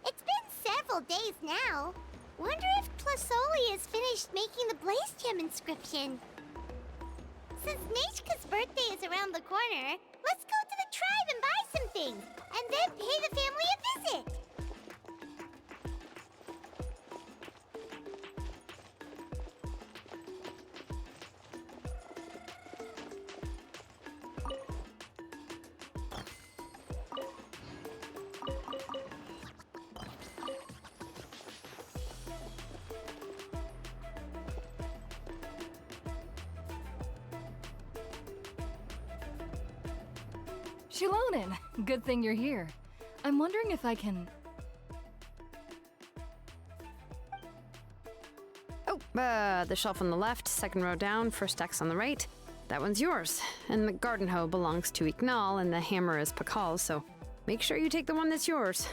It's been several days now. Wonder if Tlasoli has finished making the Blaze Gem inscription. Since Nechka's birthday is around the corner, let's go to the tribe and buy some things, and then pay the family a visit. Xilonen, good thing you're here. I'm wondering if I can... Oh, the shelf on the left, second row down, first X on the right. That one's yours. And the garden hoe belongs to Ignal, and the hammer is Pakal's, so make sure you take the one that's yours.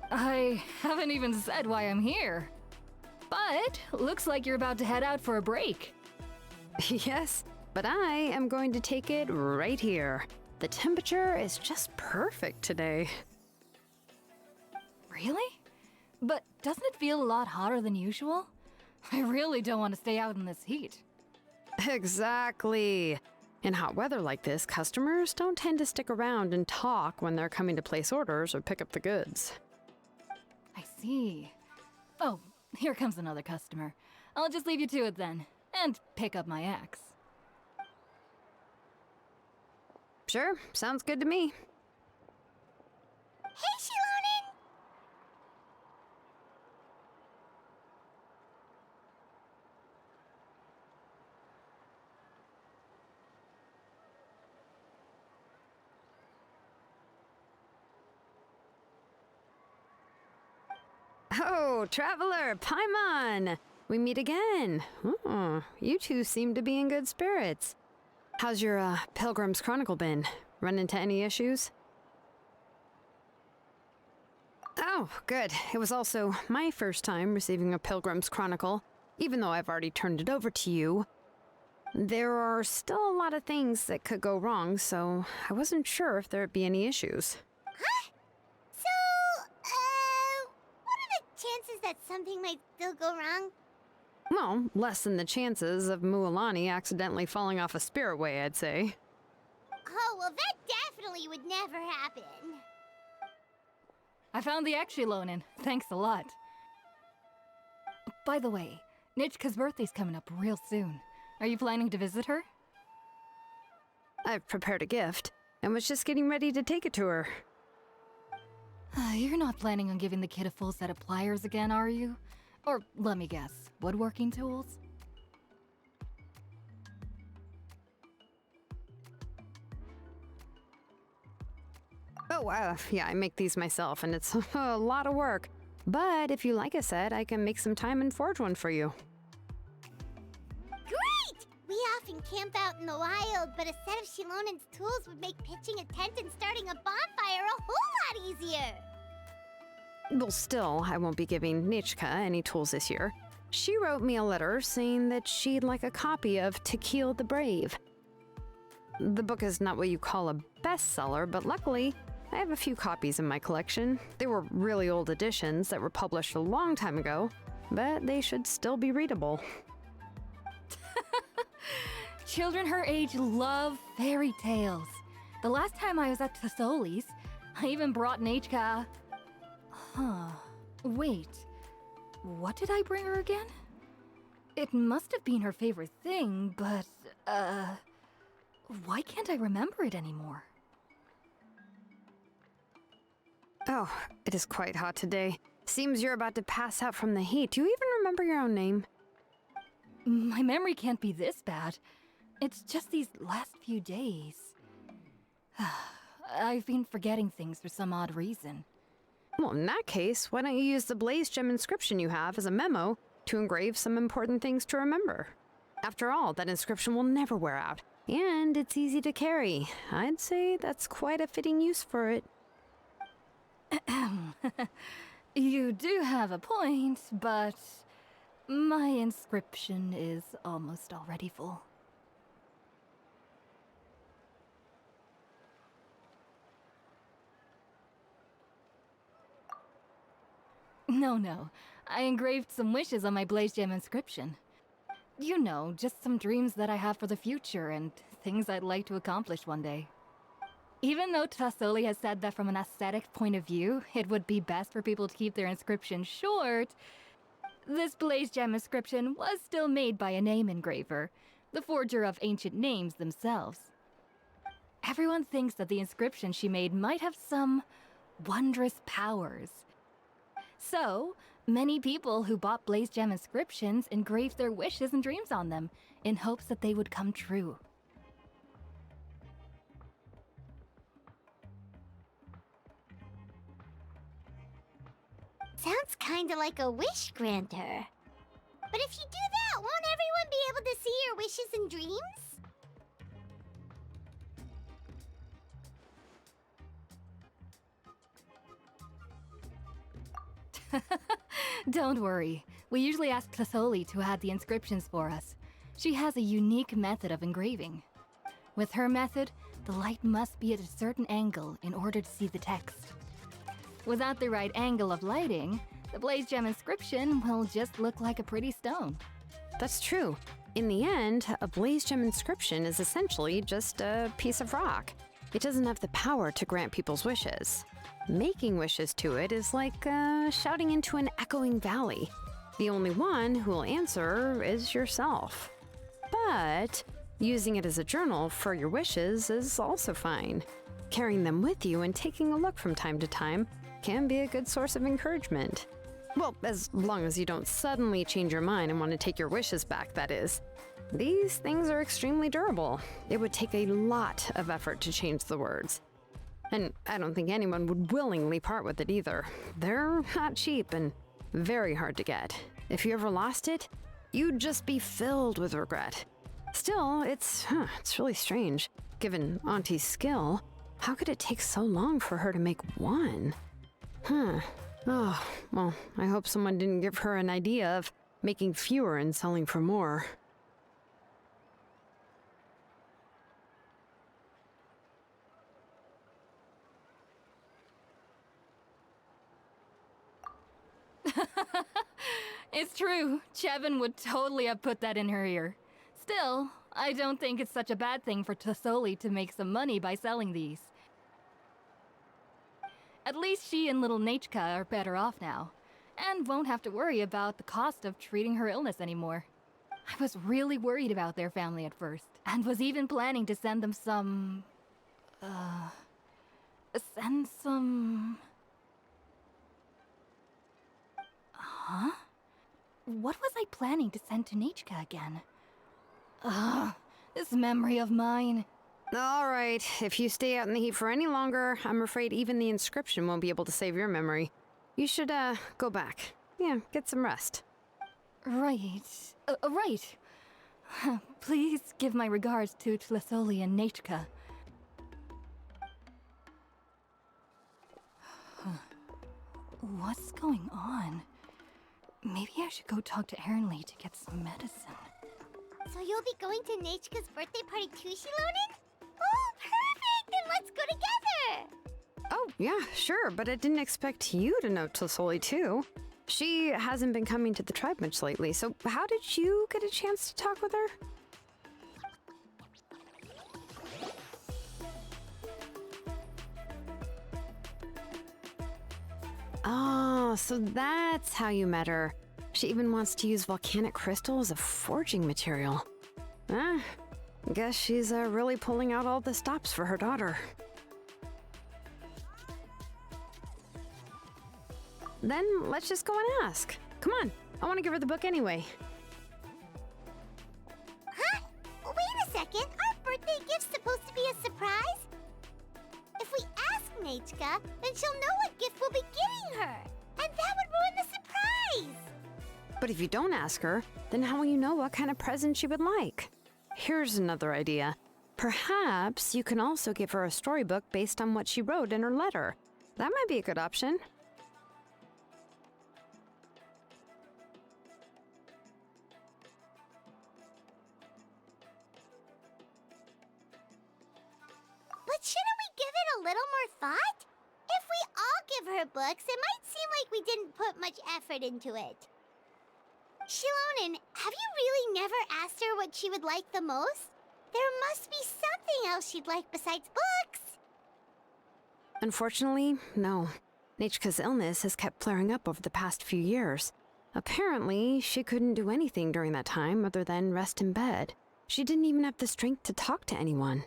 I haven't even said why I'm here. But looks like you're about to head out for a break. Yes, but I am going to take it right here. The temperature is just perfect today. Really? But doesn't it feel a lot hotter than usual? I really don't want to stay out in this heat. Exactly. In hot weather like this, customers don't tend to stick around and talk when they're coming to place orders or pick up the goods. I see. Oh, here comes another customer. I'll just leave you to it then, and pick up my axe. Sure, sounds good to me. Hey, Xilonen! Oh, Traveler, Paimon! We meet again. Oh, you two seem to be in good spirits. How's your, Pilgrim's Chronicle been? Run into any issues? Oh, good. It was also my first time receiving a Pilgrim's Chronicle, even though I've already turned it over to you. There are still a lot of things that could go wrong, so I wasn't sure if there'd be any issues. Huh? So, what are the chances that something might still go wrong? Well, less than the chances of Mualani accidentally falling off a spiritway, I'd say. Oh, well, that definitely would never happen. I found the Xilonen. Thanks a lot. By the way, Nichka's birthday's coming up real soon. Are you planning to visit her? I've prepared a gift, and was just getting ready to take it to her. You're not planning on giving the kid a full set of pliers again, are you? Or, let me guess, woodworking tools? Oh, yeah, I make these myself, and it's a lot of work. But if you like a set, I can make some time and forge one for you. Great! We often camp out in the wild, but a set of Xilonen's tools would make pitching a tent and starting a bonfire a whole lot easier. Well, still, I won't be giving Nichka any tools this year. She wrote me a letter saying that she'd like a copy of Tequil the Brave. The book is not what you call a bestseller, but luckily, I have a few copies in my collection. They were really old editions that were published a long time ago, but they should still be readable. Children her age love fairy tales. The last time I was at Tessoli's, I even brought Nechka. Huh. Wait. What did I bring her again? It must have been her favorite thing, but, why can't I remember it anymore? Oh, it is quite hot today. Seems you're about to pass out from the heat. Do you even remember your own name? My memory can't be this bad. It's just these last few days. I've been forgetting things for some odd reason. Well, in that case, why don't you use the Blaze Gem inscription you have as a memo to engrave some important things to remember? After all, that inscription will never wear out, and it's easy to carry. I'd say that's quite a fitting use for it. You do have a point, but my inscription is almost already full. No. I engraved some wishes on my Blaze Gem inscription. You know, just some dreams that I have for the future and things I'd like to accomplish one day. Even though Tassoli has said that from an aesthetic point of view, it would be best for people to keep their inscription short, this Blaze Gem inscription was still made by a name engraver, the forger of ancient names themselves. Everyone thinks that the inscription she made might have some wondrous powers. So, many people who bought Blaze Gem inscriptions engraved their wishes and dreams on them, in hopes that they would come true. Sounds kinda like a wish granter. But if you do that, won't everyone be able to see your wishes and dreams? Don't worry. We usually ask Tassoli to add the inscriptions for us. She has a unique method of engraving. With her method, the light must be at a certain angle in order to see the text. Without the right angle of lighting, the Blaze Gem inscription will just look like a pretty stone. That's true. In the end, a Blaze Gem inscription is essentially just a piece of rock. It doesn't have the power to grant people's wishes. Making wishes to it is like shouting into an echoing valley. The only one who will answer is yourself. But using it as a journal for your wishes is also fine. Carrying them with you and taking a look from time to time can be a good source of encouragement. Well, as long as you don't suddenly change your mind and want to take your wishes back, that is. These things are extremely durable. It would take a lot of effort to change the words. And I don't think anyone would willingly part with it either. They're not cheap and very hard to get. If you ever lost it, you'd just be filled with regret. Still, it's really strange. Given Auntie's skill, how could it take so long for her to make one? Oh, well, I hope someone didn't give her an idea of making fewer and selling for more. It's true. Chevin would totally have put that in her ear. Still, I don't think it's such a bad thing for Tassoli to make some money by selling these. At least she and little Nechka are better off now, and won't have to worry about the cost of treating her illness anymore. I was really worried about their family at first, and was even planning to send them some... Huh? What was I planning to send to Nechka again? This memory of mine. All right, if you stay out in the heat for any longer, I'm afraid even the inscription won't be able to save your memory. You should, go back. Yeah, get some rest. Right. Right. Please give my regards to Tassoli and Nechka. What's going on? Maybe I should go talk to Ernly to get some medicine. So you'll be going to Nechka's birthday party too, Xilonen? Oh, perfect! Then let's go together! Oh, yeah, sure, but I didn't expect you to know Tassoli too. She hasn't been coming to the tribe much lately, so how did you get a chance to talk with her? Oh, so that's how you met her. She even wants to use volcanic crystal as a forging material. Guess she's really pulling out all the stops for her daughter. Then let's just go and ask. Come on, I want to give her the book anyway. Huh? Wait a second. Our birthday gift's supposed to be a surprise? If we ask Nechka, then she'll know what gift we'll be giving her. And that would ruin the surprise. But if you don't ask her, then how will you know what kind of present she would like? Here's another idea. Perhaps you can also give her a storybook based on what she wrote in her letter. That might be a good option. But shouldn't we give it a little more thought? If we all give her books, it might seem like we didn't put much effort into it. Xilonen, have you really never asked her what she would like the most? There must be something else she'd like besides books. Unfortunately, no. Nechka's illness has kept flaring up over the past few years. Apparently, she couldn't do anything during that time other than rest in bed. She didn't even have the strength to talk to anyone.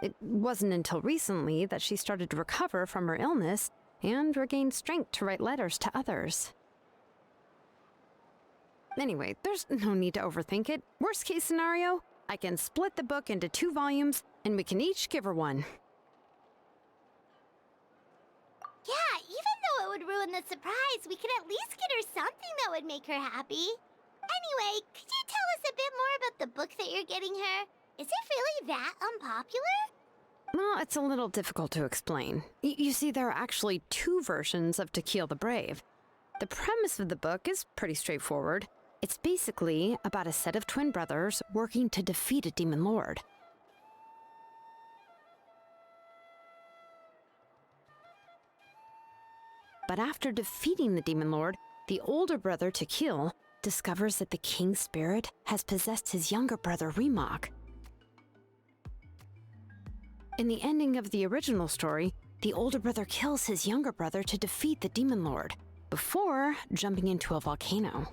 It wasn't until recently that she started to recover from her illness and regained strength to write letters to others. Anyway, there's no need to overthink it. Worst case scenario, I can split the book into 2 volumes and we can each give her one. Yeah, even though it would ruin the surprise, we could at least get her something that would make her happy. Anyway, could you tell us a bit more about the book that you're getting her? Is it really that unpopular? Well, it's a little difficult to explain. You see, there are actually 2 versions of To Kill the Brave. The premise of the book is pretty straightforward. It's basically about a set of twin brothers working to defeat a demon lord. But after defeating the demon lord, the older brother, To Kill, discovers that the king's spirit has possessed his younger brother, Remok. In the ending of the original story, the older brother kills his younger brother to defeat the demon lord, before jumping into a volcano.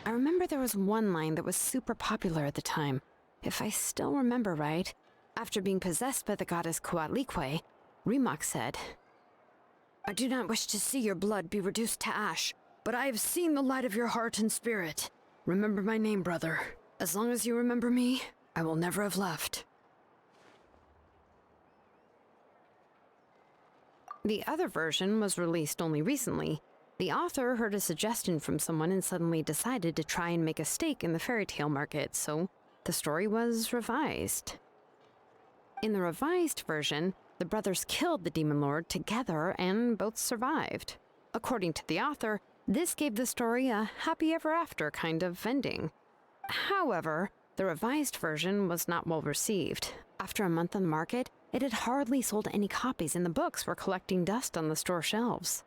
I remember there was one line that was super popular at the time. If I still remember right, after being possessed by the goddess Coatlicue, Remox said, "I do not wish to see your blood be reduced to ash, but I have seen the light of your heart and spirit. Remember my name, brother. As long as you remember me, I will never have left." The other version was released only recently. The author heard a suggestion from someone and suddenly decided to try and make a stake in the fairy tale market, so the story was revised. In the revised version, the brothers killed the demon lord together and both survived. According to the author, this gave the story a happy ever after kind of ending. However, the revised version was not well received. After a month on the market, it had hardly sold any copies and the books were collecting dust on the store shelves.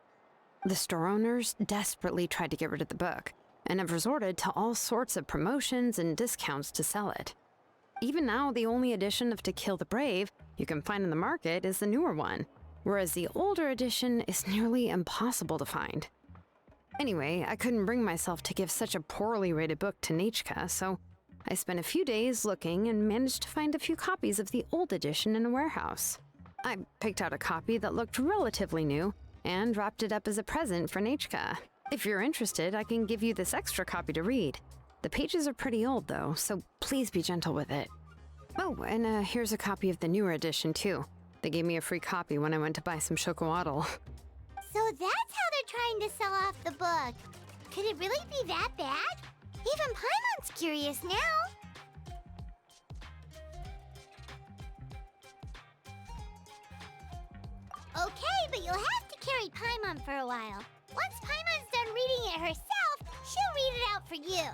The store owners desperately tried to get rid of the book and have resorted to all sorts of promotions and discounts to sell it. Even now, the only edition of To Kill the Brave you can find in the market is the newer one, whereas the older edition is nearly impossible to find. Anyway, I couldn't bring myself to give such a poorly rated book to Nechka, so I spent a few days looking and managed to find a few copies of the old edition in a warehouse. I picked out a copy that looked relatively new and wrapped it up as a present for Nechka. If you're interested, I can give you this extra copy to read. The pages are pretty old though, so please be gentle with it. Oh, and here's a copy of the newer edition too. They gave me a free copy when I went to buy some chocowaddle. So that's how they're trying to sell off the book. Could it really be that bad? Even Paimon's curious now. Okay, but you'll have to carry Paimon for a while. Once Paimon's done reading it herself, she'll read it out for you.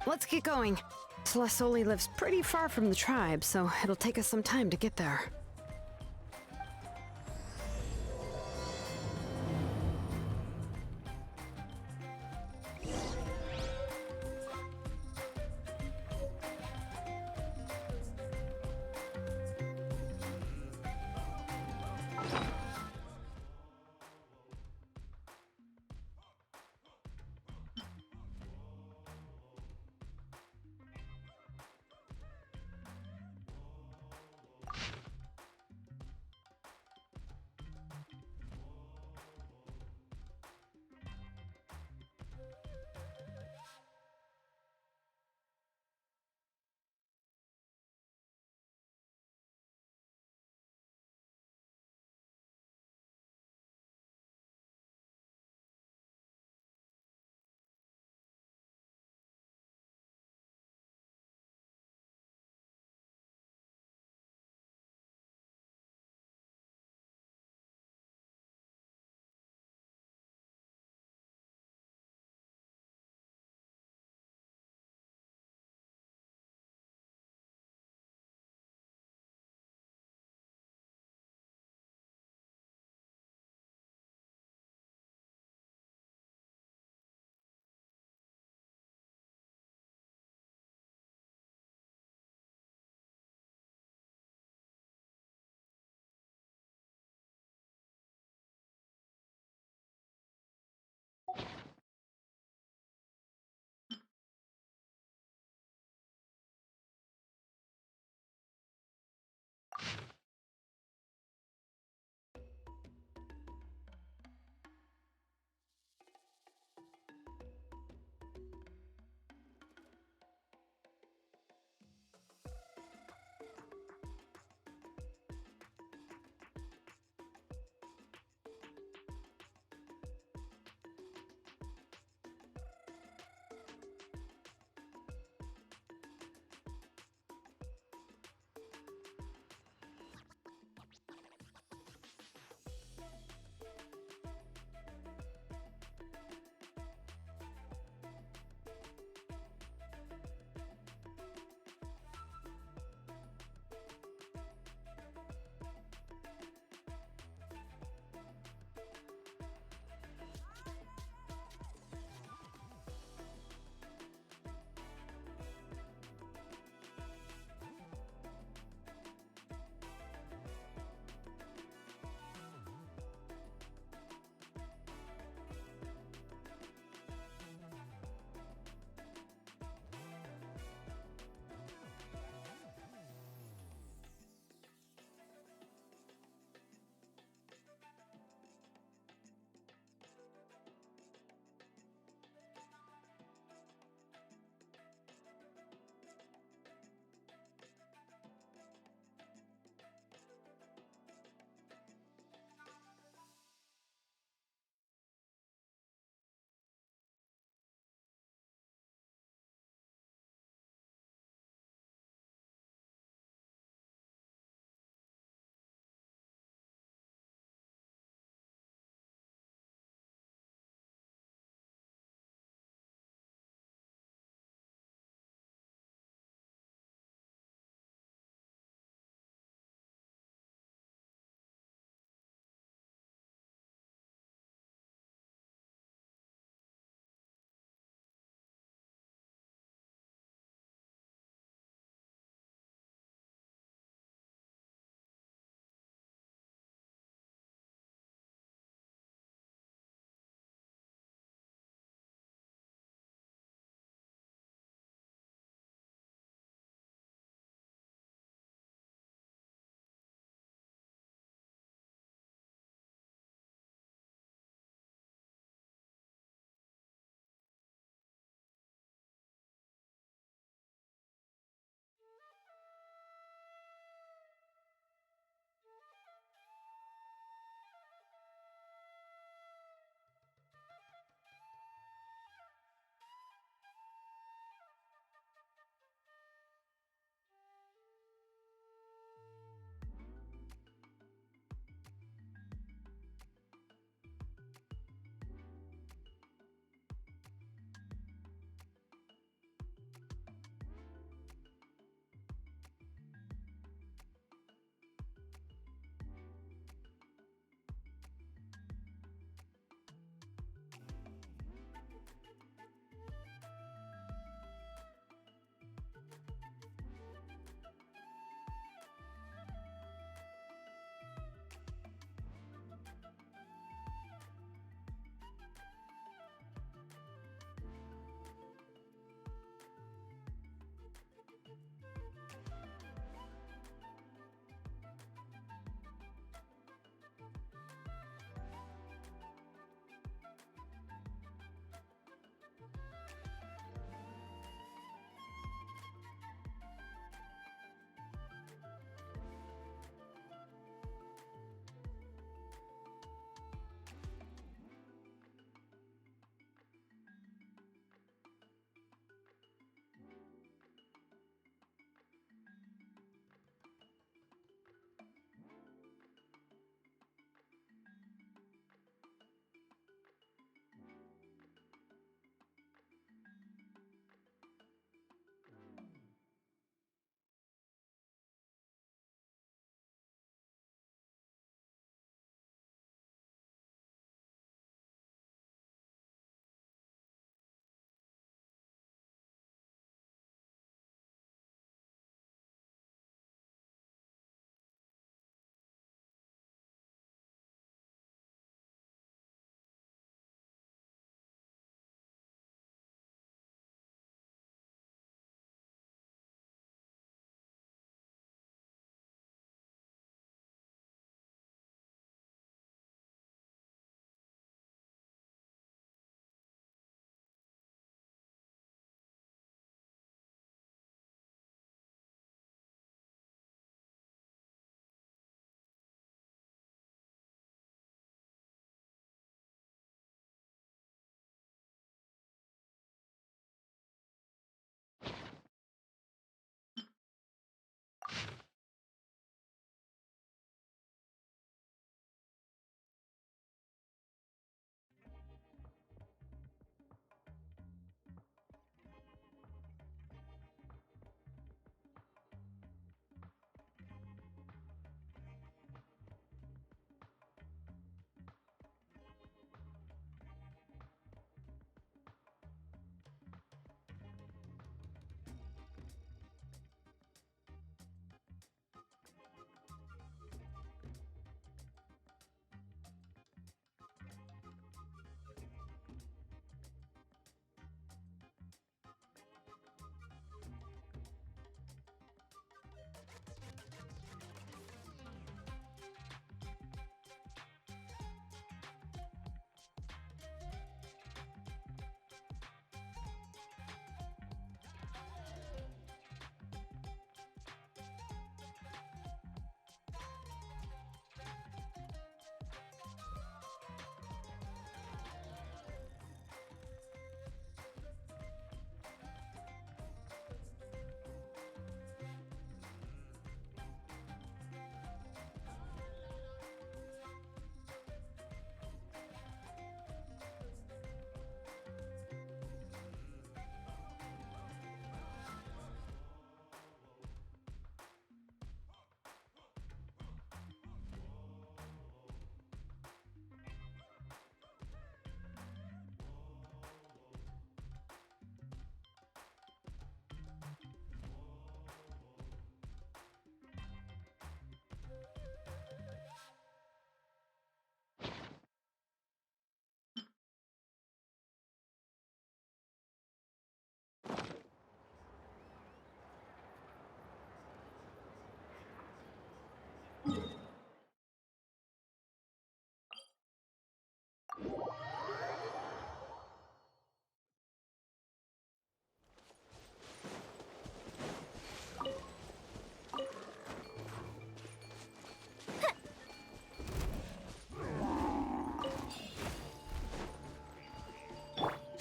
Let's get going. Tlasoli lives pretty far from the tribe, so it'll take us some time to get there.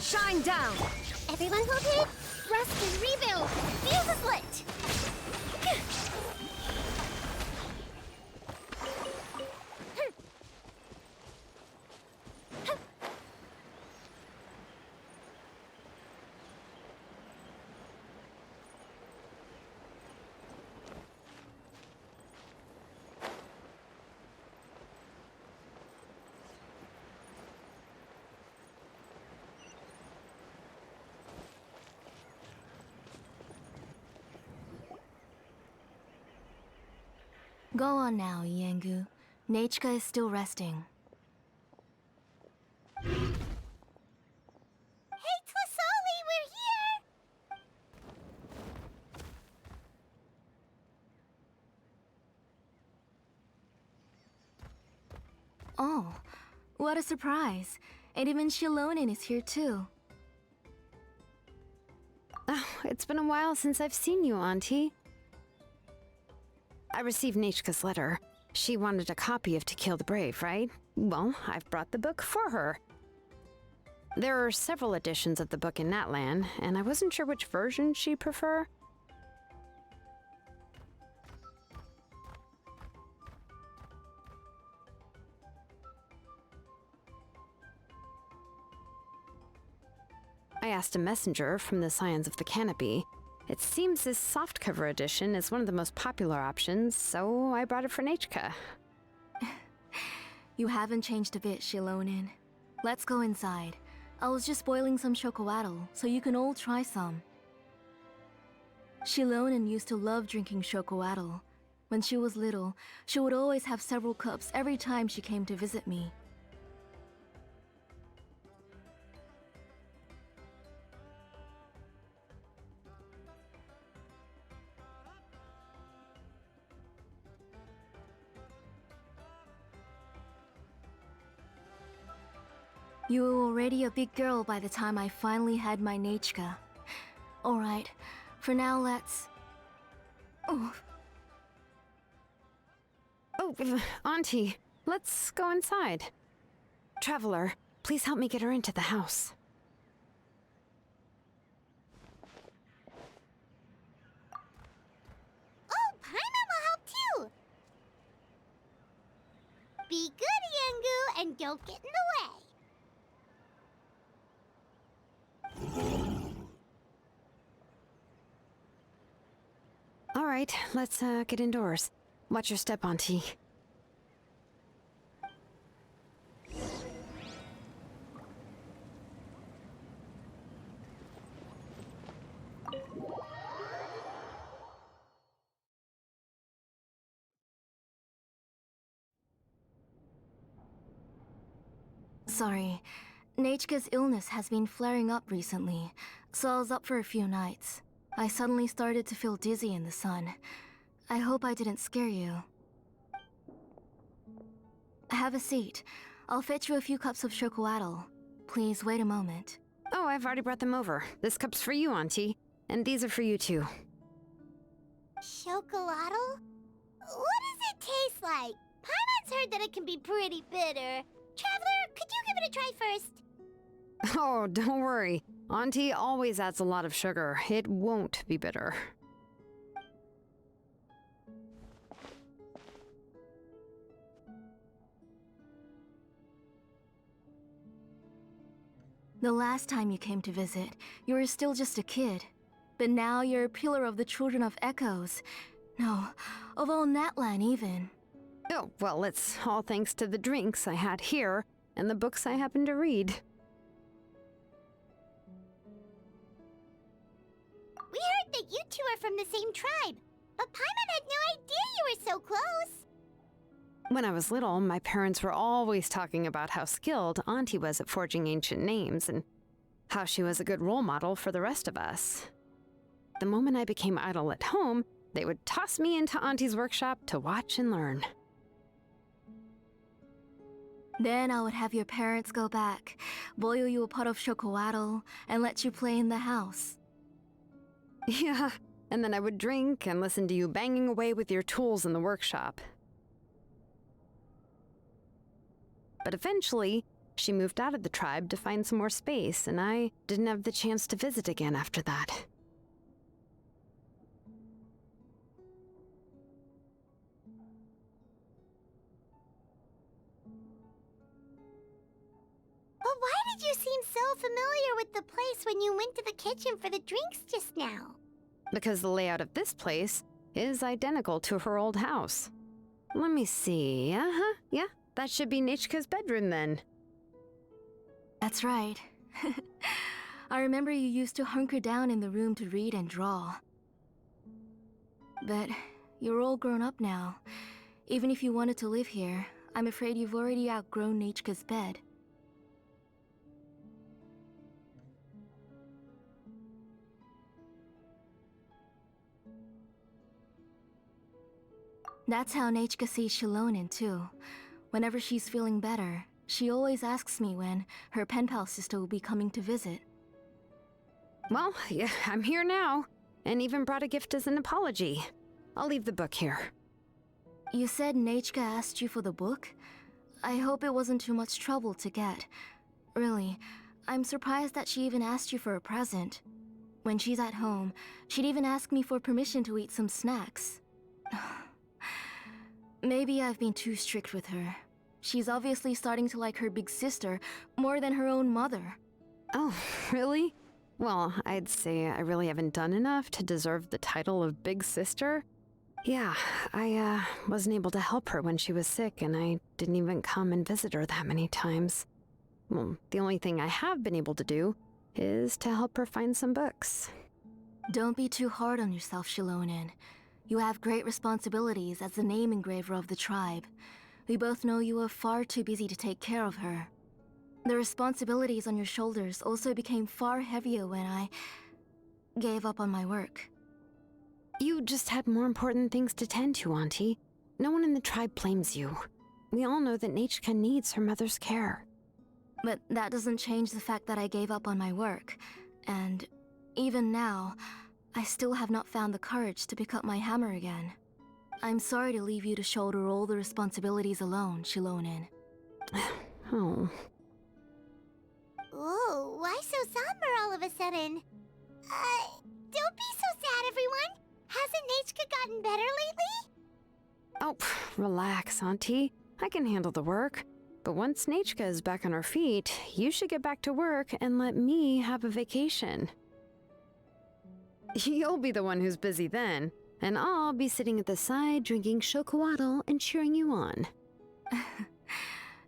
Shine down! Everyone hold it. Rest and rebuild. Fuse is lit. Go on now, Yengu. Nachika is still resting. Hey, Tlasoli, we're here! Oh, what a surprise. And even Xilonen is here too. Oh, it's been a while since I've seen you, Auntie. I received Nachika's letter. She wanted a copy of To Kill the Brave, right? Well, I've brought the book for her. There are several editions of the book in Nathlan, and I wasn't sure which version she'd prefer. I asked a messenger from the Scions of the Canopy. It seems this softcover edition is one of the most popular options, so I brought it for Nachika. You haven't changed a bit, Xilonen. Let's go inside. I was just boiling some chocolatl, so you can all try some. Xilonen used to love drinking chocolatl. When she was little, she would always have several cups every time she came to visit me. You were already a big girl by the time I finally had my Nachika. Alright, for now let's... Oh. Oh, Auntie, let's go inside. Traveler, please help me get her into the house. Oh, Paimon will help too! Be good, Yengu, and don't get in the way. All right, let's get indoors. Watch your step, Auntie. Sorry. Nachika's illness has been flaring up recently, so I was up for a few nights. I suddenly started to feel dizzy in the sun. I hope I didn't scare you. Have a seat. I'll fetch you a few cups of chocolatl. Please wait a moment. Oh, I've already brought them over. This cup's for you, Auntie. And these are for you, too. Chocolatl? What does it taste like? Paimon's heard that it can be pretty bitter. Traveler, could you give it a try first? Oh, don't worry. Auntie always adds a lot of sugar. It won't be bitter. The last time you came to visit, you were still just a kid. But now you're a pillar of the Children of Echoes. No, of all Nathlan even. Oh, well, it's all thanks to the drinks I had here and the books I happened to read. We heard that you two are from the same tribe, but Paimon had no idea you were so close. When I was little, my parents were always talking about how skilled Auntie was at forging ancient names and how she was a good role model for the rest of us. The moment I became idle at home, they would toss me into Auntie's workshop to watch and learn. Then I would have your parents go back, boil you a pot of chocolatl, and let you play in the house. Yeah, and then I would drink and listen to you banging away with your tools in the workshop. But eventually, She moved out of the tribe to find some more space, and I didn't have the chance to visit again after that. But why did you seem so familiar with the place when you went to the kitchen for the drinks just now? Because the layout of this place is identical to her old house. Let me see. Yeah, that should be Nichka's bedroom then. That's right. I remember you used to hunker down in the room to read and draw. But you're all grown up now. Even if you wanted to live here, I'm afraid you've already outgrown Nichka's bed. That's how Nichka sees Xilonen too. Whenever she's feeling better, she always asks me when her pen pal sister will be coming to visit. Well, yeah, I'm here now, and even brought a gift as an apology. I'll leave the book here. You said Nichka asked you for the book? I hope it wasn't too much trouble to get. Really, I'm surprised that she even asked you for a present. When she's at home, she'd even ask me for permission to eat some snacks. Maybe I've been too strict with her. She's obviously starting to like her big sister more than her own mother. Oh, really? Well, I'd say I really haven't done enough to deserve the title of big sister. Yeah, I wasn't able to help her when she was sick, and I didn't even come and visit her that many times. Well, the only thing I have been able to do is to help her find some books. Don't be too hard on yourself, Xilonen. You have great responsibilities as the name engraver of the tribe. We both know you are far too busy to take care of her. The responsibilities on your shoulders also became far heavier when I gave up on my work. You just had more important things to tend to, Auntie. No one in the tribe blames you. We all know that Nichka needs her mother's care. But that doesn't change the fact that I gave up on my work. And even now, I still have not found the courage to pick up my hammer again. I'm sorry to leave you to shoulder all the responsibilities alone, Xilonen. Oh. Ooh, why so somber all of a sudden? Don't be so sad, everyone! Hasn't Nichka gotten better lately? Oh, relax, Auntie. I can handle the work. But once Nichka is back on her feet, you should get back to work and let me have a vacation. You'll be the one who's busy then, and I'll be sitting at the side drinking chocolatl and cheering you on.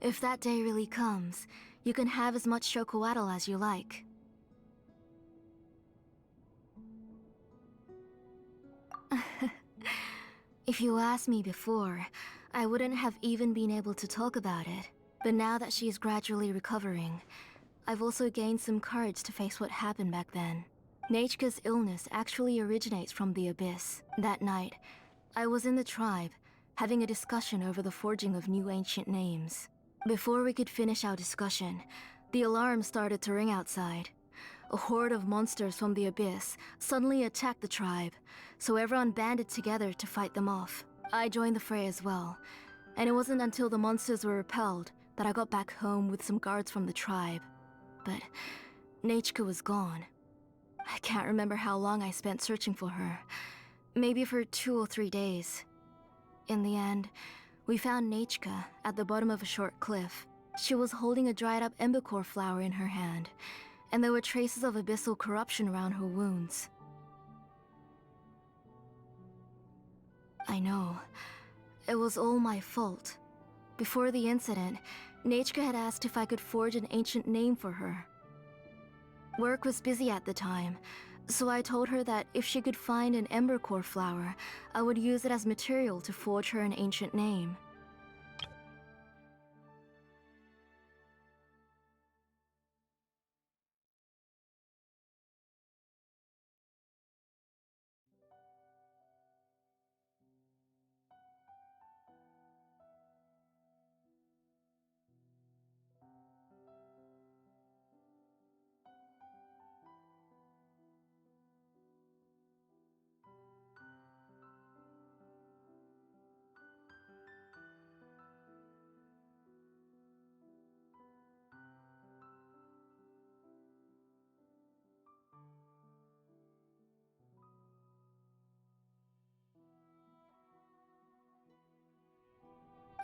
If that day really comes, you can have as much chocolatl as you like. If you asked me before, I wouldn't have even been able to talk about it. But now that she is gradually recovering, I've also gained some courage to face what happened back then. Nichka's illness actually originates from the Abyss. That night, I was in the tribe, having a discussion over the forging of new ancient names. Before we could finish our discussion, the alarm started to ring outside. A horde of monsters from the Abyss suddenly attacked the tribe, so everyone banded together to fight them off. I joined the fray as well, and it wasn't until the monsters were repelled that I got back home with some guards from the tribe. But Nichka was gone. I can't remember how long I spent searching for her. Maybe for 2 or 3 days. In the end, we found Nichka at the bottom of a short cliff. She was holding a dried up embercore flower in her hand, and there were traces of abyssal corruption around her wounds. I know. It was all my fault. Before the incident, Nichka had asked if I could forge an ancient name for her. Work was busy at the time, so I told her that if she could find an embercore flower, I would use it as material to forge her an ancient name.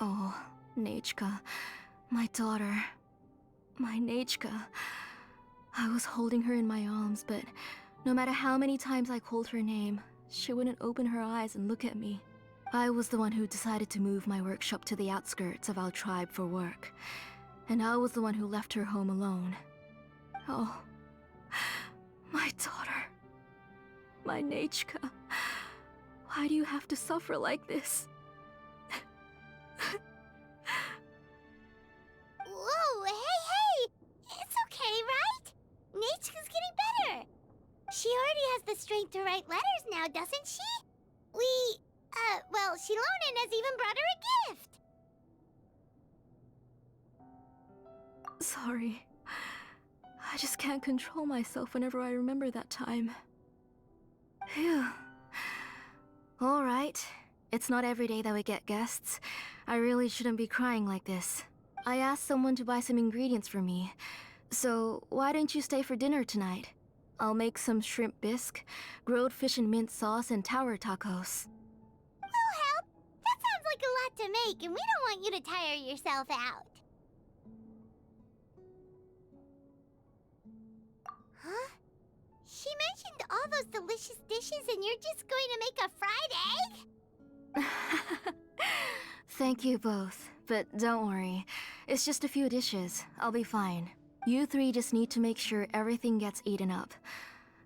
Oh, Nechka. My daughter. My Nechka. I was holding her in my arms, but no matter how many times I called her name, she wouldn't open her eyes and look at me. I was the one who decided to move my workshop to the outskirts of our tribe for work. And I was the one who left her home alone. Oh, my daughter. My Nechka. Why do you have to suffer like this? Whoa, hey! It's okay, right? Nechka's getting better. She already has the strength to write letters now, doesn't she? Well, Xilonen has even brought her a gift. Sorry. I just can't control myself whenever I remember that time. Phew. Alright. It's not every day that we get guests. I really shouldn't be crying like this. I asked someone to buy some ingredients for me. So, why don't you stay for dinner tonight? I'll make some shrimp bisque, grilled fish and mint sauce, and tower tacos. We'll help. That sounds like a lot to make, and we don't want you to tire yourself out. Huh? She mentioned all those delicious dishes, and you're just going to make a fried egg? Thank you both, but don't worry. It's just a few dishes. I'll be fine. You three just need to make sure everything gets eaten up.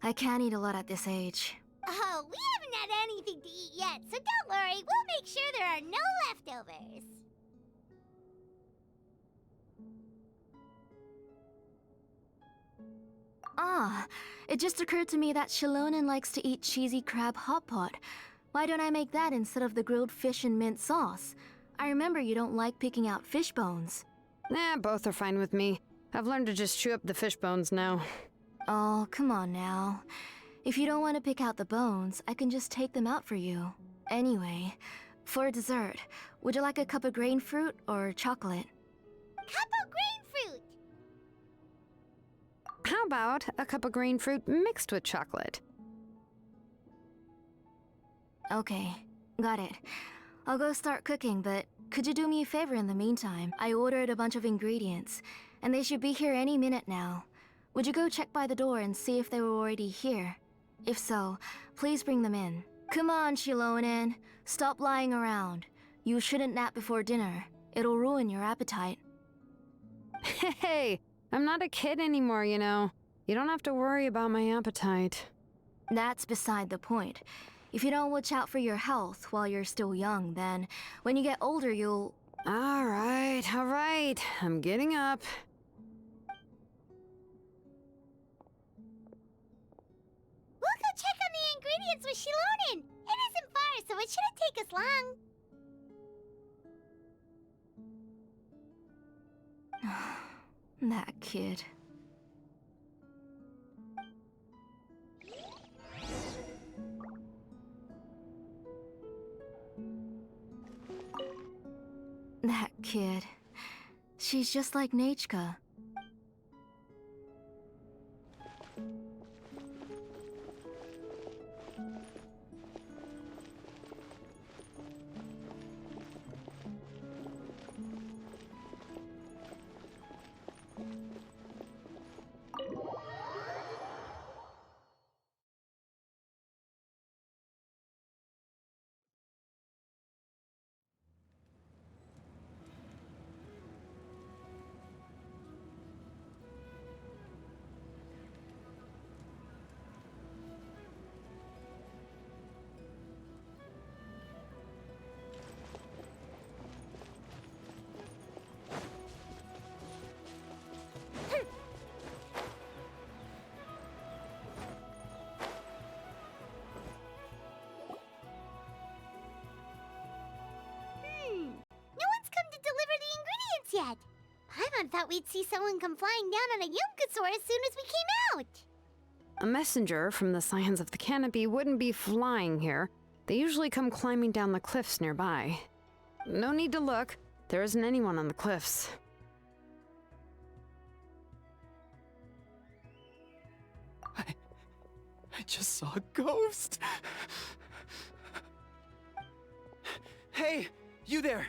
I can't eat a lot at this age. Oh, we haven't had anything to eat yet, so don't worry. We'll make sure there are no leftovers. Ah, it just occurred to me that Xilonen likes to eat cheesy crab hot pot. Why don't I make that instead of the grilled fish and mint sauce? I remember you don't like picking out fish bones. Nah, both are fine with me. I've learned to just chew up the fish bones now. Oh, come on now. If you don't want to pick out the bones, I can just take them out for you. Anyway, for dessert, would you like a cup of grain fruit or chocolate? Cup of grain fruit! How about a cup of green fruit mixed with chocolate? Okay, got it. I'll go start cooking, but could you do me a favor in the meantime? I ordered a bunch of ingredients, and they should be here any minute now. Would you go check by the door and see if they were already here? If so, please bring them in. Come on, Xilonen. Stop lying around. You shouldn't nap before dinner. It'll ruin your appetite. Hey, I'm not a kid anymore, you know. You don't have to worry about my appetite. That's beside the point. If you don't watch out for your health while you're still young, then when you get older, you'll... All right. I'm getting up. We'll go check on the ingredients with Xilonen. It isn't far, so it shouldn't take us long. That kid. That kid. She's just like Nechka. No one's come to deliver the ingredients yet. Paimon thought we'd see someone come flying down on a Yunkasaur as soon as we came out. A messenger from the Scions of the Canopy wouldn't be flying here. They usually come climbing down the cliffs nearby. No need to look. There isn't anyone on the cliffs. I just saw a ghost. Hey, you there!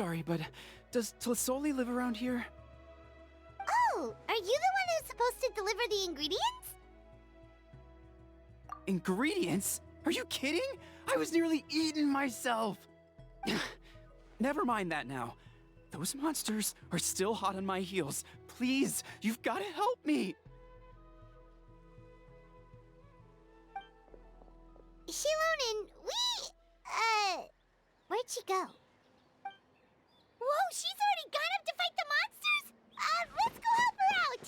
Sorry, but does Tlasoli live around here? Oh, are you the one who's supposed to deliver the ingredients? Ingredients? Are you kidding? I was nearly eaten myself! Never mind that now. Those monsters are still hot on my heels. Please, you've got to help me! Xilonen, where'd she go? Whoa, she's already gone up to fight the monsters? Let's go help her out!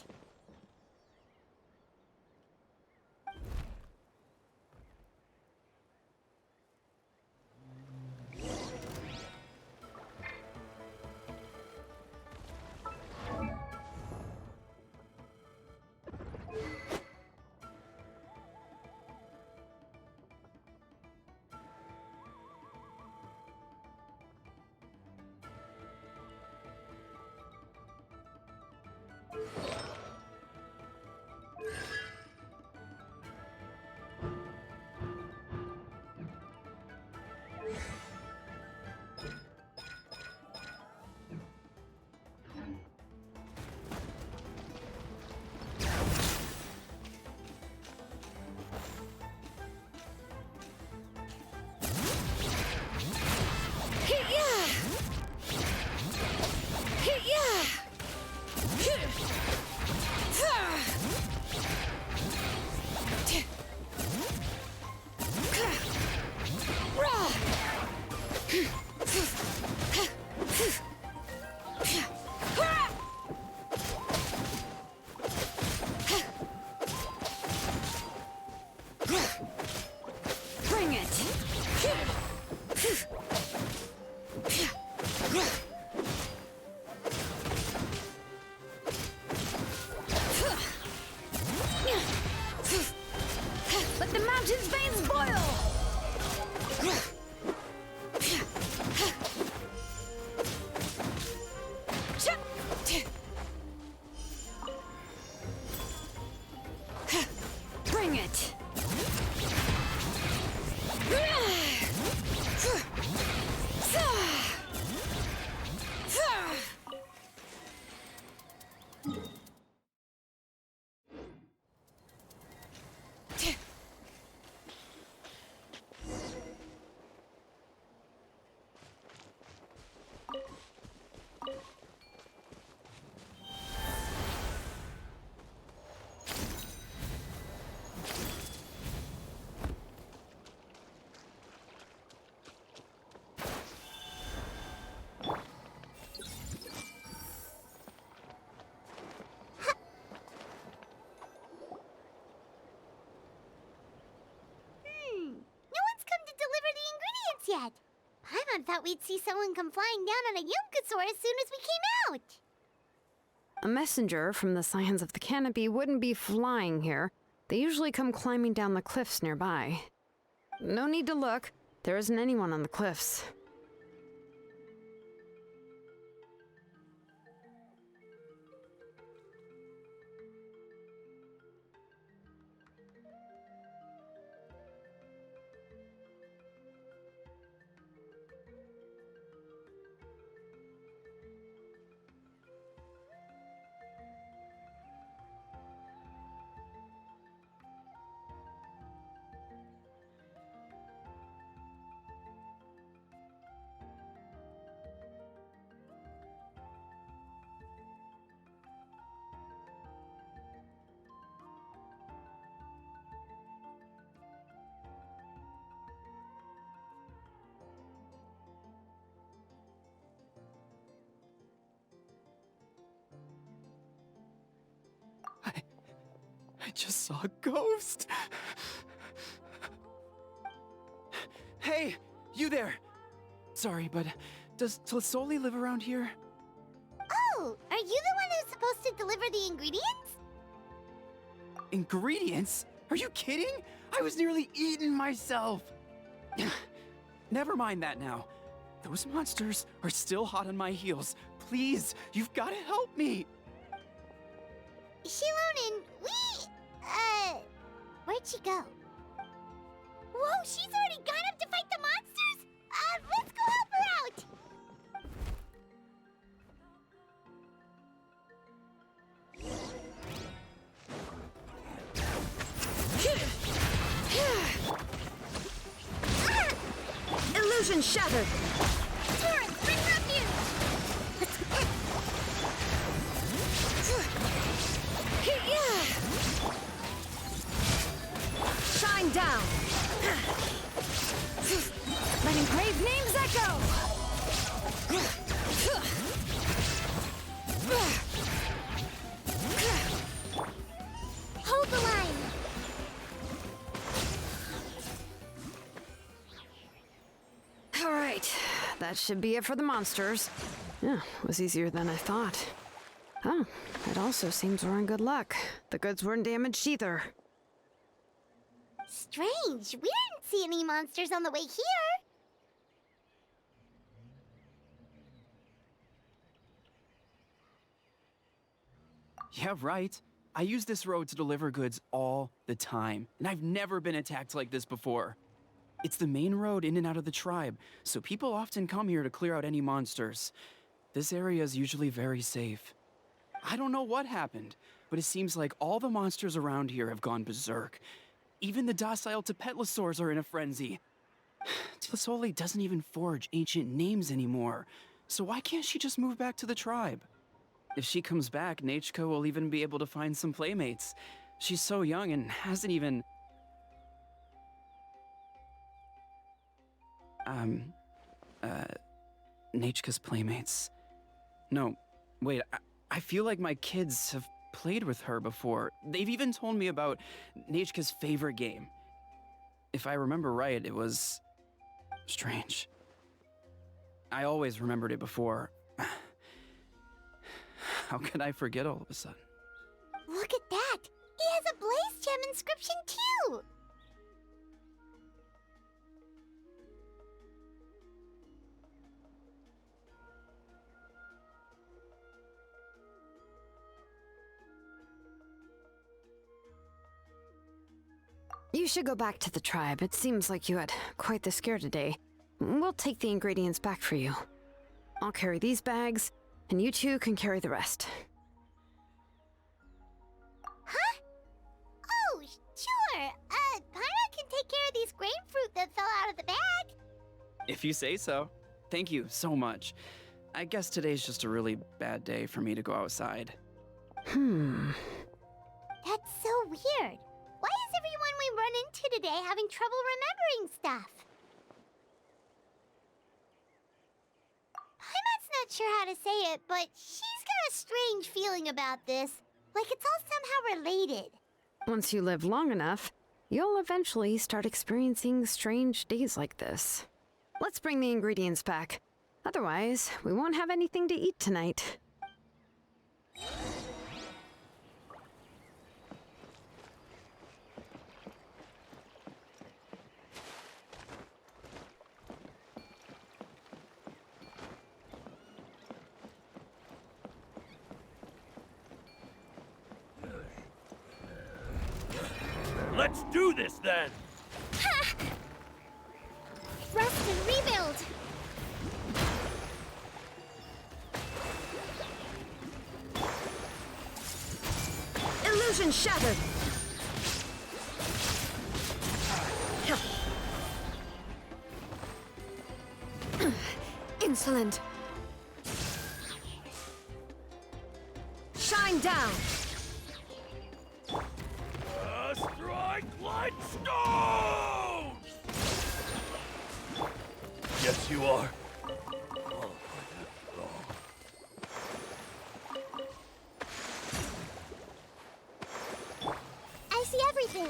Bring it! Let the mountain's veins boil! Bring it! No one's come to deliver the ingredients yet. Paimon thought we'd see someone come flying down on a Yunkasaur as soon as we came out. A messenger from the Scions of the Canopy wouldn't be flying here. They usually come climbing down the cliffs nearby. No need to look. There isn't anyone on the cliffs. I just saw a ghost! Hey! You there! Sorry, but does Tlasoli live around here? Oh, are you the one who's supposed to deliver the ingredients? Ingredients? Are you kidding? I was nearly eaten myself! Never mind that now. Those monsters are still hot on my heels. Please, you've got to help me! Xilonen, where'd she go? Whoa, she's already gone up to fight the monsters? Let's go help her out! Illusion shattered! Taurus, bring refuge! Shine down! Letting grave names echo! Hold the line! Alright, that should be it for the monsters. Yeah, it was easier than I thought. Oh, it also seems we're in good luck. The goods weren't damaged either. Strange, we didn't see any monsters on the way here. Yeah, right. I use this road to deliver goods all the time, and I've never been attacked like this before. It's the main road in and out of the tribe, so people often come here to clear out any monsters. This area is usually very safe. I don't know what happened, but it seems like all the monsters around here have gone berserk. Even the docile Tepetlosaurs are in a frenzy. Tlisoli doesn't even forge ancient names anymore, so why can't she just move back to the tribe? If she comes back, Nachka will even be able to find some playmates. She's so young and hasn't even... Nachka's playmates. No, wait, I feel like my kids have played with her before. They've even told me about Nachka's favorite game. If I remember right, it was... strange. I always remembered it before. How could I forget all of a sudden? Look at that! He has a Blaze Gem inscription too! You should go back to the tribe. It seems like you had quite the scare today. We'll take the ingredients back for you. I'll carry these bags, and you two can carry the rest. Huh? Oh, sure. Paimon can take care of these grapefruit that fell out of the bag. If you say so. Thank you so much. I guess today's just a really bad day for me to go outside. That's so weird. Why is everyone we run into today having trouble remembering stuff? Paimon's not sure how to say it, but she's got a strange feeling about this. Like it's all somehow related. Once you live long enough, you'll eventually start experiencing strange days like this. Let's bring the ingredients back. Otherwise, we won't have anything to eat tonight. Let's do this then! Ha! Rest and rebuild! Illusion shattered! Insolent! Shine down! Strike like stones! Yes, you are. I see everything.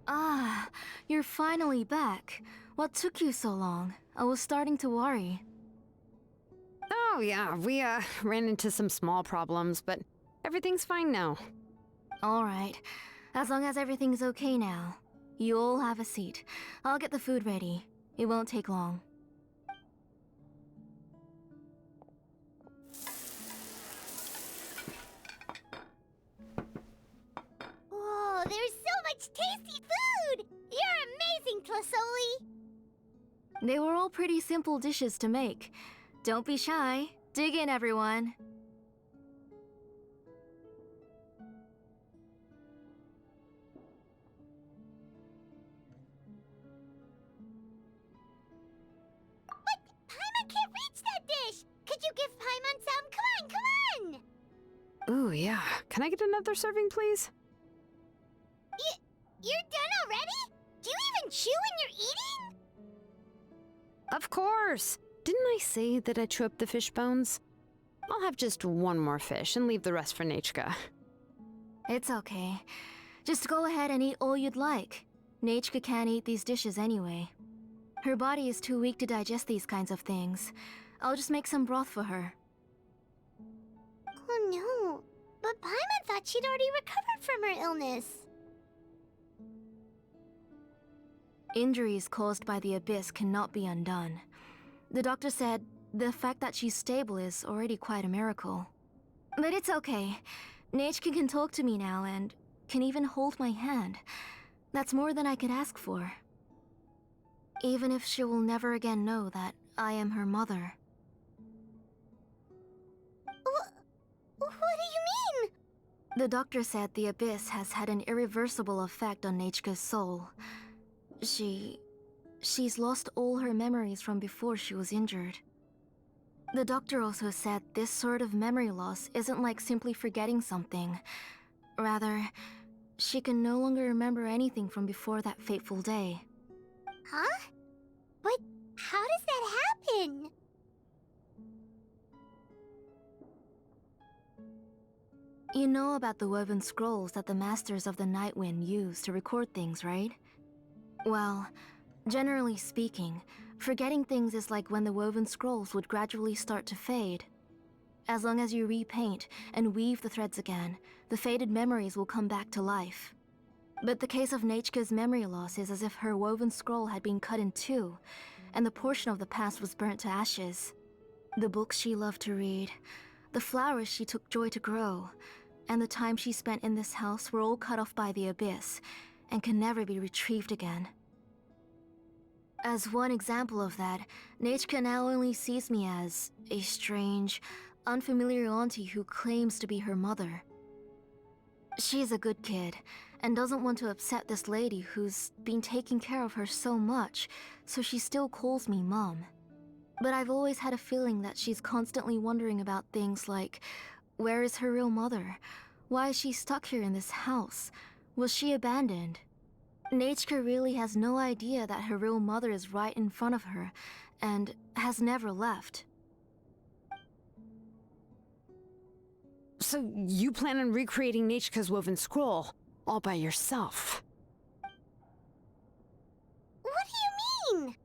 Ah, you're finally back. What took you so long? I was starting to worry. Oh, yeah, we, ran into some small problems, but everything's fine now. Alright, as long as everything's okay now. You all have a seat. I'll get the food ready. It won't take long. Whoa, there's so much tasty food! You're amazing, Tlasoli! They were all pretty simple dishes to make. Don't be shy. Dig in, everyone. Paimon can't reach that dish! Could you give Paimon some? Come on! Ooh, yeah. Can I get another serving, please? You're done already? Do you even chew when you're eating? Of course! Didn't I say that I chew up the fish bones? I'll have just one more fish and leave the rest for Nechka. It's okay. Just go ahead and eat all you'd like. Nechka can't eat these dishes anyway. Her body is too weak to digest these kinds of things. I'll just make some broth for her. Oh no, but Paimon thought she'd already recovered from her illness. Injuries caused by the Abyss cannot be undone. The doctor said the fact that she's stable is already quite a miracle. But it's okay. Nechka can talk to me now and can even hold my hand. That's more than I could ask for. Even if she will never again know that I am her mother. What do you mean? The doctor said the Abyss has had an irreversible effect on Nechka's soul. She's lost all her memories from before she was injured. The doctor also said this sort of memory loss isn't like simply forgetting something. Rather, she can no longer remember anything from before that fateful day. Huh? But how does that happen? You know about the woven scrolls that the Masters of the Night Wind use to record things, right? Well, generally speaking, forgetting things is like when the woven scrolls would gradually start to fade. As long as you repaint and weave the threads again, the faded memories will come back to life. But the case of Nechka's memory loss is as if her woven scroll had been cut in two, and the portion of the past was burnt to ashes. The books she loved to read, the flowers she took joy to grow, and the time she spent in this house were all cut off by the Abyss, and can never be retrieved again. As one example of that, Nechka now only sees me as a strange, unfamiliar auntie who claims to be her mother. She's a good kid, and doesn't want to upset this lady who's been taking care of her so much, so she still calls me Mom. But I've always had a feeling that she's constantly wondering about things like, where is her real mother? Why is she stuck here in this house? Was she abandoned? Nechka really has no idea that her real mother is right in front of her, and has never left. So you plan on recreating Nechka's woven scroll all by yourself? What do you mean?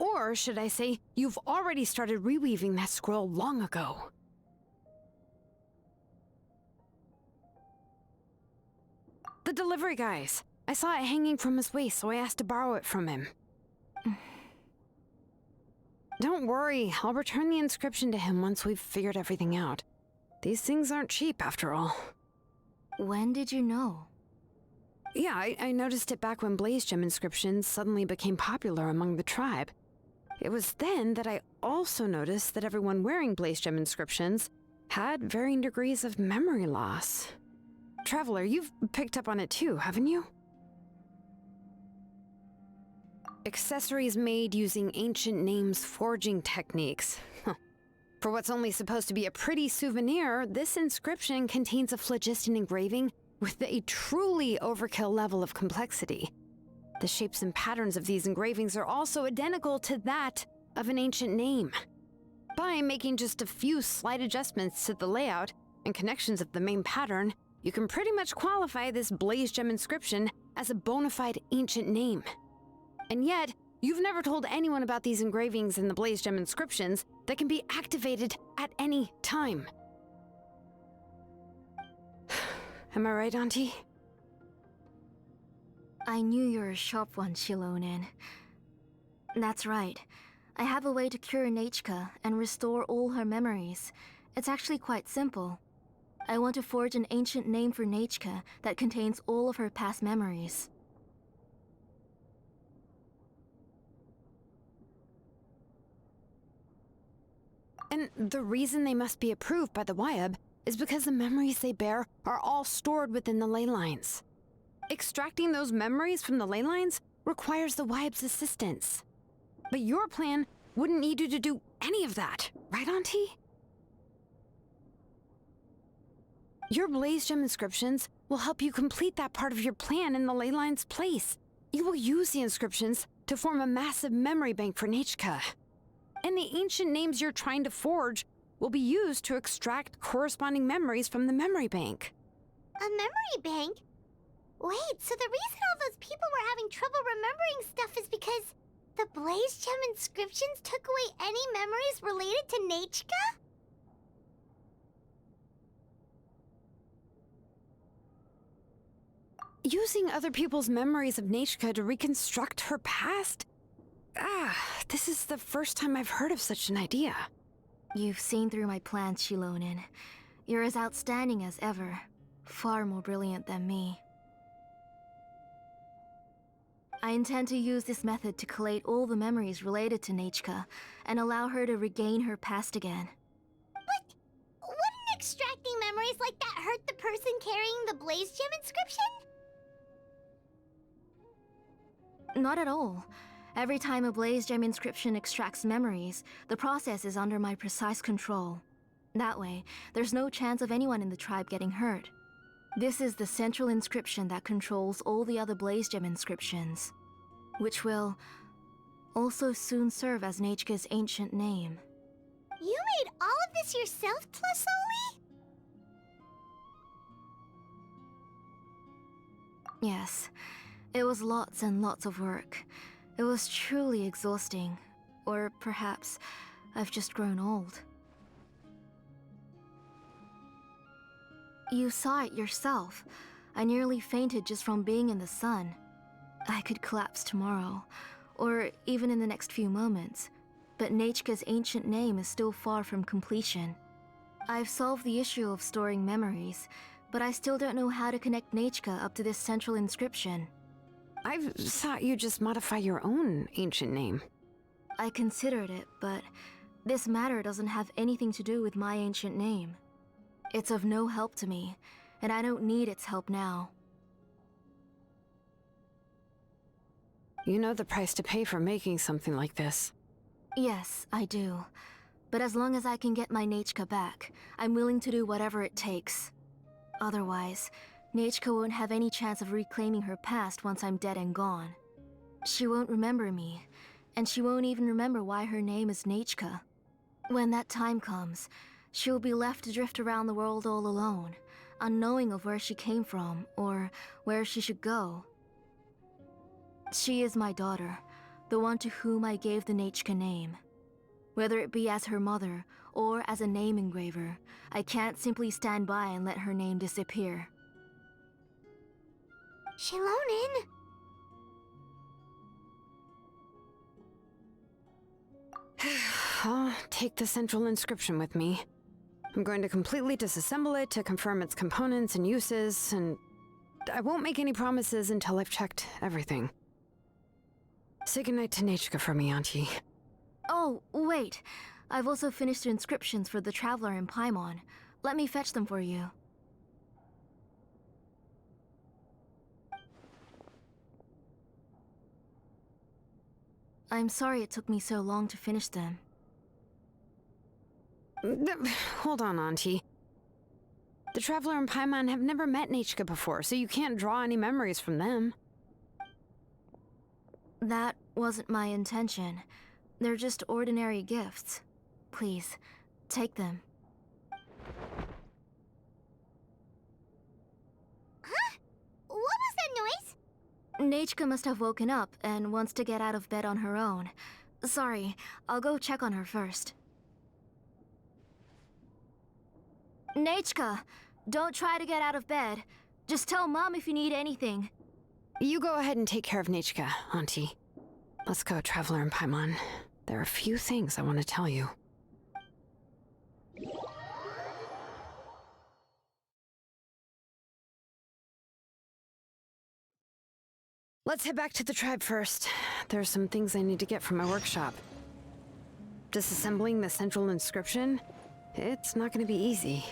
Or should I say, you've already started reweaving that scroll long ago? The delivery guys. I saw it hanging from his waist, so I asked to borrow it from him. Don't worry, I'll return the inscription to him once we've figured everything out. These things aren't cheap, after all. When did you know? Yeah, I noticed it back when Blaze Gem inscriptions suddenly became popular among the tribe. It was then that I also noticed that everyone wearing Blaze Gem inscriptions had varying degrees of memory loss. Traveler, you've picked up on it too, haven't you? Accessories made using ancient names forging techniques. Huh. For what's only supposed to be a pretty souvenir, this inscription contains a phlogiston engraving with a truly overkill level of complexity. The shapes and patterns of these engravings are also identical to that of an ancient name. By making just a few slight adjustments to the layout and connections of the main pattern, you can pretty much qualify this blaze gem inscription as a bona fide ancient name. And yet, you've never told anyone about these engravings and the blaze gem inscriptions that can be activated at any time. Am I right, Auntie? I knew you were a sharp one, Xilonen. That's right. I have a way to cure Nechka and restore all her memories. It's actually quite simple. I want to forge an ancient name for Nechka that contains all of her past memories. And the reason they must be approved by the Wyab is because the memories they bear are all stored within the ley lines. Extracting those memories from the ley lines requires the Wyab's assistance. But your plan wouldn't need you to do any of that, right, Auntie? Your blaze gem inscriptions will help you complete that part of your plan in the ley line's place. You will use the inscriptions to form a massive memory bank for Nechka. And the ancient names you're trying to forge will be used to extract corresponding memories from the memory bank. A memory bank? Wait, so the reason all those people were having trouble remembering stuff is because the blaze gem inscriptions took away any memories related to Nechka? Using other people's memories of Nechka to reconstruct her past? This is the first time I've heard of such an idea. You've seen through my plans, Xilonen. You're as outstanding as ever. Far more brilliant than me. I intend to use this method to collate all the memories related to Nechka and allow her to regain her past again. But wouldn't extracting memories like that hurt the person carrying the blaze gem inscription? Not at all. Every time a blaze gem inscription extracts memories, the process is under my precise control. That way, there's no chance of anyone in the tribe getting hurt. This is the central inscription that controls all the other blaze gem inscriptions, which will also soon serve as Nechka's ancient name. You made all of this yourself, Tlasoli? Yes, it was lots and lots of work. It was truly exhausting. Or perhaps I've just grown old. You saw it yourself. I nearly fainted just from being in the sun. I could collapse tomorrow, or even in the next few moments. But Nechka's ancient name is still far from completion. I've solved the issue of storing memories, but I still don't know how to connect Nechka up to this central inscription. I thought you just modify your own ancient name. I considered it, but this matter doesn't have anything to do with my ancient name. It's of no help to me, and I don't need its help now. You know the price to pay for making something like this. Yes, I do. But as long as I can get my Nechka back, I'm willing to do whatever it takes. Otherwise, Nechka won't have any chance of reclaiming her past once I'm dead and gone. She won't remember me, and she won't even remember why her name is Nechka. When that time comes, she'll be left to drift around the world all alone, unknowing of where she came from or where she should go. She is my daughter, the one to whom I gave the Nechka name. Whether it be as her mother or as a name engraver, I can't simply stand by and let her name disappear. Xilonen! I'll take the central inscription with me. I'm going to completely disassemble it to confirm its components and uses, and I won't make any promises until I've checked everything. Say goodnight to Nechka for me, Auntie. Oh, wait. I've also finished the inscriptions for the Traveler in Paimon. Let me fetch them for you. I'm sorry it took me so long to finish them. Hold on, Auntie. The Traveler and Paimon have never met Nechka before, so you can't draw any memories from them. That wasn't my intention. They're just ordinary gifts. Please, take them. Huh? What was that noise? Nechka must have woken up and wants to get out of bed on her own. Sorry, I'll go check on her first. Nechka, don't try to get out of bed. Just tell Mom if you need anything. You go ahead and take care of Nechka, Auntie. Let's go, Traveler and Paimon. There are a few things I want to tell you. Let's head back to the tribe first. There are some things I need to get from my workshop. Disassembling the central inscription? It's not going to be easy.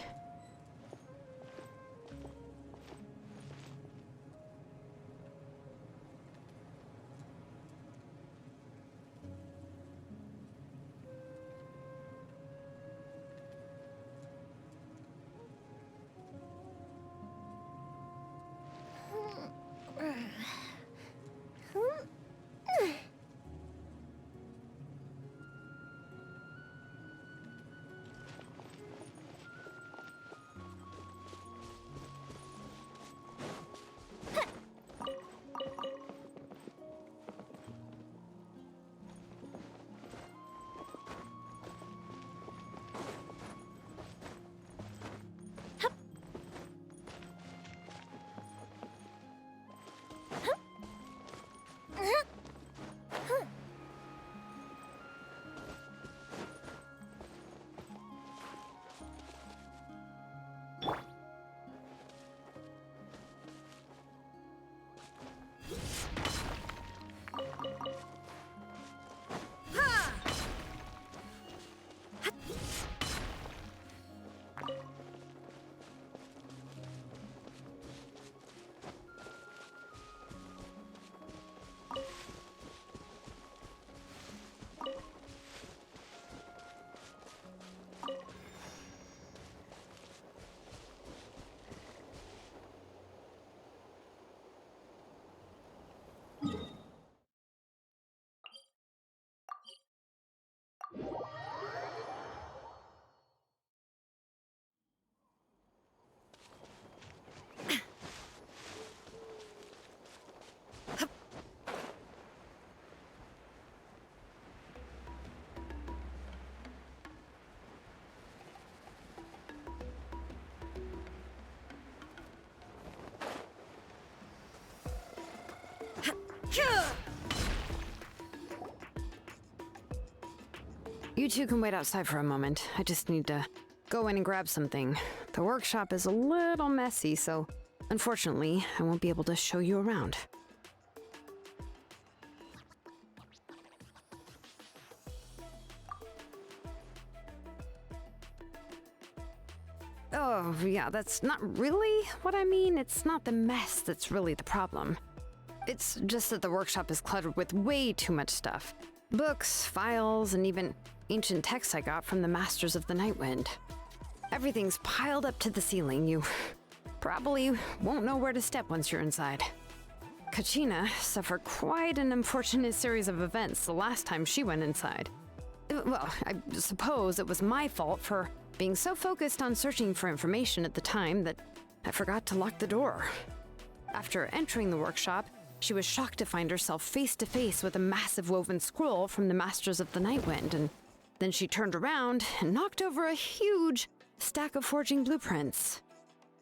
You two can wait outside for a moment. I just need to go in and grab something. The workshop is a little messy, so unfortunately, I won't be able to show you around. Oh, yeah, that's not really what I mean. It's not the mess that's really the problem. It's just that the workshop is cluttered with way too much stuff. Books, files, and even ancient texts I got from the Masters of the Nightwind. Everything's piled up to the ceiling. You probably won't know where to step once you're inside. Kachina suffered quite an unfortunate series of events the last time she went inside. Well, I suppose it was my fault for being so focused on searching for information at the time that I forgot to lock the door. After entering the workshop, she was shocked to find herself face to face with a massive woven scroll from the Masters of the Nightwind, and then she turned around and knocked over a huge stack of forging blueprints.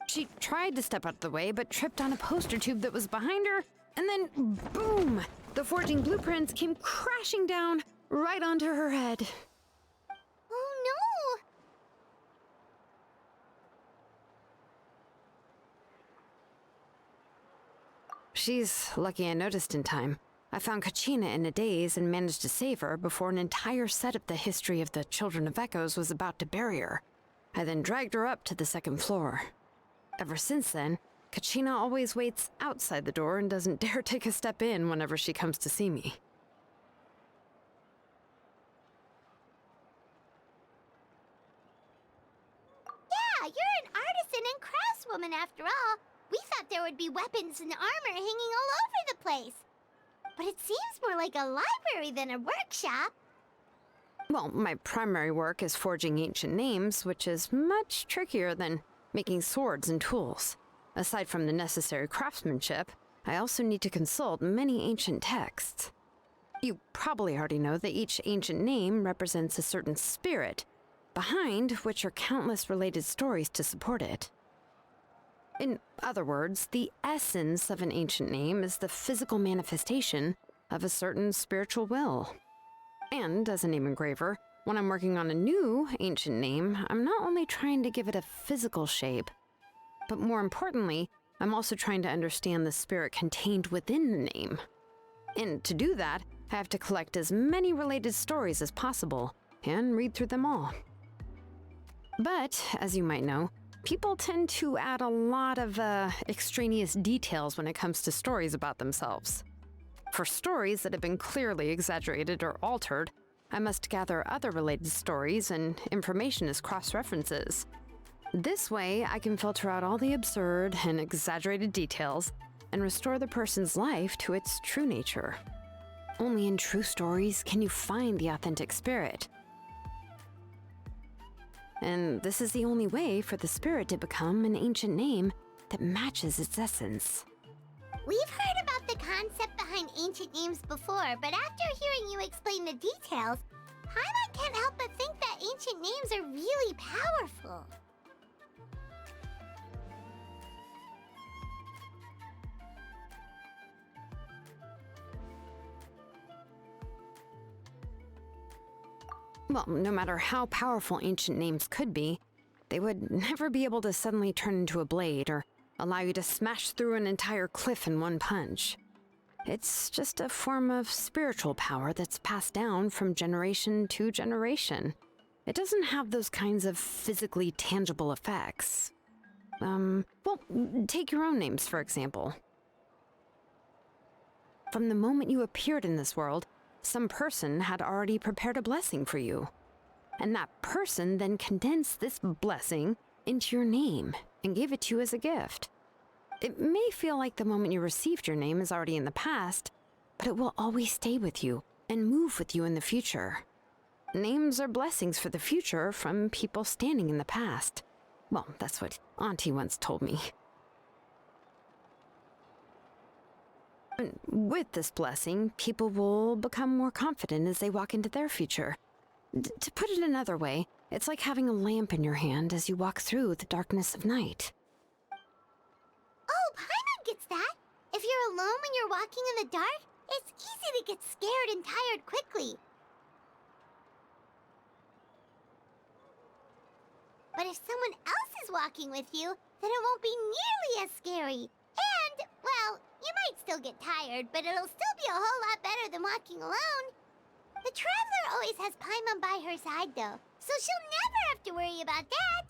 She tried to step out of the way, but tripped on a poster tube that was behind her, and then boom! The forging blueprints came crashing down right onto her head. Oh no! She's lucky I noticed in time. I found Kachina in a daze and managed to save her before an entire set of the history of the Children of Echoes was about to bury her. I then dragged her up to the second floor. Ever since then, Kachina always waits outside the door and doesn't dare take a step in whenever she comes to see me. you're an artisan and craftswoman after all. We thought there would be weapons and armor hanging all over the place. But it seems more like a library than a workshop. Well, my primary work is forging ancient names, which is much trickier than making swords and tools. Aside from the necessary craftsmanship, I also need to consult many ancient texts. You probably already know that each ancient name represents a certain spirit, behind which are countless related stories to support it. In other words, the essence of an ancient name is the physical manifestation of a certain spiritual will. And as a name engraver, when I'm working on a new ancient name, I'm not only trying to give it a physical shape, but more importantly, I'm also trying to understand the spirit contained within the name. And to do that, I have to collect as many related stories as possible and read through them all. But, as you might know, people tend to add a lot of extraneous details when it comes to stories about themselves. For stories that have been clearly exaggerated or altered, I must gather other related stories and information as cross-references. This way, I can filter out all the absurd and exaggerated details and restore the person's life to its true nature. Only in true stories can you find the authentic spirit. And this is the only way for the spirit to become an ancient name that matches its essence. We've heard about the concept behind ancient names before, but after hearing you explain the details, Paimon can't help but think that ancient names are really powerful. Well, no matter how powerful ancient names could be, they would never be able to suddenly turn into a blade or allow you to smash through an entire cliff in one punch. It's just a form of spiritual power that's passed down from generation to generation. It doesn't have those kinds of physically tangible effects. Well, take your own names, for example. From the moment you appeared in this world, some person had already prepared a blessing for you. And that person then condensed this blessing into your name and gave it to you as a gift. It may feel like the moment you received your name is already in the past, but it will always stay with you and move with you in the future. Names are blessings for the future from people standing in the past. Well, that's what Auntie once told me. And with this blessing, people will become more confident as they walk into their future. To put it another way, it's like having a lamp in your hand as you walk through the darkness of night. Oh, Paimon gets that. If you're alone when you're walking in the dark, it's easy to get scared and tired quickly. But if someone else is walking with you, then it won't be nearly as scary. And, well, you might still get tired, but it'll still be a whole lot better than walking alone. The Traveler always has Paimon by her side, though, so she'll never have to worry about that.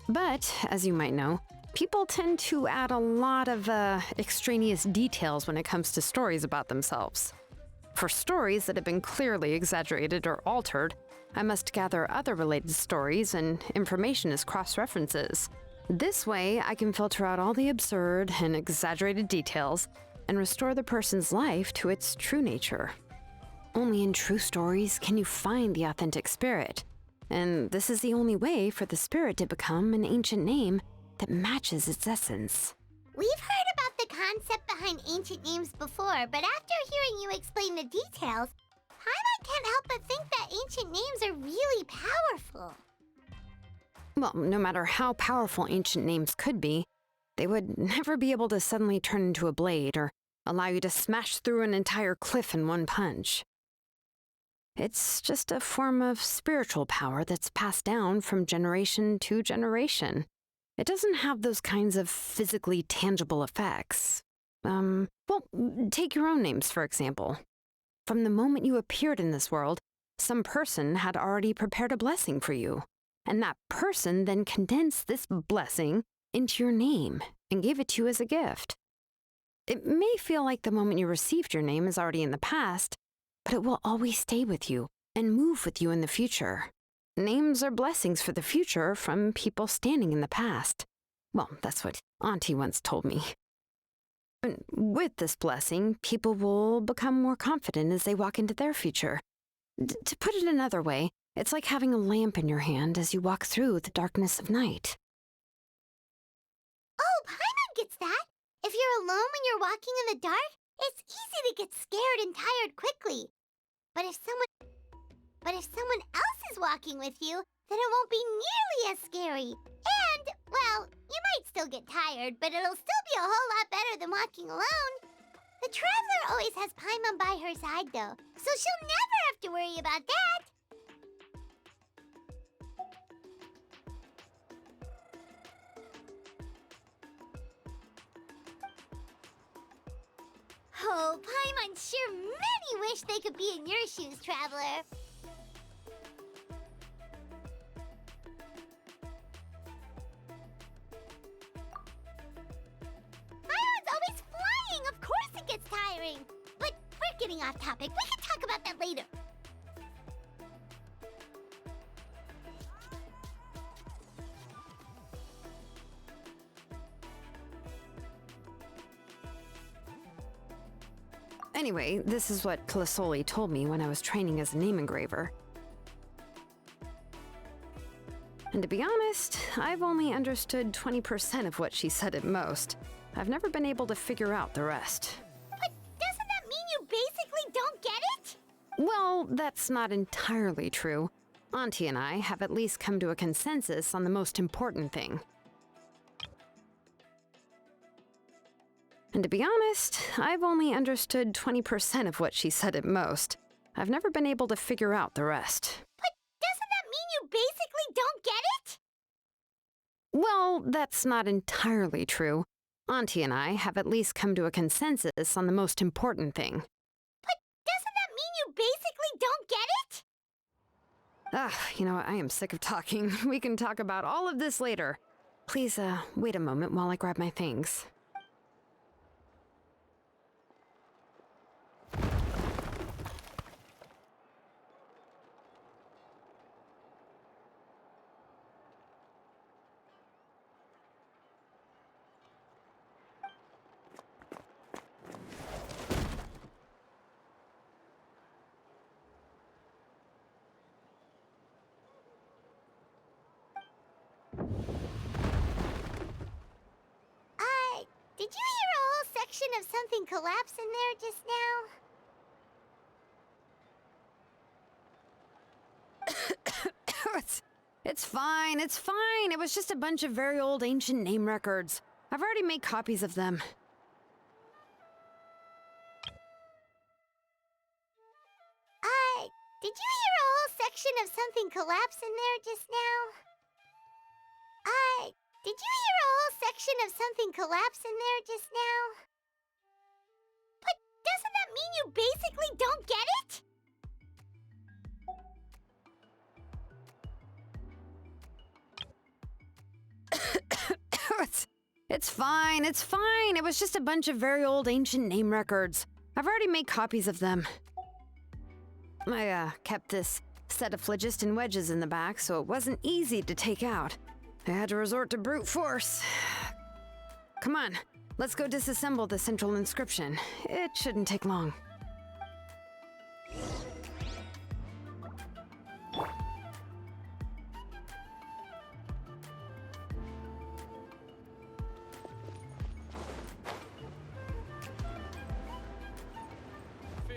But, as you might know, people tend to add a lot of extraneous details when it comes to stories about themselves. For stories that have been clearly exaggerated or altered, I must gather other related stories and information as cross-references. This way, I can filter out all the absurd and exaggerated details and restore the person's life to its true nature. Only in true stories can you find the authentic spirit. And this is the only way for the spirit to become an ancient name that matches its essence. We've heard about the concept behind ancient names before, but after hearing you explain the details, Paimon can't help but think that ancient names are really powerful. Well, no matter how powerful ancient names could be, they would never be able to suddenly turn into a blade or allow you to smash through an entire cliff in one punch. It's just a form of spiritual power that's passed down from generation to generation. It doesn't have those kinds of physically tangible effects. Well, take your own names, for example. From the moment you appeared in this world, some person had already prepared a blessing for you, and that person then condensed this blessing into your name and gave it to you as a gift. It may feel like the moment you received your name is already in the past, but it will always stay with you and move with you in the future. Names are blessings for the future from people standing in the past. Well, that's what Auntie once told me. And with this blessing, people will become more confident as they walk into their future. To put it another way, it's like having a lamp in your hand as you walk through the darkness of night. Oh, Paimon gets that! If you're alone when you're walking in the dark, it's easy to get scared and tired quickly. But if someone else is walking with you, then it won't be nearly as scary. And, well, you might still get tired, but it'll still be a whole lot better than walking alone. The Traveler always has Paimon by her side, though, so she'll never have to worry about that. Oh, Paimon sure many wish they could be in your shoes, Traveler. Paimon's always flying! Of course it gets tiring! But we're getting off topic. We can talk about that later. Anyway, this is what Plisoli told me when I was training as a name engraver. And to be honest, I've only understood 20% of what she said at most. I've never been able to figure out the rest. But doesn't that mean you basically don't get it? Well, that's not entirely true. Auntie and I have at least come to a consensus on the most important thing. And to be honest, I've only understood 20% of what she said at most. I've never been able to figure out the rest. But doesn't that mean you basically don't get it? Well, that's not entirely true. Auntie and I have at least come to a consensus on the most important thing. But doesn't that mean you basically don't get it? You know what? I am sick of talking. We can talk about all of this later. Please, wait a moment while I grab my things. Did you hear a whole section of something collapse in there just now? It's fine, it's fine. It was just a bunch of very old ancient name records. I've already made copies of them. Did you hear a whole section of something collapse in there just now? Did you hear a whole section of something collapse in there just now? But doesn't that mean you basically don't get it? It's fine, it's fine. It was just a bunch of very old ancient name records. I've already made copies of them. I, kept this set of phlogiston wedges in the back, so it wasn't easy to take out. I had to resort to brute force. Come on, let's go disassemble the central inscription. It shouldn't take long.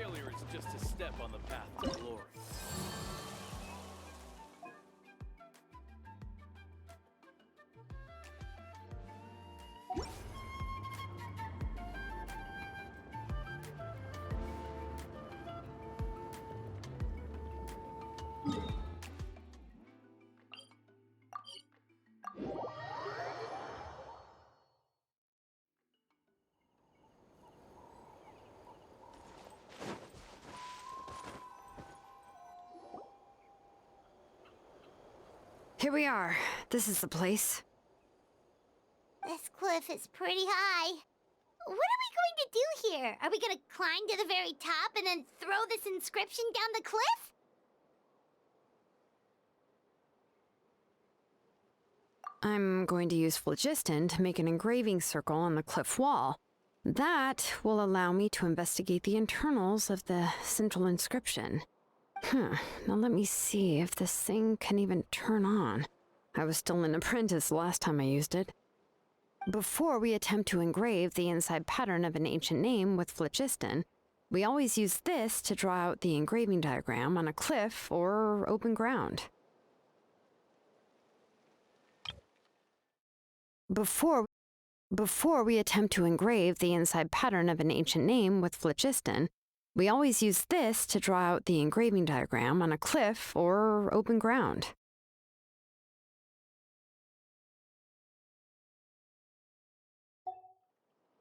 Failure is just a step on the path to glory. Here we are. This is the place. This cliff is pretty high. What are we going to do here? Are we going to climb to the very top and then throw this inscription down the cliff? I'm going to use phlogiston to make an engraving circle on the cliff wall. That will allow me to investigate the internals of the central inscription. Now let me see if this thing can even turn on. I was still an apprentice last time I used it. Before we attempt to engrave the inside pattern of an ancient name with phlogiston, we always use this to draw out the engraving diagram on a cliff or open ground. Before we attempt to engrave the inside pattern of an ancient name with phlogiston, we always use this to draw out the engraving diagram on a cliff or open ground.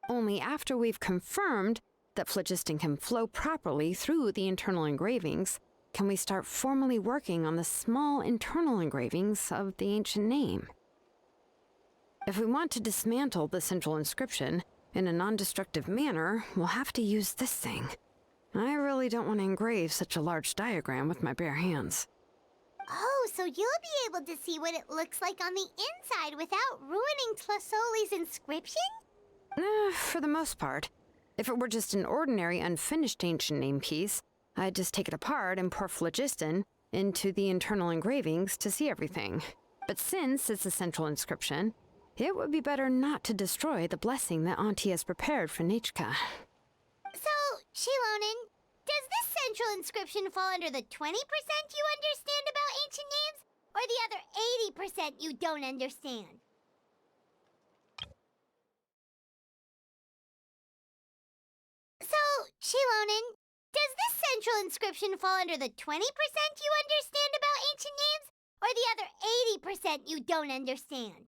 Only after we've confirmed that phlogiston can flow properly through the internal engravings can we start formally working on the small internal engravings of the ancient name. If we want to dismantle the central inscription in a non-destructive manner, we'll have to use this thing. I really don't want to engrave such a large diagram with my bare hands. Oh, so you'll be able to see what it looks like on the inside without ruining Tlasoli's inscription? For the most part. If it were just an ordinary unfinished ancient name piece, I'd just take it apart and pour phlogiston into the internal engravings to see everything. But since it's a central inscription, it would be better not to destroy the blessing that Auntie has prepared for Nichka. So, Xilonen, does this central inscription fall under the 20% you understand about ancient names, or the other 80% you don't understand? So, Xilonen, does this central inscription fall under the 20% you understand about ancient names, or the other 80% you don't understand?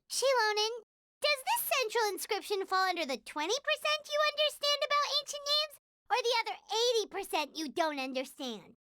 Xilonen, does this central inscription fall under the 20% you understand about ancient names, or the other 80% you don't understand?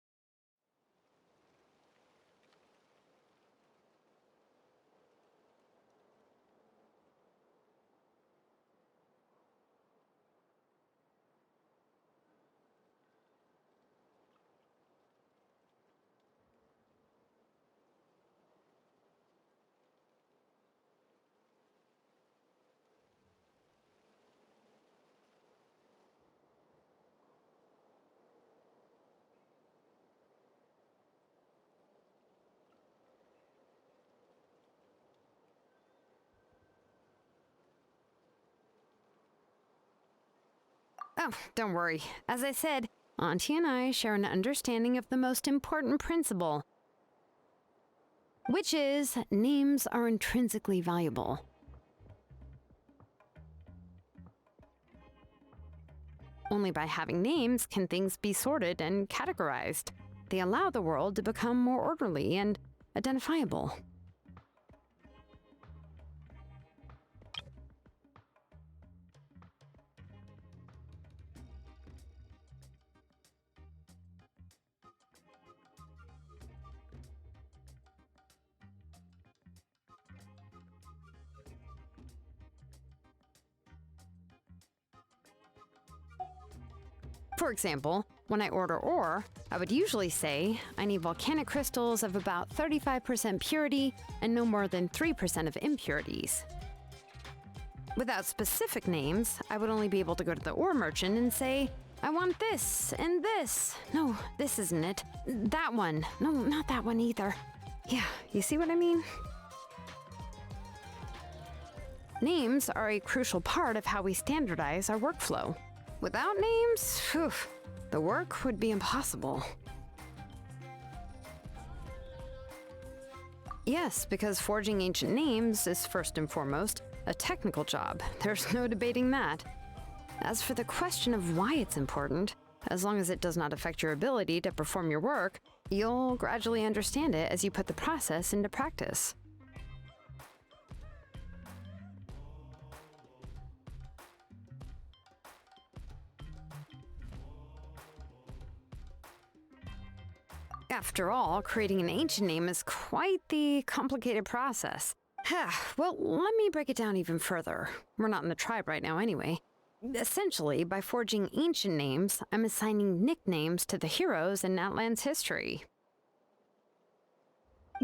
Oh, don't worry. As I said, Auntie and I share an understanding of the most important principle, which is names are intrinsically valuable. Only by having names can things be sorted and categorized. They allow the world to become more orderly and identifiable. For example, when I order ore, I would usually say I need volcanic crystals of about 35% purity and no more than 3% of impurities. Without specific names, I would only be able to go to the ore merchant and say, I want this and this. No, this isn't it. That one. No, not that one either. Yeah, you see what I mean? Names are a crucial part of how we standardize our workflow. Without names, phew, the work would be impossible. Yes, because forging ancient names is first and foremost a technical job. There's no debating that. As for the question of why it's important, as long as it does not affect your ability to perform your work, you'll gradually understand it as you put the process into practice. After all, creating an ancient name is quite the complicated process. Well, let me break it down even further. We're not in the tribe right now anyway. Essentially, by forging ancient names, I'm assigning nicknames to the heroes in Nathlan's history.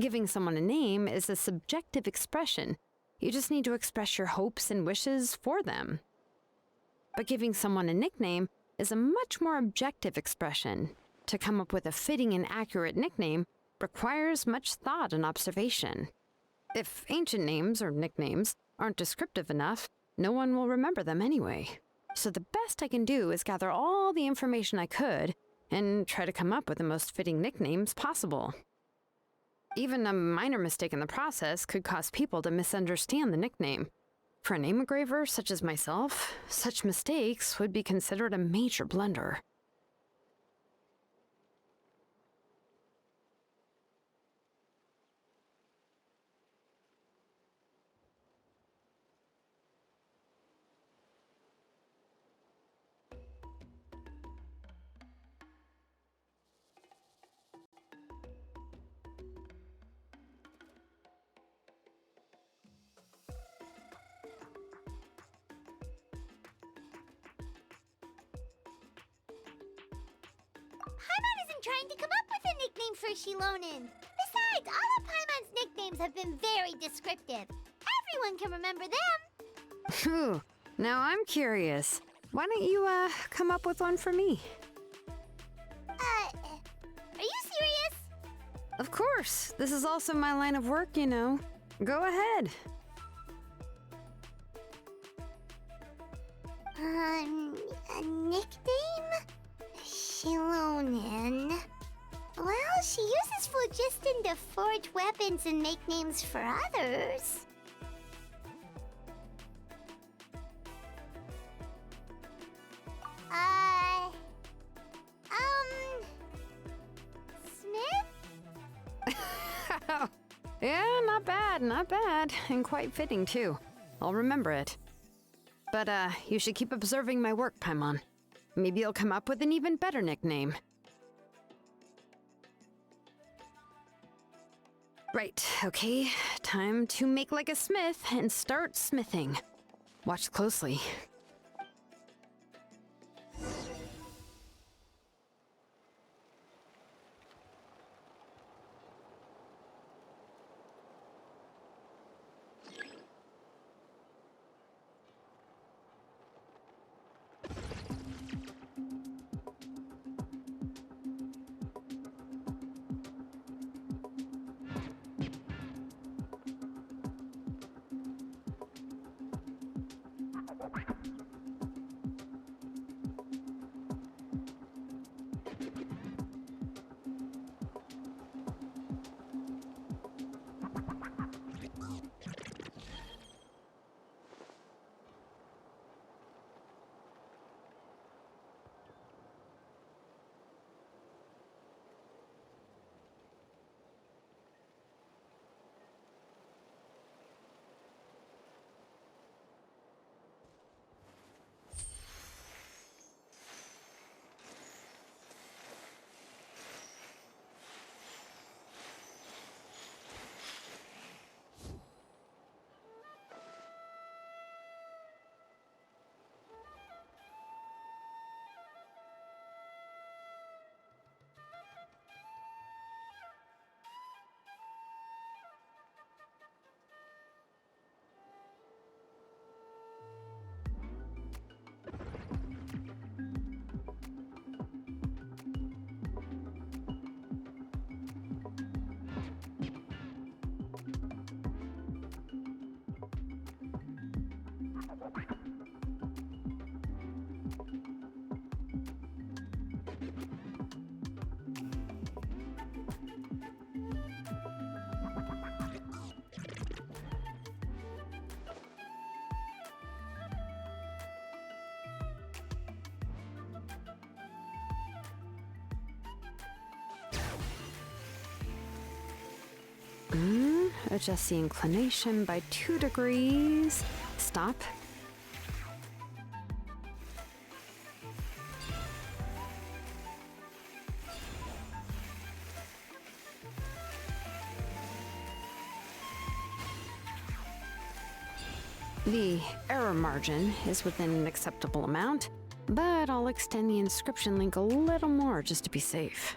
Giving someone a name is a subjective expression. You just need to express your hopes and wishes for them. But giving someone a nickname is a much more objective expression. To come up with a fitting and accurate nickname requires much thought and observation. If ancient names or nicknames aren't descriptive enough, no one will remember them anyway. So the best I can do is gather all the information I could and try to come up with the most fitting nicknames possible. Even a minor mistake in the process could cause people to misunderstand the nickname. For a name engraver such as myself, such mistakes would be considered a major blunder. Paimon isn't trying to come up with a nickname for Xilonen. Besides, all of Paimon's nicknames have been very descriptive. Everyone can remember them. Phew, now I'm curious. Why don't you, come up with one for me? Are you serious? Of course. This is also my line of work, you know. Go ahead. A nickname? Xilonen. Well, she uses phlogiston to forge weapons and make names for others. Smith? Yeah, not bad, not bad. And quite fitting, too. I'll remember it. But, you should keep observing my work, Paimon. Maybe you'll come up with an even better nickname. Right, okay. Time to make like a smith and start smithing. Watch closely. Adjust the inclination by 2 degrees. Stop. The error margin is within an acceptable amount, but I'll extend the inscription link a little more just to be safe.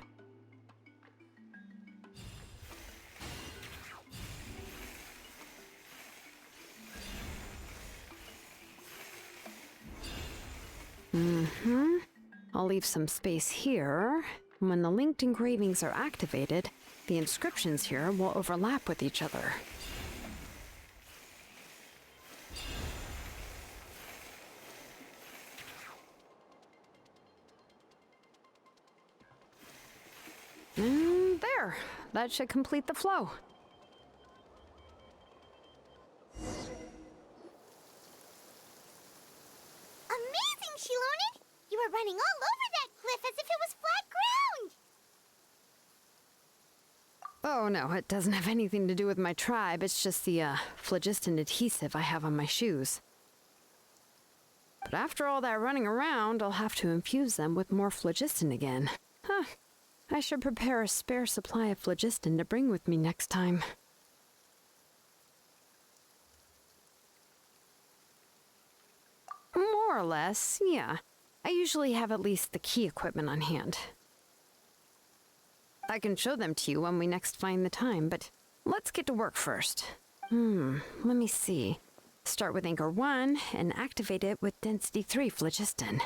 I'll leave some space here. When the linked engravings are activated, the inscriptions here will overlap with each other. And there! That should complete the flow. Amazing, Xilonen! You were running all over that cliff as if it was flat ground! Oh no, it doesn't have anything to do with my tribe. It's just the, phlogiston adhesive I have on my shoes. But after all that running around, I'll have to infuse them with more phlogiston again. Huh. I should prepare a spare supply of phlogiston to bring with me next time. More or less, yeah. I usually have at least the key equipment on hand. I can show them to you when we next find the time, but let's get to work first. Let me see. Start with Anchor 1 and activate it with Density 3 phlogiston.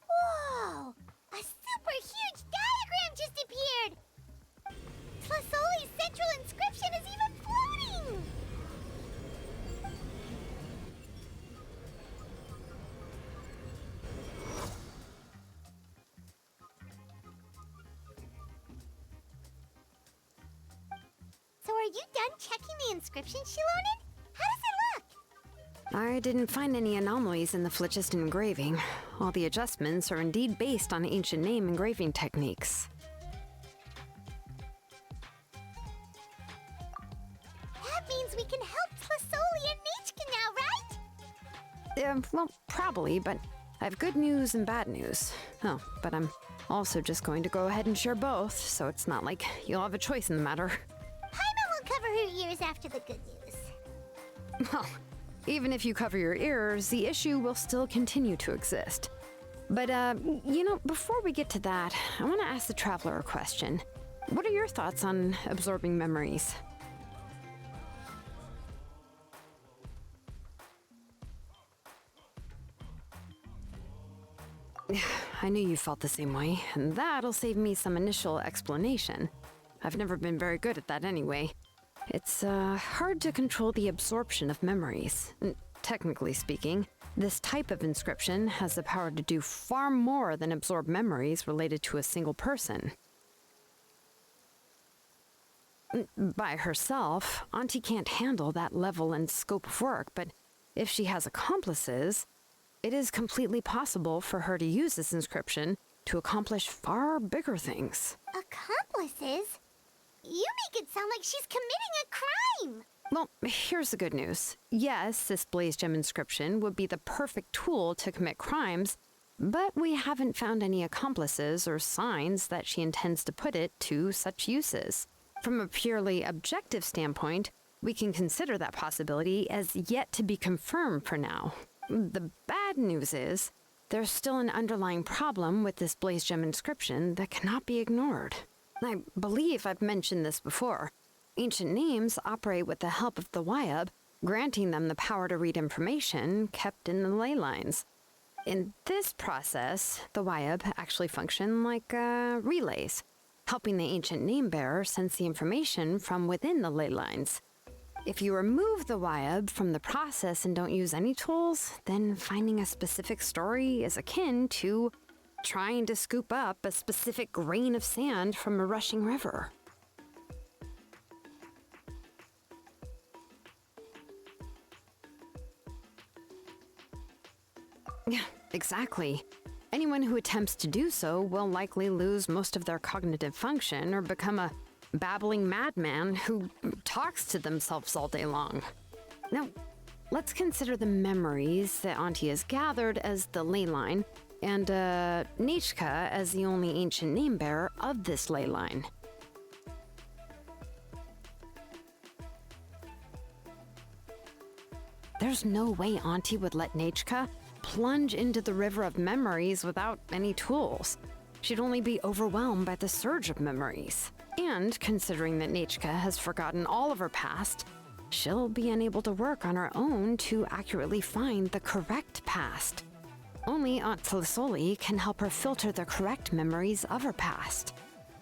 Whoa! A super huge diagram just appeared! Tlasoli's central inscription is even floating! done checking the inscription, Xilonen? How does it look? I didn't find any anomalies in the Flichist engraving. All the adjustments are indeed based on ancient name engraving techniques. That means we can help Tlasoli and Nechka now, right? Well, probably, but I have good news and bad news. Oh, but I'm also just going to go ahead and share both, so it's not like you'll have a choice in the matter. Paimon will cover her ears after the good news. Well, even if you cover your ears, the issue will still continue to exist. But, before we get to that, I want to ask the Traveler a question. What are your thoughts on absorbing memories? I knew you felt the same way, and that'll save me some initial explanation. I've never been very good at that anyway. It's hard to control the absorption of memories. Technically speaking, this type of inscription has the power to do far more than absorb memories related to a single person. By herself, Auntie can't handle that level and scope of work, but if she has accomplices, it is completely possible for her to use this inscription to accomplish far bigger things. Accomplices? You make it sound like she's committing a crime! Well, here's the good news. Yes, this Blaze Gem inscription would be the perfect tool to commit crimes, but we haven't found any accomplices or signs that she intends to put it to such uses. From a purely objective standpoint, we can consider that possibility as yet to be confirmed for now. The bad news is, there's still an underlying problem with this Blaze Gem inscription that cannot be ignored. I believe I've mentioned this before. Ancient names operate with the help of the Wyab, granting them the power to read information kept in the ley lines. In this process, the Wyab actually function like relays, helping the ancient name bearer sense the information from within the ley lines. If you remove the Wyab from the process and don't use any tools, then finding a specific story is akin to trying to scoop up a specific grain of sand from a rushing river. Yeah, exactly. Anyone who attempts to do so will likely lose most of their cognitive function or become a babbling madman who talks to themselves all day long. Now, let's consider the memories that Auntie has gathered as the ley line, and Nechka as the only ancient name bearer of this ley line. There's no way Auntie would let Nechka plunge into the river of memories without any tools. She'd only be overwhelmed by the surge of memories. And considering that Nechka has forgotten all of her past, she'll be unable to work on her own to accurately find the correct past. Only Aunt Tlasoli can help her filter the correct memories of her past.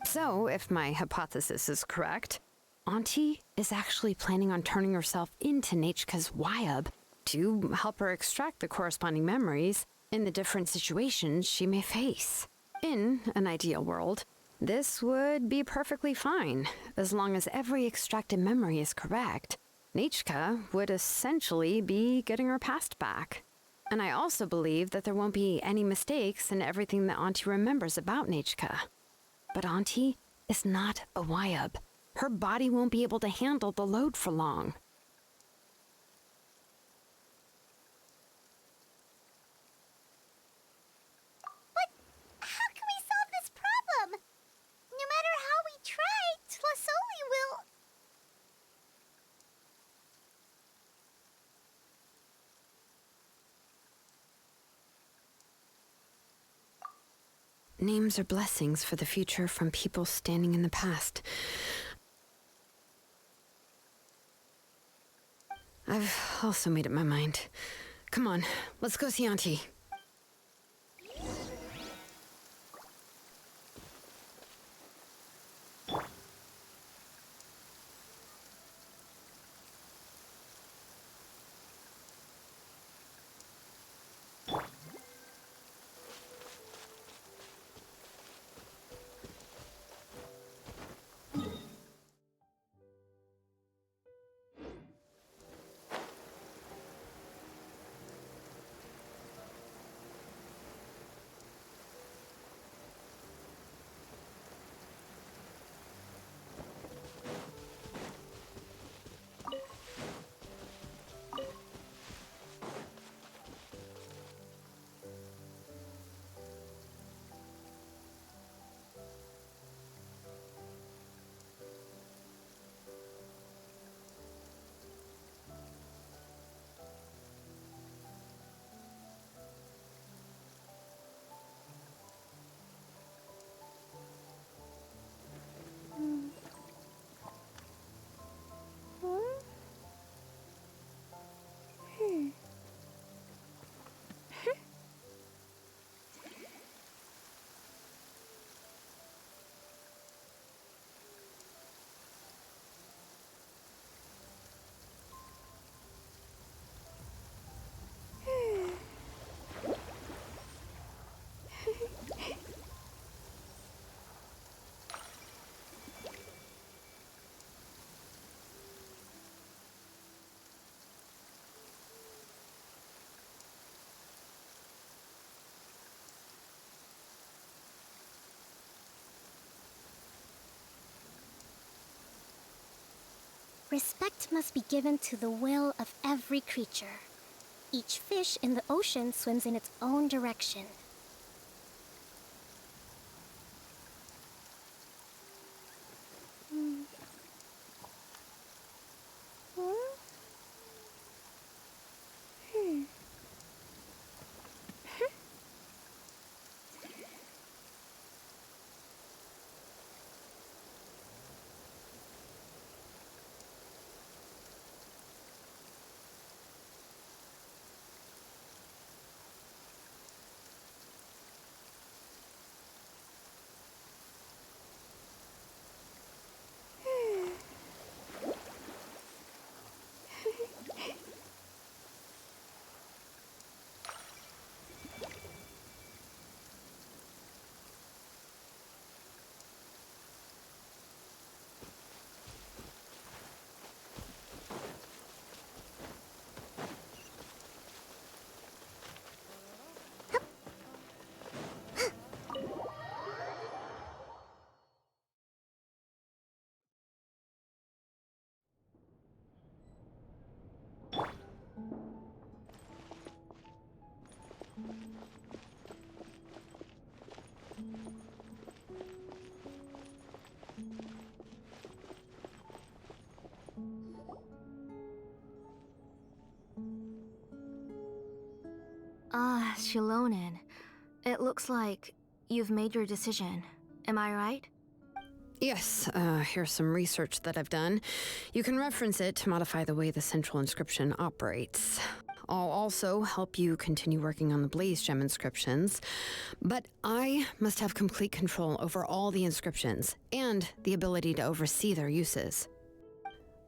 So, if my hypothesis is correct, Auntie is actually planning on turning herself into Nechka's Wyab to help her extract the corresponding memories in the different situations she may face. In an ideal world, this would be perfectly fine, as long as every extracted memory is correct. Nechka would essentially be getting her past back. And I also believe that there won't be any mistakes in everything that Auntie remembers about Nechka. But Auntie is not a Wyab. Her body won't be able to handle the load for long. How can we solve this problem? No matter how we try, Tlasoli will... Names are blessings for the future from people standing in the past. I've also made up my mind. Come on, let's go see Auntie. Respect must be given to the will of every creature. Each fish in the ocean swims in its own direction. Ah, Xilonen. It looks like you've made your decision. Am I right? Yes, here's some research that I've done. You can reference it to modify the way the central inscription operates. I'll also help you continue working on the Blaze Gem inscriptions, but I must have complete control over all the inscriptions and the ability to oversee their uses.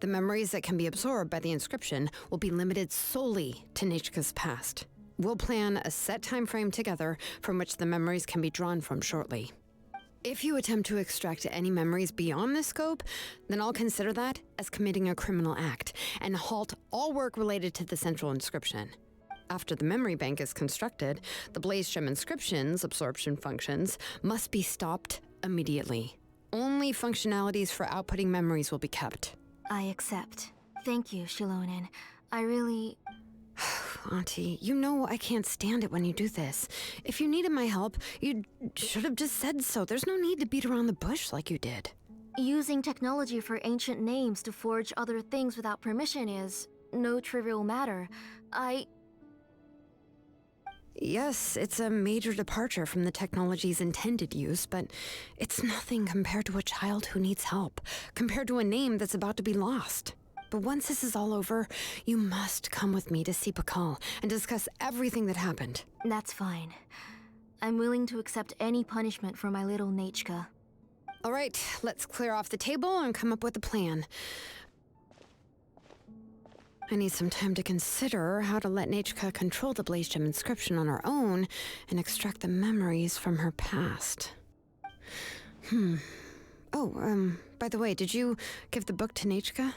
The memories that can be absorbed by the inscription will be limited solely to Nechka's past. We'll plan a set time frame together from which the memories can be drawn from shortly. If you attempt to extract any memories beyond this scope, then I'll consider that as committing a criminal act and halt all work related to the central inscription. After the memory bank is constructed, the Blaze Gem inscription's absorption functions must be stopped immediately. Only functionalities for outputting memories will be kept. I accept. Thank you, Xilonen. I really... Auntie, you know I can't stand it when you do this. If you needed my help, you should have just said so. There's no need to beat around the bush like you did. Using technology for ancient names to forge other things without permission is no trivial matter. Yes, it's a major departure from the technology's intended use, but it's nothing compared to a child who needs help, compared to a name that's about to be lost. But once this is all over, you must come with me to see Pakal and discuss everything that happened. That's fine. I'm willing to accept any punishment for my little Nechka. All right, let's clear off the table and come up with a plan. I need some time to consider how to let Nechka control the Blaze Gem inscription on her own and extract the memories from her past. Oh, by the way, did you give the book to Nechka?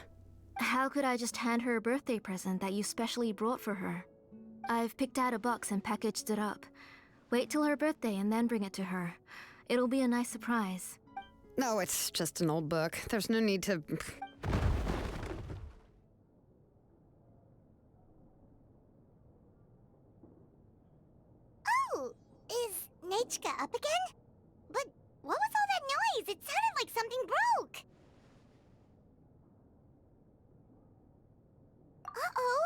How could I just hand her a birthday present that you specially brought for her? I've picked out a box and packaged it up. Wait till her birthday and then bring it to her. It'll be a nice surprise. No, it's just an old book. There's no need to... Oh, is Nechka up again? But what was all that noise? It sounded like something broke. Uh-oh.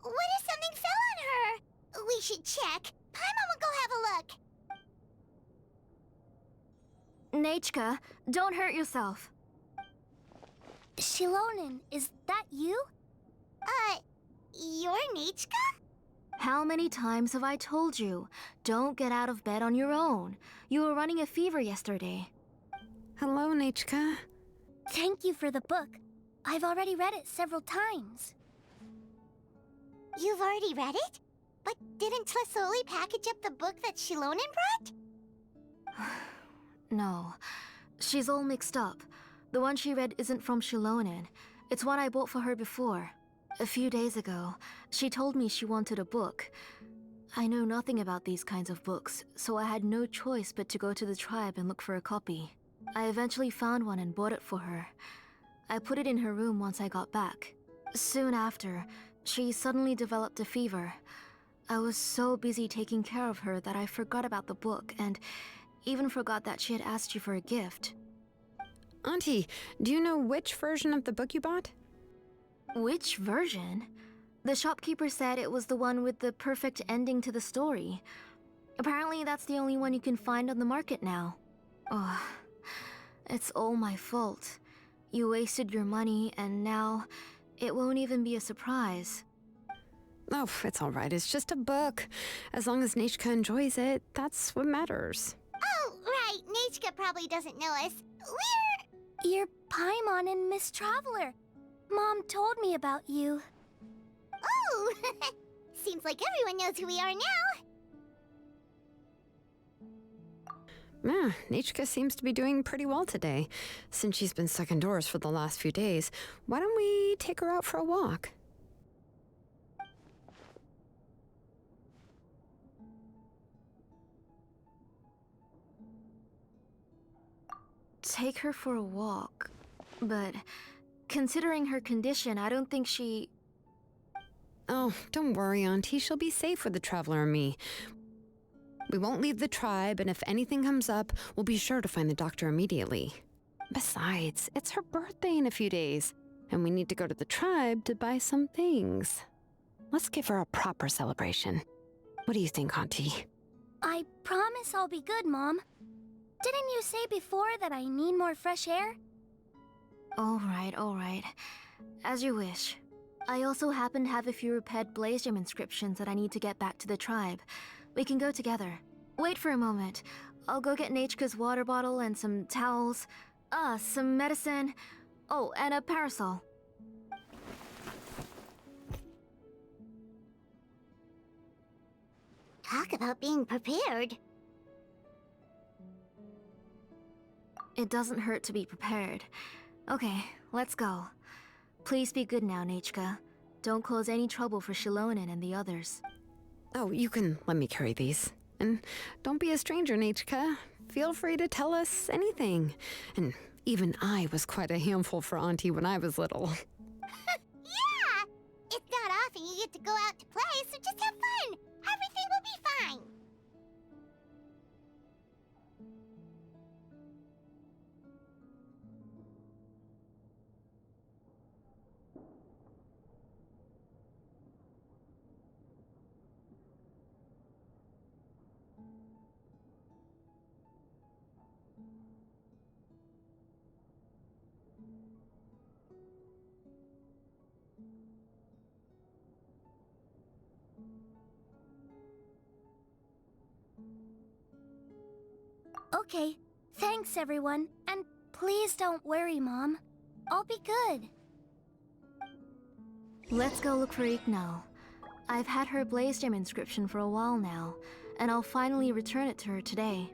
What if something fell on her? We should check. Paimon will go have a look. Nechka, don't hurt yourself. Xilonen, is that you? You're Nechka? How many times have I told you? Don't get out of bed on your own. You were running a fever yesterday. Hello, Nechka. Thank you for the book. I've already read it several times. You've already read it? But didn't Tlasoli package up the book that Xilonen brought? No. She's all mixed up. The one she read isn't from Xilonen. It's one I bought for her before. A few days ago, she told me she wanted a book. I know nothing about these kinds of books, so I had no choice but to go to the tribe and look for a copy. I eventually found one and bought it for her. I put it in her room once I got back. Soon after, she suddenly developed a fever. I was so busy taking care of her that I forgot about the book and even forgot that she had asked you for a gift. Auntie, do you know which version of the book you bought? Which version? The shopkeeper said it was the one with the perfect ending to the story. Apparently that's the only one you can find on the market now. Oh, it's all my fault. You wasted your money and now it won't even be a surprise. Oh, it's all right. It's just a book. As long as Nechka enjoys it, that's what matters. Oh, right. Nechka probably doesn't know us. You're Paimon and Miss Traveler. Mom told me about you. Oh! Seems like everyone knows who we are now. Yeah, Nechka seems to be doing pretty well today. Since she's been stuck indoors for the last few days, why don't we take her out for a walk? Take her for a walk. But considering her condition, I don't think she... Oh, don't worry, Auntie. She'll be safe with the Traveler and me. We won't leave the tribe, and if anything comes up, we'll be sure to find the doctor immediately. Besides, it's her birthday in a few days, and we need to go to the tribe to buy some things. Let's give her a proper celebration. What do you think, Auntie? I promise I'll be good, Mom. Didn't you say before that I need more fresh air? All right. As you wish. I also happen to have a few repaired Blaze Gem inscriptions that I need to get back to the tribe. We can go together. Wait for a moment. I'll go get Nechka's water bottle and some towels. Some medicine. Oh, and a parasol. Talk about being prepared. It doesn't hurt to be prepared. Okay, let's go. Please be good now, Nechka. Don't cause any trouble for Xilonen and the others. Oh, you can let me carry these. And don't be a stranger, Nechka. Feel free to tell us anything. And even I was quite a handful for Auntie when I was little. Yeah! It's not often you get to go out to play, so just have fun. Everything will be fine. Okay, thanks everyone. And please don't worry, Mom. I'll be good. Let's go look for Ignal. I've had her Blaze Gem inscription for a while now, and I'll finally return it to her today.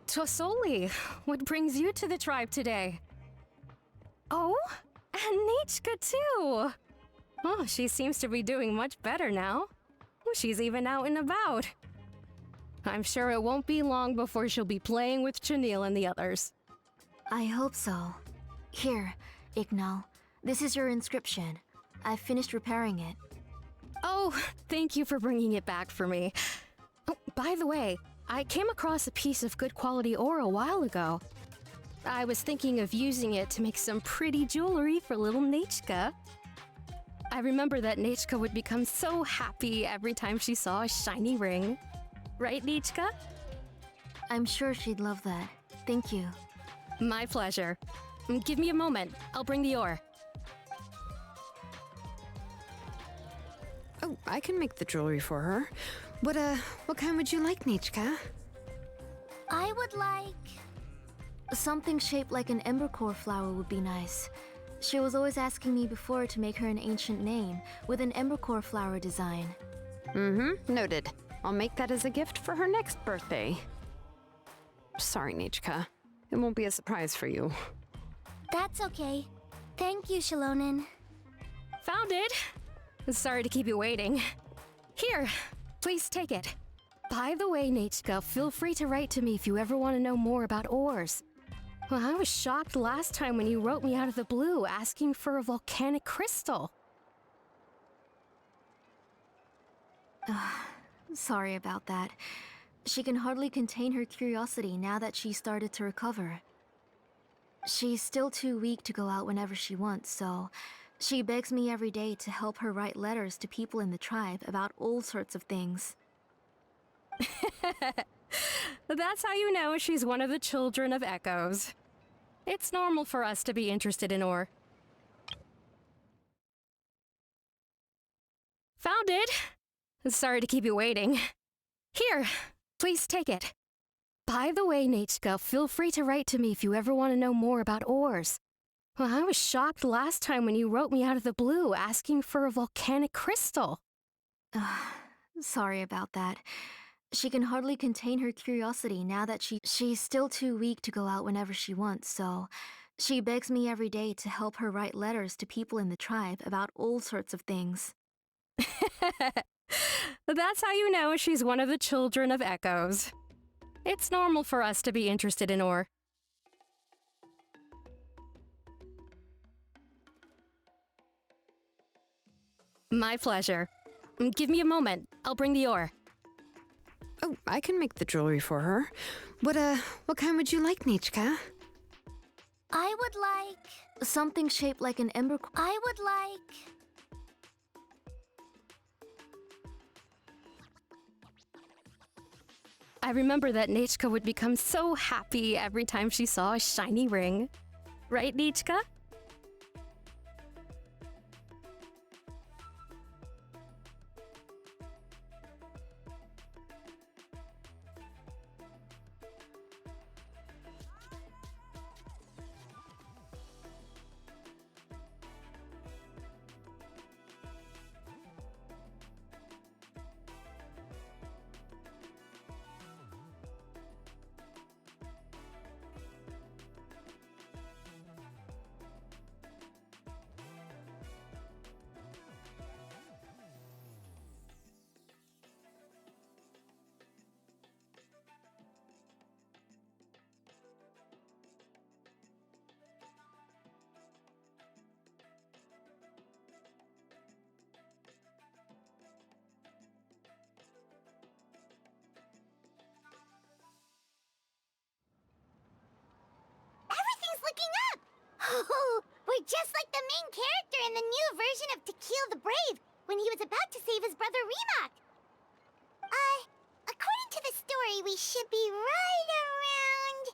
Tosoli, what brings you to the tribe today? Oh, and Nechka too! Oh, she seems to be doing much better now. She's even out and about. I'm sure it won't be long before she'll be playing with Chanil and the others. I hope so. Here, Ignal. This is your inscription. I finished repairing it. Oh, thank you for bringing it back for me. Oh, by the way, I came across a piece of good quality ore a while ago. I was thinking of using it to make some pretty jewelry for little Nechka. I remember that Nechka would become so happy every time she saw a shiny ring. Right, Nechka? I'm sure she'd love that. Thank you. My pleasure. Give me a moment. I'll bring the ore. Oh, I can make the jewelry for her. What kind would you like, Nechka? I would like... Something shaped like an embercore flower would be nice. She was always asking me before to make her an ancient name with an embercore flower design. Noted. I'll make that as a gift for her next birthday. Sorry, Nechka. It won't be a surprise for you. That's okay. Thank you, Xilonen. Found it! Sorry to keep you waiting. Here, please take it. By the way, Nechka, feel free to write to me if you ever want to know more about ores. Well, I was shocked last time when you wrote me out of the blue asking for a volcanic crystal. Sorry about that. She can hardly contain her curiosity now that she started to recover. She's still too weak to go out whenever she wants, so she begs me every day to help her write letters to people in the tribe about all sorts of things. That's how you know she's one of the children of echoes. It's normal for us to be interested in ore. Found it! Sorry to keep you waiting. Here, please take it. By the way, Nechka, feel free to write to me if you ever want to know more about ores. Well, I was shocked last time when you wrote me out of the blue asking for a volcanic crystal. Sorry about that. She can hardly contain her curiosity now that she's still too weak to go out whenever she wants, so she begs me every day to help her write letters to people in the tribe about all sorts of things. That's how you know she's one of the children of echoes. It's normal for us to be interested in ore. My pleasure. Give me a moment. I'll bring the ore. Oh, I can make the jewelry for her. What kind would you like, Nechka? I would like... Something shaped like an embercore. I would like... I remember that Nechka would become so happy every time she saw a shiny ring. Right, Nechka? Everything's looking up! Oh, we're just like the main character in the new version of To Kill the Brave when he was about to save his brother Remak. According to the story, we should be right around...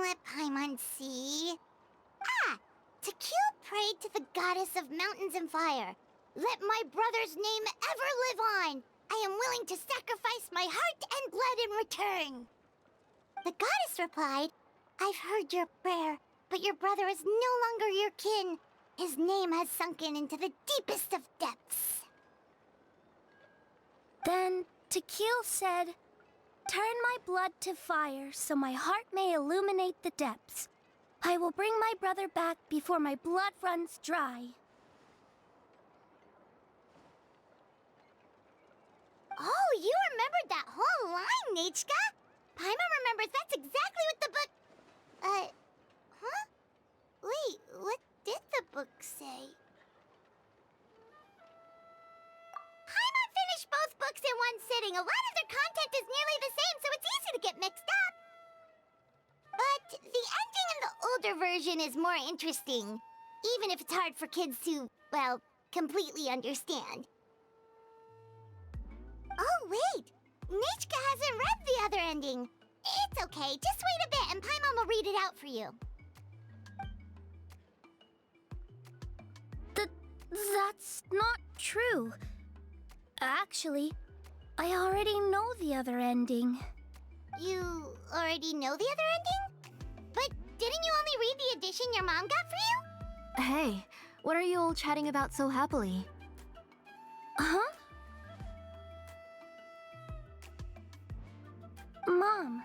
let Paimon see... To Kill prayed to the goddess of mountains and fire. Let my brother's name ever live on. I am willing to sacrifice my heart and blood in return. The goddess replied, I've heard your prayer, but your brother is no longer your kin. His name has sunken into the deepest of depths. Then Tequil said, turn my blood to fire so my heart may illuminate the depths. I will bring my brother back before my blood runs dry. Oh, you remembered that whole line, Nechka! Paimon remembers that's exactly what the book... huh? Wait, what did the book say? one sitting. A lot of their content is nearly the same, so it's easy to get mixed up. But the ending in the older version is more interesting, even if it's hard for kids to, well, completely understand. Oh, wait! Nichka hasn't read the other ending. It's okay, just wait a bit and Paimon will read it out for you. That's not true. Actually, I already know the other ending. You already know the other ending? But didn't you only read the edition your mom got for you? Hey, what are you all chatting about so happily? Huh? Mom,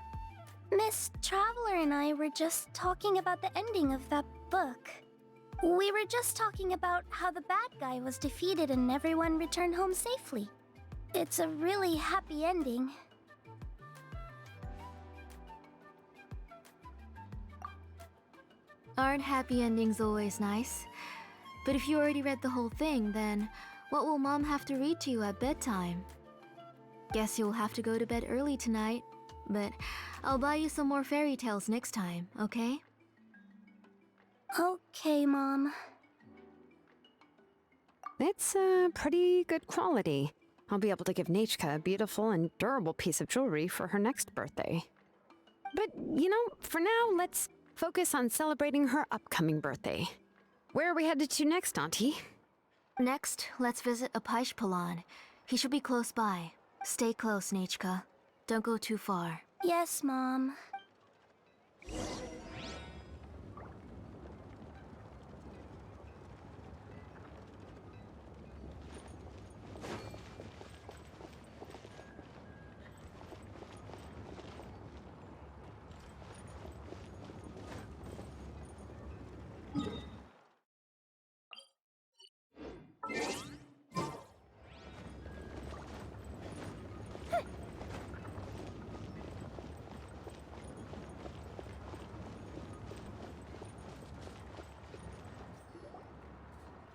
Miss Traveler and I were just talking about the ending of that book. We were just talking about how the bad guy was defeated and everyone returned home safely. It's a really happy ending. Aren't happy endings always nice? But if you already read the whole thing, then what will Mom have to read to you at bedtime? Guess you'll have to go to bed early tonight, but I'll buy you some more fairy tales next time, okay? Okay, Mom. It's pretty good quality. I'll be able to give Nachka a beautiful and durable piece of jewelry for her next birthday. But, you know, for now, let's focus on celebrating her upcoming birthday. Where are we headed to next, Auntie? Next, let's visit Apishpalan. He should be close by. Stay close, Nachka. Don't go too far. Yes, Mom.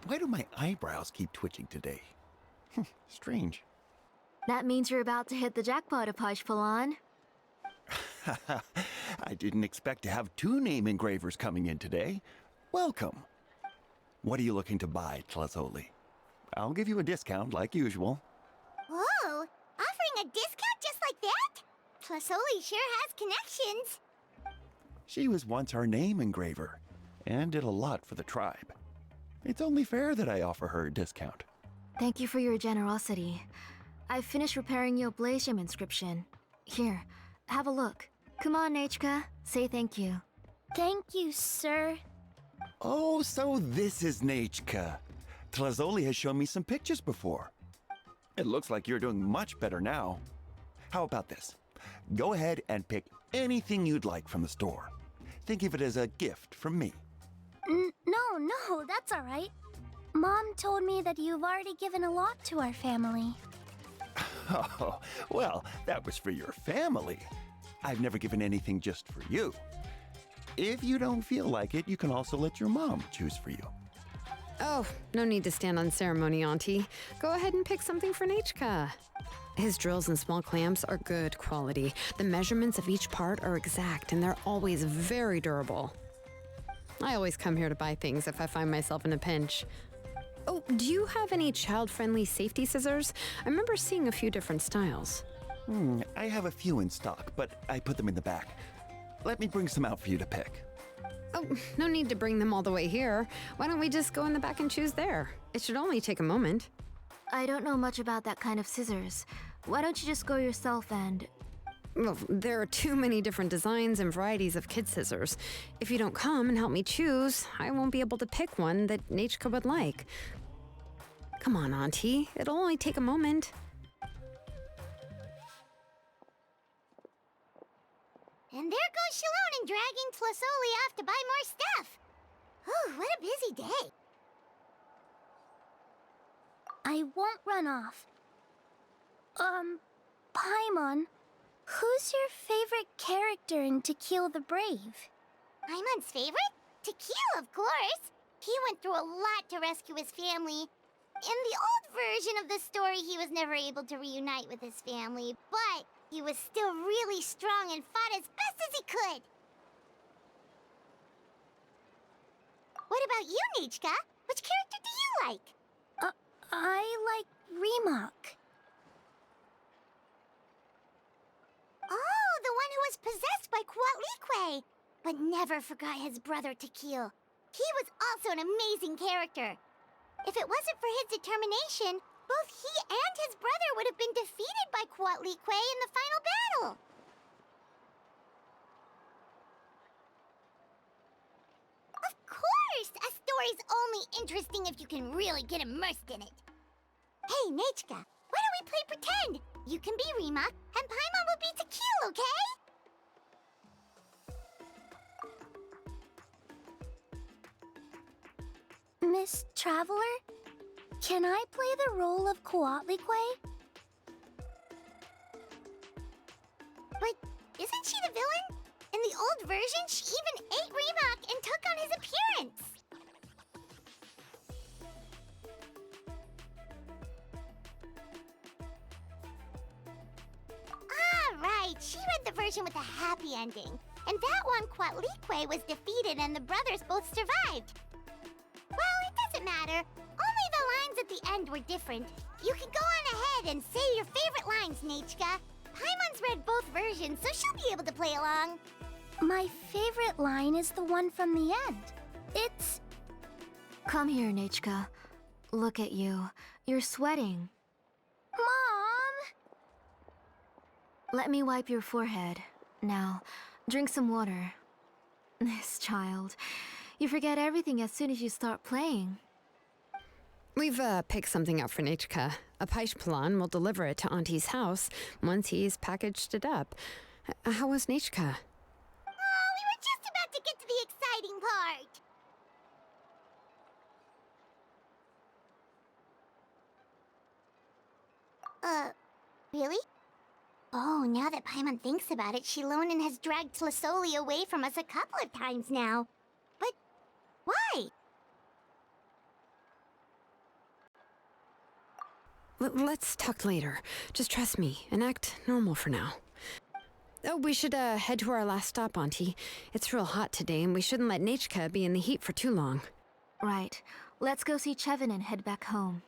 Why do my eyebrows keep twitching today? Strange. That means you're about to hit the jackpot, Apishpalan. I didn't expect to have 2 name engravers coming in today. Welcome. What are you looking to buy, Tlazoli? I'll give you a discount like usual. Whoa! Offering a discount just like that? Plasoli sure has connections. She was once our name engraver and did a lot for the tribe. It's only fair that I offer her a discount. Thank you for your generosity. I've finished repairing your Blaze Gem inscription. Here, have a look. Come on, Nachka. Say thank you. Thank you, sir. Oh, so this is Nachka. Tlazoli has shown me some pictures before. It looks like you're doing much better now. How about this? Go ahead and pick anything you'd like from the store. Think of it as a gift from me. No, that's all right. Mom told me that you've already given a lot to our family. Oh, well, that was for your family. I've never given anything just for you. If you don't feel like it, you can also let your mom choose for you. Oh, no need to stand on ceremony, Auntie. Go ahead and pick something for Nachka. His drills and small clamps are good quality. The measurements of each part are exact, and they're always very durable. I always come here to buy things if I find myself in a pinch. Oh, do you have any child-friendly safety scissors? I remember seeing a few different styles. I have a few in stock, but I put them in the back. Let me bring some out for you to pick. Oh, no need to bring them all the way here. Why don't we just go in the back and choose there? It should only take a moment. I don't know much about that kind of scissors. Why don't you just go yourself and... Well, there are too many different designs and varieties of kid scissors. If you don't come and help me choose, I won't be able to pick one that Nachka would like. Come on, Auntie. It'll only take a moment. And there goes Xilonen dragging Plasoli off to buy more stuff. Oh, what a busy day. I won't run off. Paimon, who's your favorite character in To Kill the Brave? Paimon's favorite? Tequila, of course. He went through a lot to rescue his family. In the old version of the story, he was never able to reunite with his family, but he was still really strong and fought as best as he could. What about you, Nichka? Which character do you like? I like Remok. Oh, the one who was possessed by Kuatlique, but never forgot his brother to kill. He was also an amazing character. If it wasn't for his determination, both he and his brother would have been defeated by Kuatlique in the final battle. Of course! A story's only interesting if you can really get immersed in it. Hey, Nechka, why don't we play pretend? You can be Remok, and Paimon will be Tequila, okay? Miss Traveler, can I play the role of Kuatlique? But isn't she the villain? In the old version, she even ate Remok and took on his appearance. Ah, right. She read the version with a happy ending. And that one, Kuatlique was defeated and the brothers both survived. Well, it doesn't matter. Only the lines at the end were different. You can go on ahead and say your favorite lines, Nechka. Paimon's read both versions, so she'll be able to play along. My favorite line is the one from the end. It's... Come here, Nechka. Look at you. You're sweating. Mom! Let me wipe your forehead. Now, drink some water. This child. You forget everything as soon as you start playing. We've picked something up for Nichka. A Paishpalan will deliver it to Auntie's house once he's packaged it up. How was Nichka? Oh, we were just about to get to the exciting part. Really? Oh, now that Paimon thinks about it, Xilonen has dragged Tlasoli away from us a couple of times now. But why? Let's talk later. Just trust me and act normal for now. Oh, we should head to our last stop, Auntie. It's real hot today, and we shouldn't let Nichka be in the heat for too long. Right. Let's go see Chevin and head back home.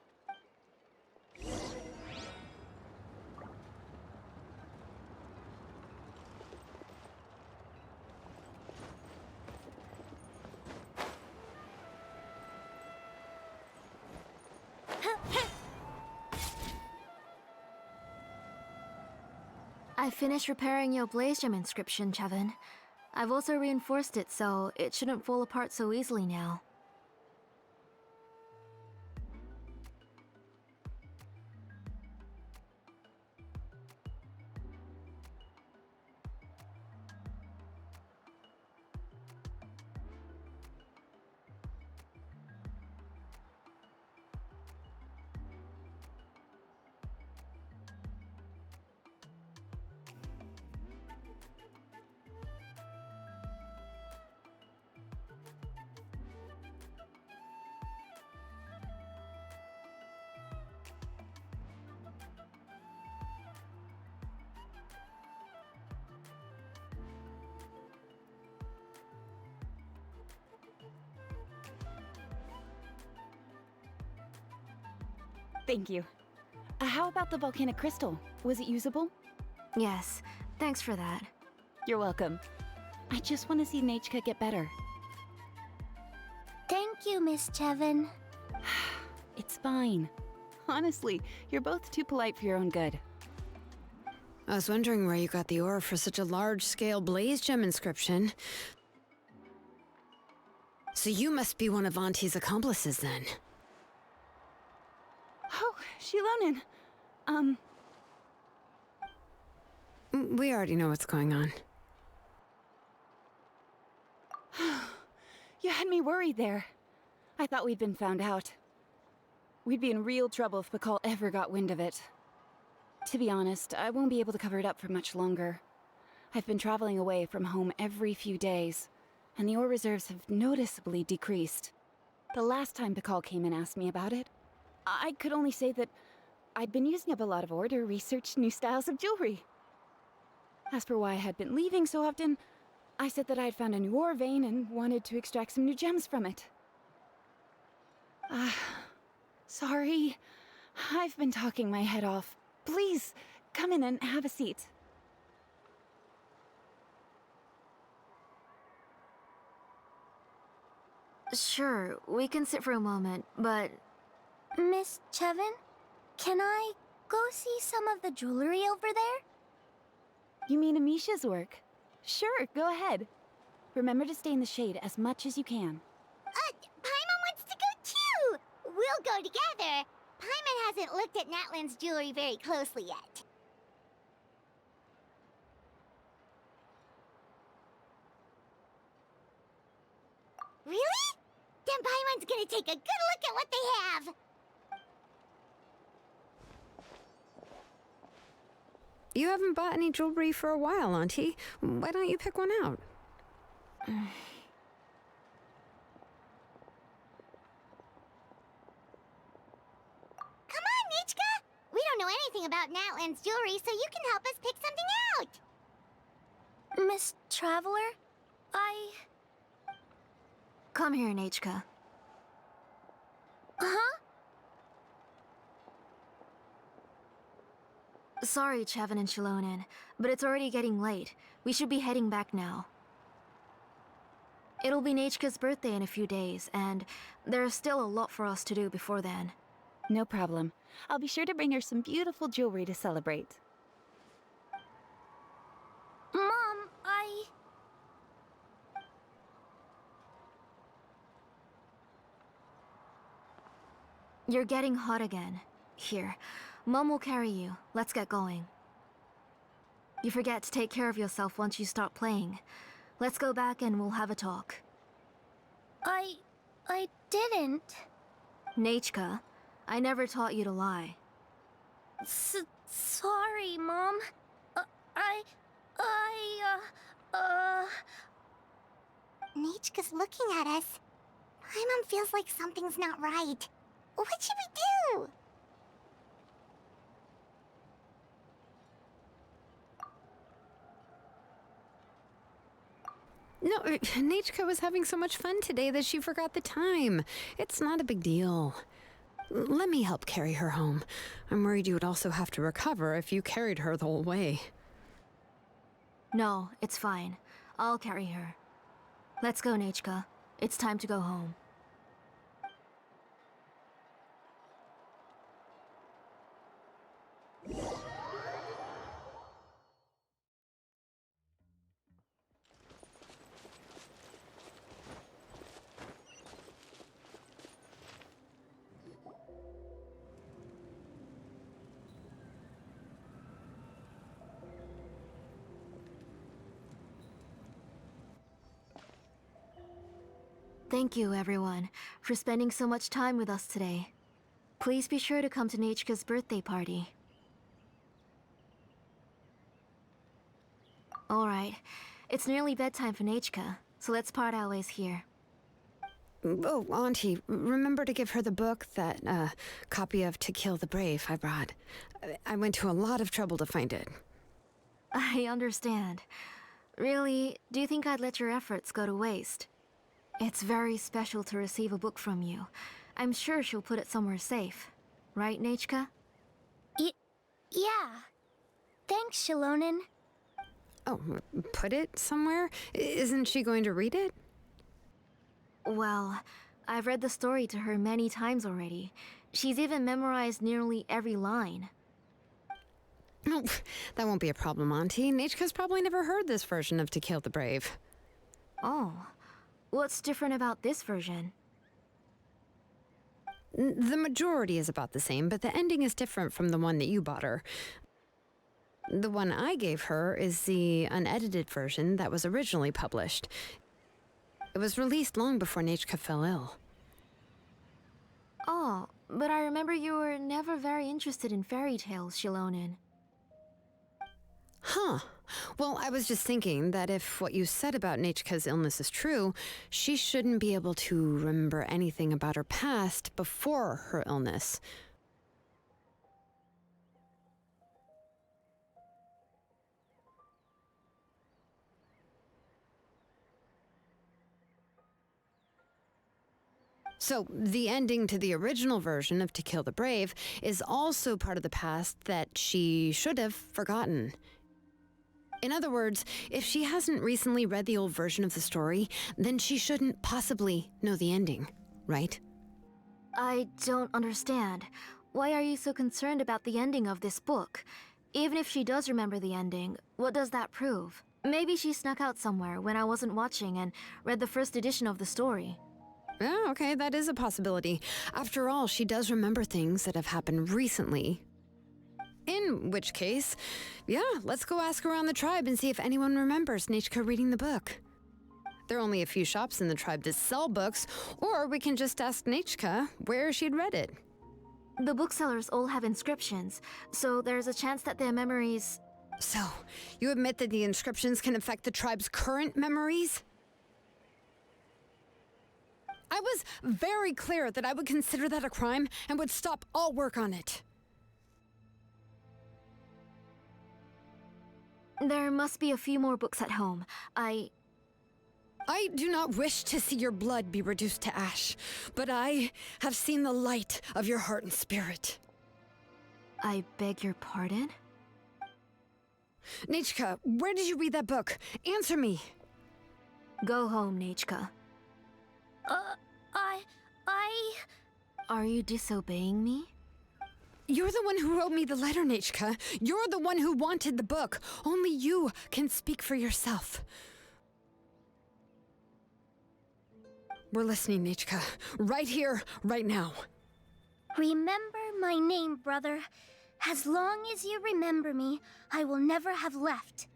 I finished repairing your Blaze Gem inscription, Chevin. I've also reinforced it, so it shouldn't fall apart so easily now. Thank you. How about the volcanic crystal? Was it usable? Yes, thanks for that. You're welcome. I just want to see Nechka get better. Thank you, Miss Chevin. It's fine. Honestly, you're both too polite for your own good. I was wondering where you got the ore for such a large-scale Blaze Gem inscription. So you must be one of Auntie's accomplices, then. Oh, Xilonen. We already know what's going on. You had me worried there. I thought we'd been found out. We'd be in real trouble if Pakal ever got wind of it. To be honest, I won't be able to cover it up for much longer. I've been traveling away from home every few days, and the ore reserves have noticeably decreased. The last time Pakal came and asked me about it, I could only say that I'd been using up a lot of ore to research new styles of jewelry. As for why I had been leaving so often, I said that I had found a new ore vein and wanted to extract some new gems from it. Sorry. I've been talking my head off. Please, come in and have a seat. Sure, we can sit for a moment, but Miss Chevin, can I go see some of the jewelry over there? You mean Amisha's work? Sure, go ahead. Remember to stay in the shade as much as you can. Paimon wants to go too! We'll go together. Paimon hasn't looked at Nathlan's jewelry very closely yet. Really? Then Paimon's gonna take a good look at what they have! You haven't bought any jewelry for a while, Auntie. Why don't you pick one out? Come on, Nichka! We don't know anything about Nathlan's jewelry, so you can help us pick something out! Miss Traveler, come here, Nachka. Huh? Sorry, Chevin and Xilonen, but it's already getting late. We should be heading back now. It'll be Nachka's birthday in a few days, and there's still a lot for us to do before then. No problem. I'll be sure to bring her some beautiful jewelry to celebrate. Mom, You're getting hot again. Here, Mom will carry you. Let's get going. You forget to take care of yourself once you start playing. Let's go back and we'll have a talk. I didn't. Nachka, I never taught you to lie. Sorry, Mom. Nichka's looking at us. Paimon feels like something's not right. What should we do? No, Nichka was having so much fun today that she forgot the time. It's not a big deal. Let me help carry her home. I'm worried you would also have to recover if you carried her the whole way. No, it's fine. I'll carry her. Let's go, Nachka. It's time to go home. Thank you, everyone, for spending so much time with us today. Please be sure to come to Nachka's birthday party. Alright, it's nearly bedtime for Nachka, so let's part our ways here. Oh, Auntie, remember to give her the book, that copy of To Kill the Brave I brought. I went to a lot of trouble to find it. I understand. Really, do you think I'd let your efforts go to waste? It's very special to receive a book from you. I'm sure she'll put it somewhere safe. Right, Nachka? Yeah. Thanks, Xilonen. Oh, put it somewhere? Isn't she going to read it? Well, I've read the story to her many times already. She's even memorized nearly every line. No, that won't be a problem, Auntie. Nachka's probably never heard this version of To Kill the Brave. Oh. What's different about this version? The majority is about the same, but the ending is different from the one that you bought her. The one I gave her is the unedited version that was originally published. It was released long before Nachka fell ill. Oh, but I remember you were never very interested in fairy tales, Xilonen. Huh. Well, I was just thinking that if what you said about Nechka's illness is true, she shouldn't be able to remember anything about her past before her illness. So, the ending to the original version of To Kill the Brave is also part of the past that she should have forgotten. In other words, if she hasn't recently read the old version of the story, then she shouldn't possibly know the ending, right? I don't understand. Why are you so concerned about the ending of this book? Even if she does remember the ending, what does that prove? Maybe she snuck out somewhere when I wasn't watching and read the first edition of the story. Oh, okay, that is a possibility. After all, she does remember things that have happened recently. In which case, yeah, let's go ask around the tribe and see if anyone remembers Nechka reading the book. There are only a few shops in the tribe that sell books, or we can just ask Nechka where she'd read it. The booksellers all have inscriptions, so there's a chance that their memories... So, you admit that the inscriptions can affect the tribe's current memories? I was very clear that I would consider that a crime and would stop all work on it. There must be a few more books at home. I do not wish to see your blood be reduced to ash, but I have seen the light of your heart and spirit. I beg your pardon? Nechka, where did you read that book? Answer me. Go home, Nechka. I... Are you disobeying me? You're the one who wrote me the letter, Nechka. You're the one who wanted the book. Only you can speak for yourself. We're listening, Nechka. Right here, right now. Remember my name, brother. As long as you remember me, I will never have left.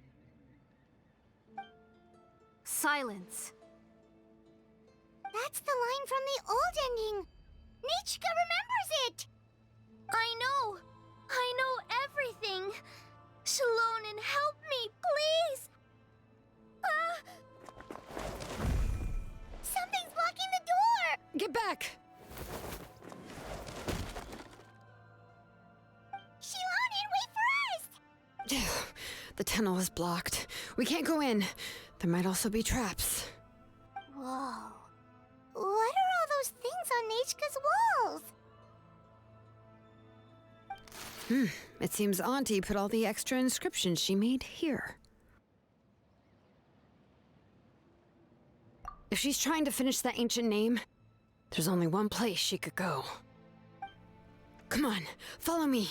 Silence. That's the line from the old ending. Nichka remembers it. I know everything. Xilonen, help me, please. Something's blocking the door. Get back! Xilonen, wait for us. The tunnel is blocked. We can't go in. There might also be traps. Whoa. What are all those things on Nichka's walls? It seems Auntie put all the extra inscriptions she made here. If she's trying to finish that ancient name, there's only one place she could go. Come on, follow me.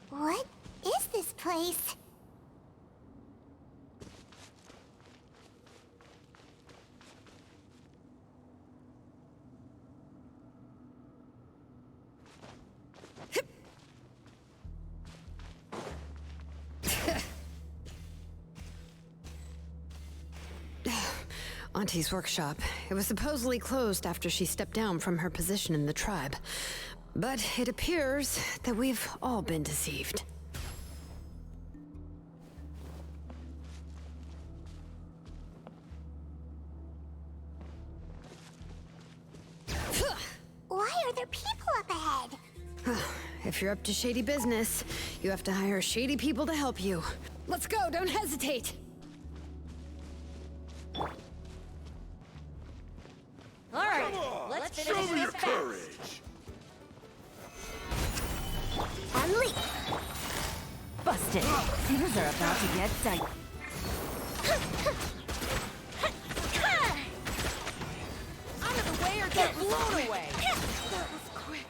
What is this place? Auntie's workshop. It was supposedly closed after she stepped down from her position in the tribe. But it appears that we've all been deceived. Why are there people up ahead? If you're up to shady business, you have to hire shady people to help you. Let's go, don't hesitate! Alright, let's finish Show me your this fast. courage. Unleash. Busted. Things are about to get tight. Out of the way or get blown away! That was quick.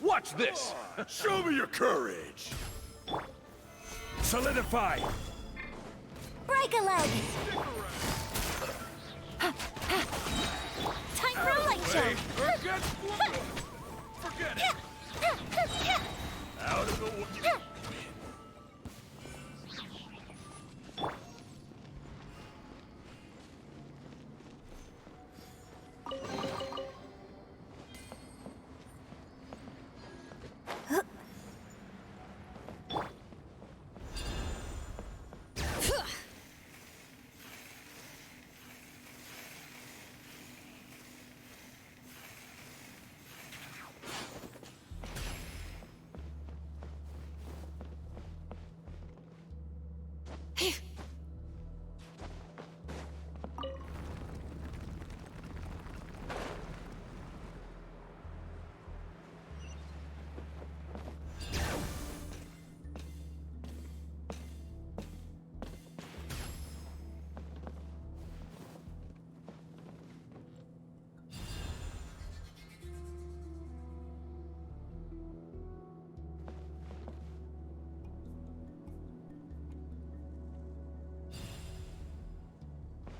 Watch this! Show me your courage! Solidify! Break a leg. Time for a light show. Forget it! Out of the way!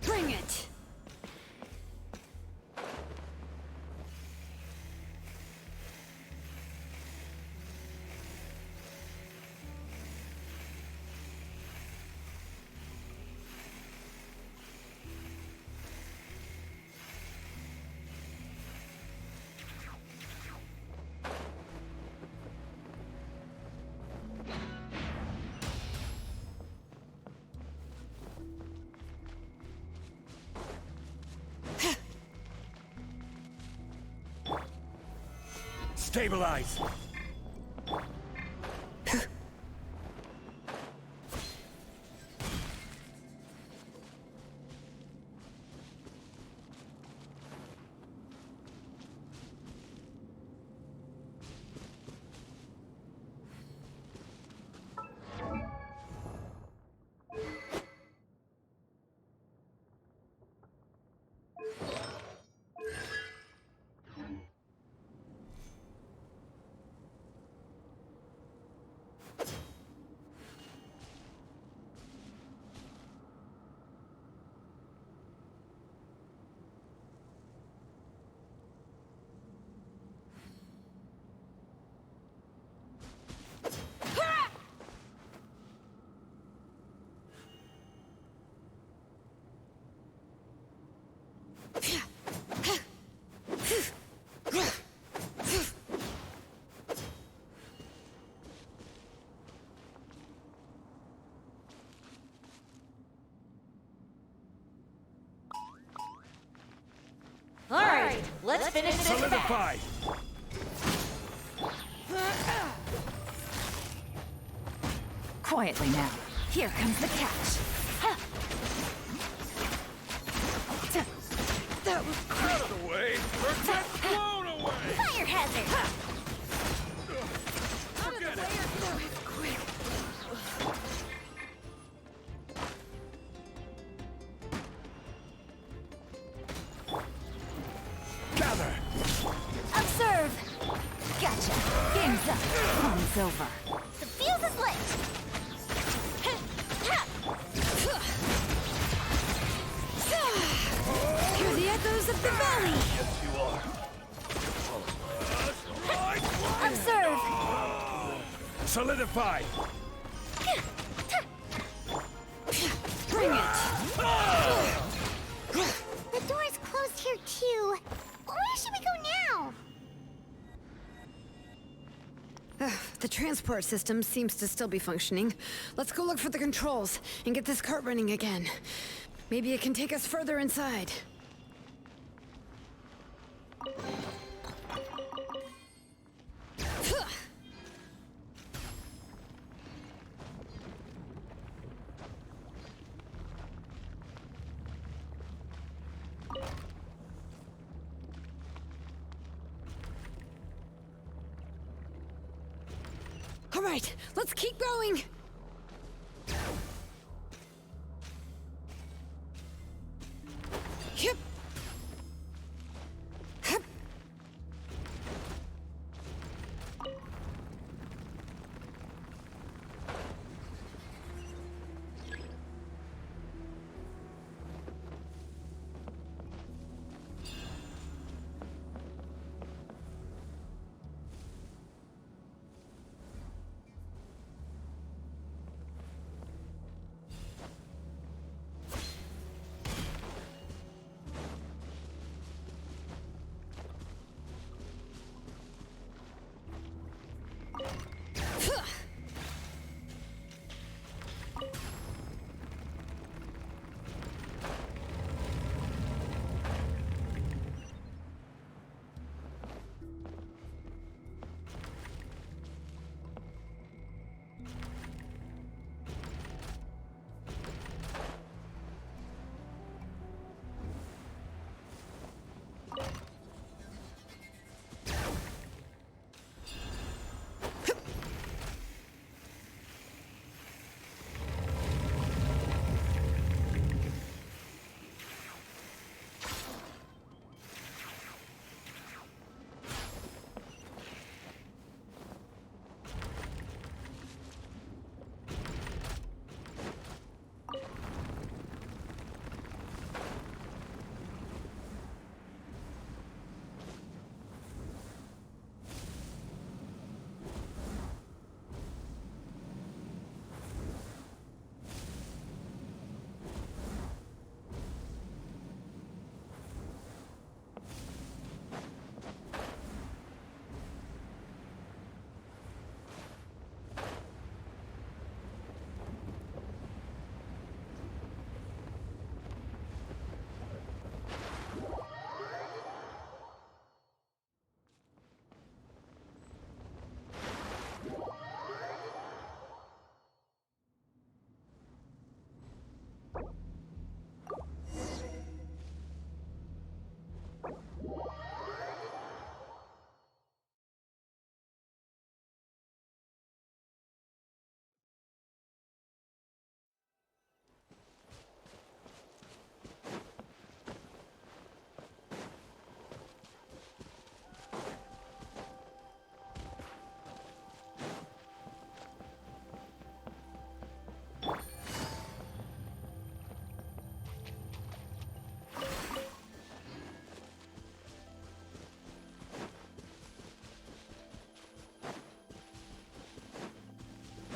Bring it! Stabilize! finish this Solidified! Quietly now. Here comes the catch. That was Out of the way, or get blown away! Fire hazard! Forget it! Gather! Observe! Gotcha! Game's up. Fun's over. The fuse is lit! Hear the echoes of the valley! Yes, you are. Observe! Solidified! Bring it! The door's closed here too. Where should we go now? The transport system seems to still be functioning. Let's go look for the controls and get this cart running again. Maybe it can take us further inside. All right, let's keep going. Yep. Hup.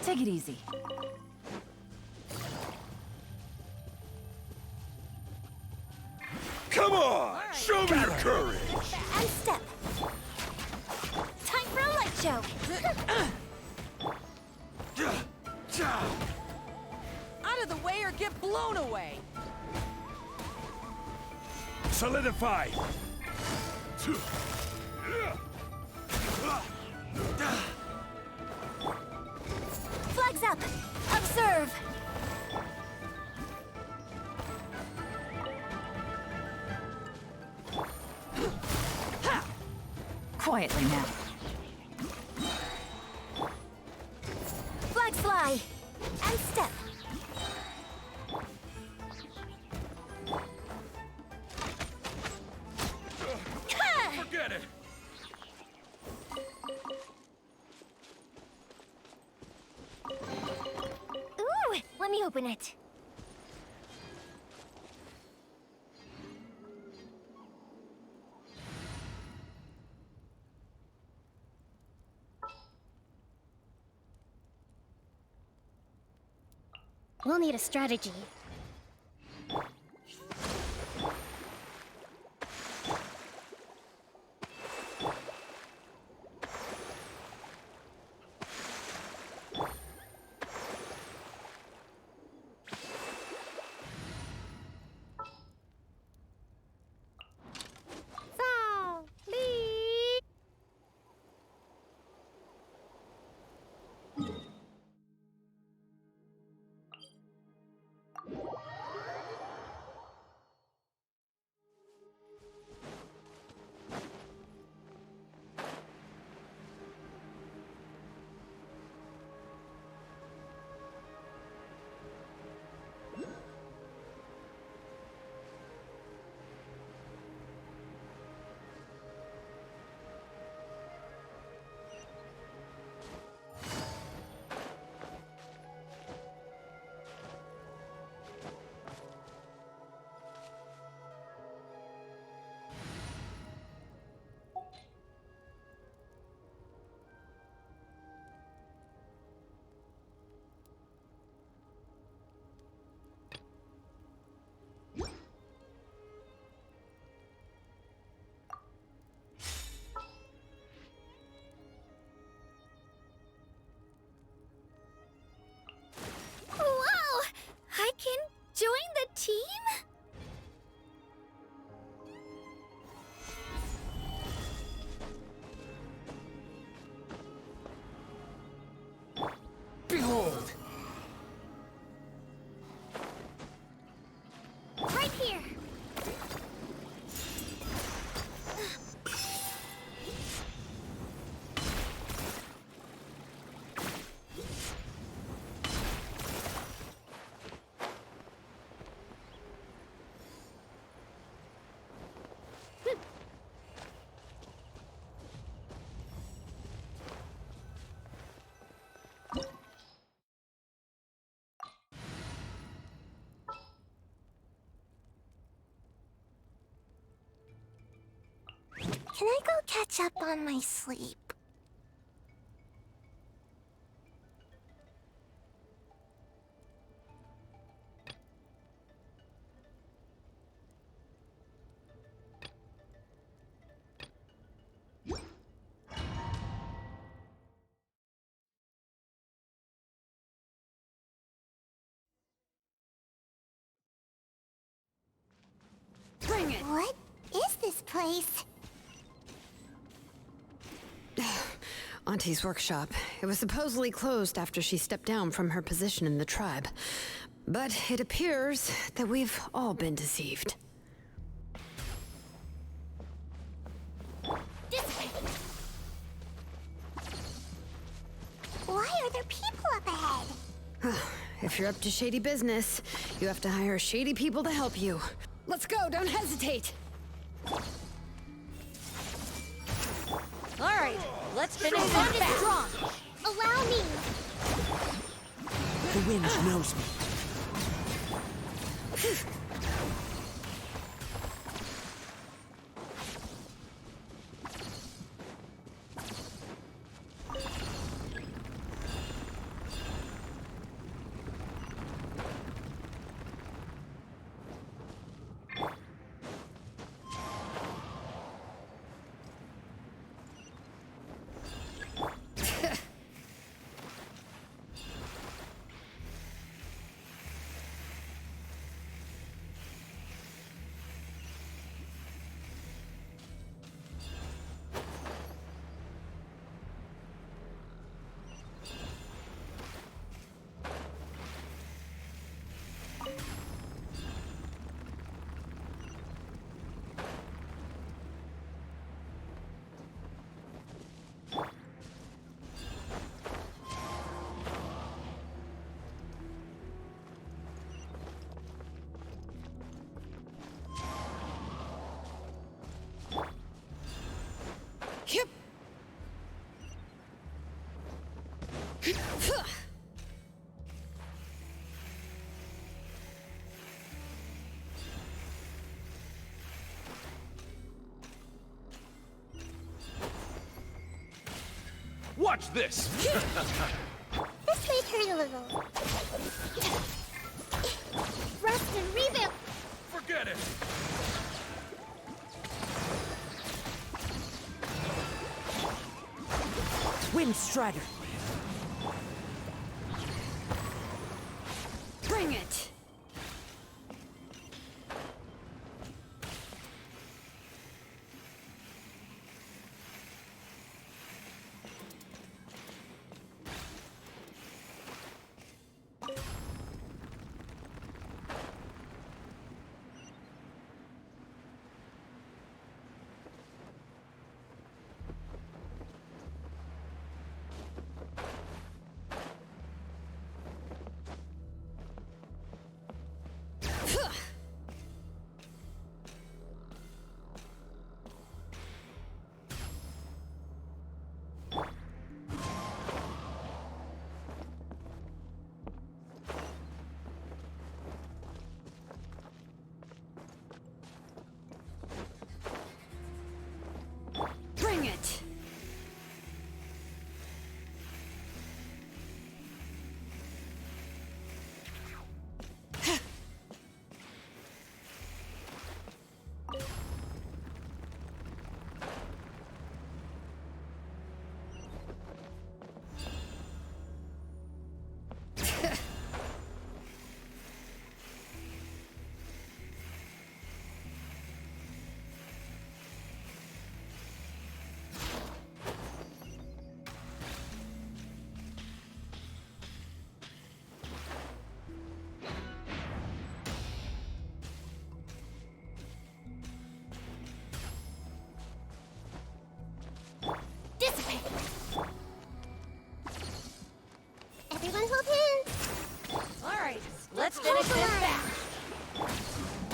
Take it easy. Come on! Show me your courage! And step. Time for a light show. Out of the way or get blown away! Solidified! Flags up! Observe! Quietly now. Flags fly! And step! Forget it! Ooh! Let me open it. We'll need a strategy. Whoa! I can join the team? Behold! Right here! Can I go catch up on my sleep? Bring it! What is this place? Auntie's workshop. It was supposedly closed after she stepped down from her position in the tribe. But it appears that we've all been deceived. This way! Why are there people up ahead? If you're up to shady business, you have to hire shady people to help you. Let's go, don't hesitate! All right, let's finish this fast. Strong! Allow me! The wind knows me. Watch this! This may hurt a little. Rest and reboot. Forget it! Wind Strider. Bring it! Bring it! Dissipate. Everyone hold hands. All right, let's finish this back.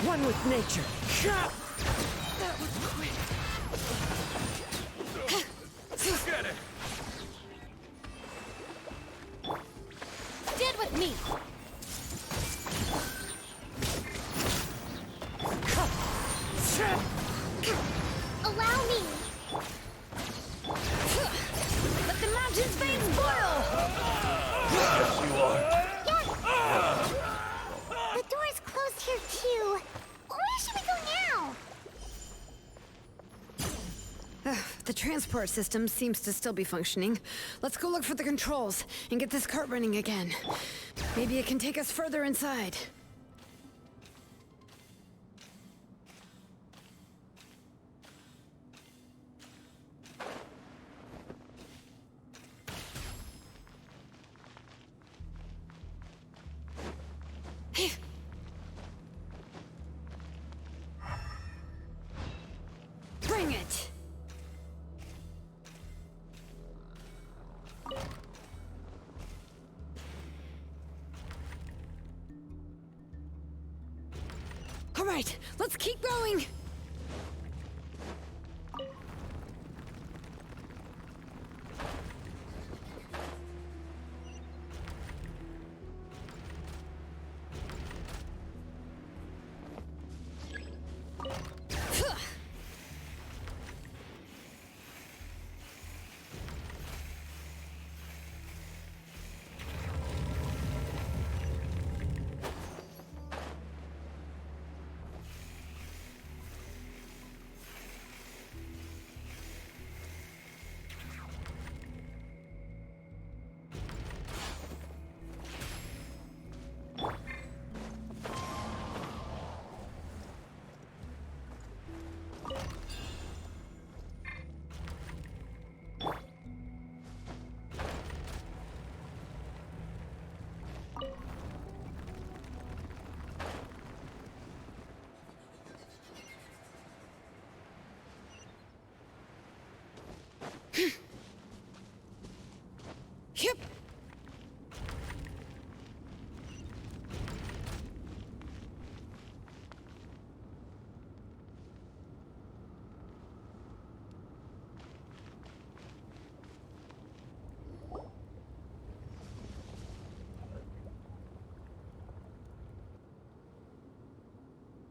One with nature. That was quick! Forget it! Stand with me. Allow me. Let the mountain's veins boil! Yes, you are! Yes. The door's closed here too. Where should we go now? The transport system seems to still be functioning. Let's go look for the controls and get this cart running again. Maybe it can take us further inside. Bring it! All right, let's keep going!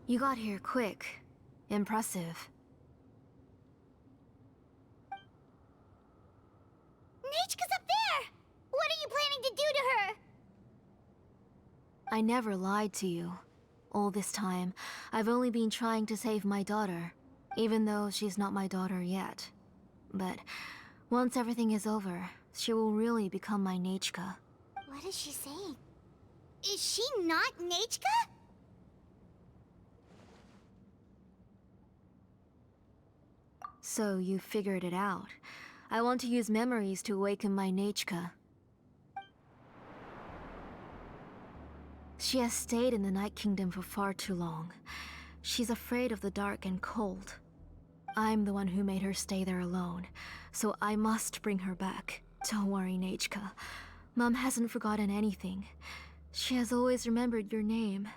You got here quick. Impressive. Nechka's up there! What are you planning to do to her? I never lied to you. All this time, I've only been trying to save my daughter, even though she's not my daughter yet. But once everything is over, she will really become my Nechka. What is she saying? Is she not Nechka? So you figured it out. I want to use memories to awaken my Nechka. She has stayed in the Night Kingdom for far too long. She's afraid of the dark and cold. I'm the one who made her stay there alone, so I must bring her back. Don't worry, Nechka. Mom hasn't forgotten anything. She has always remembered your name.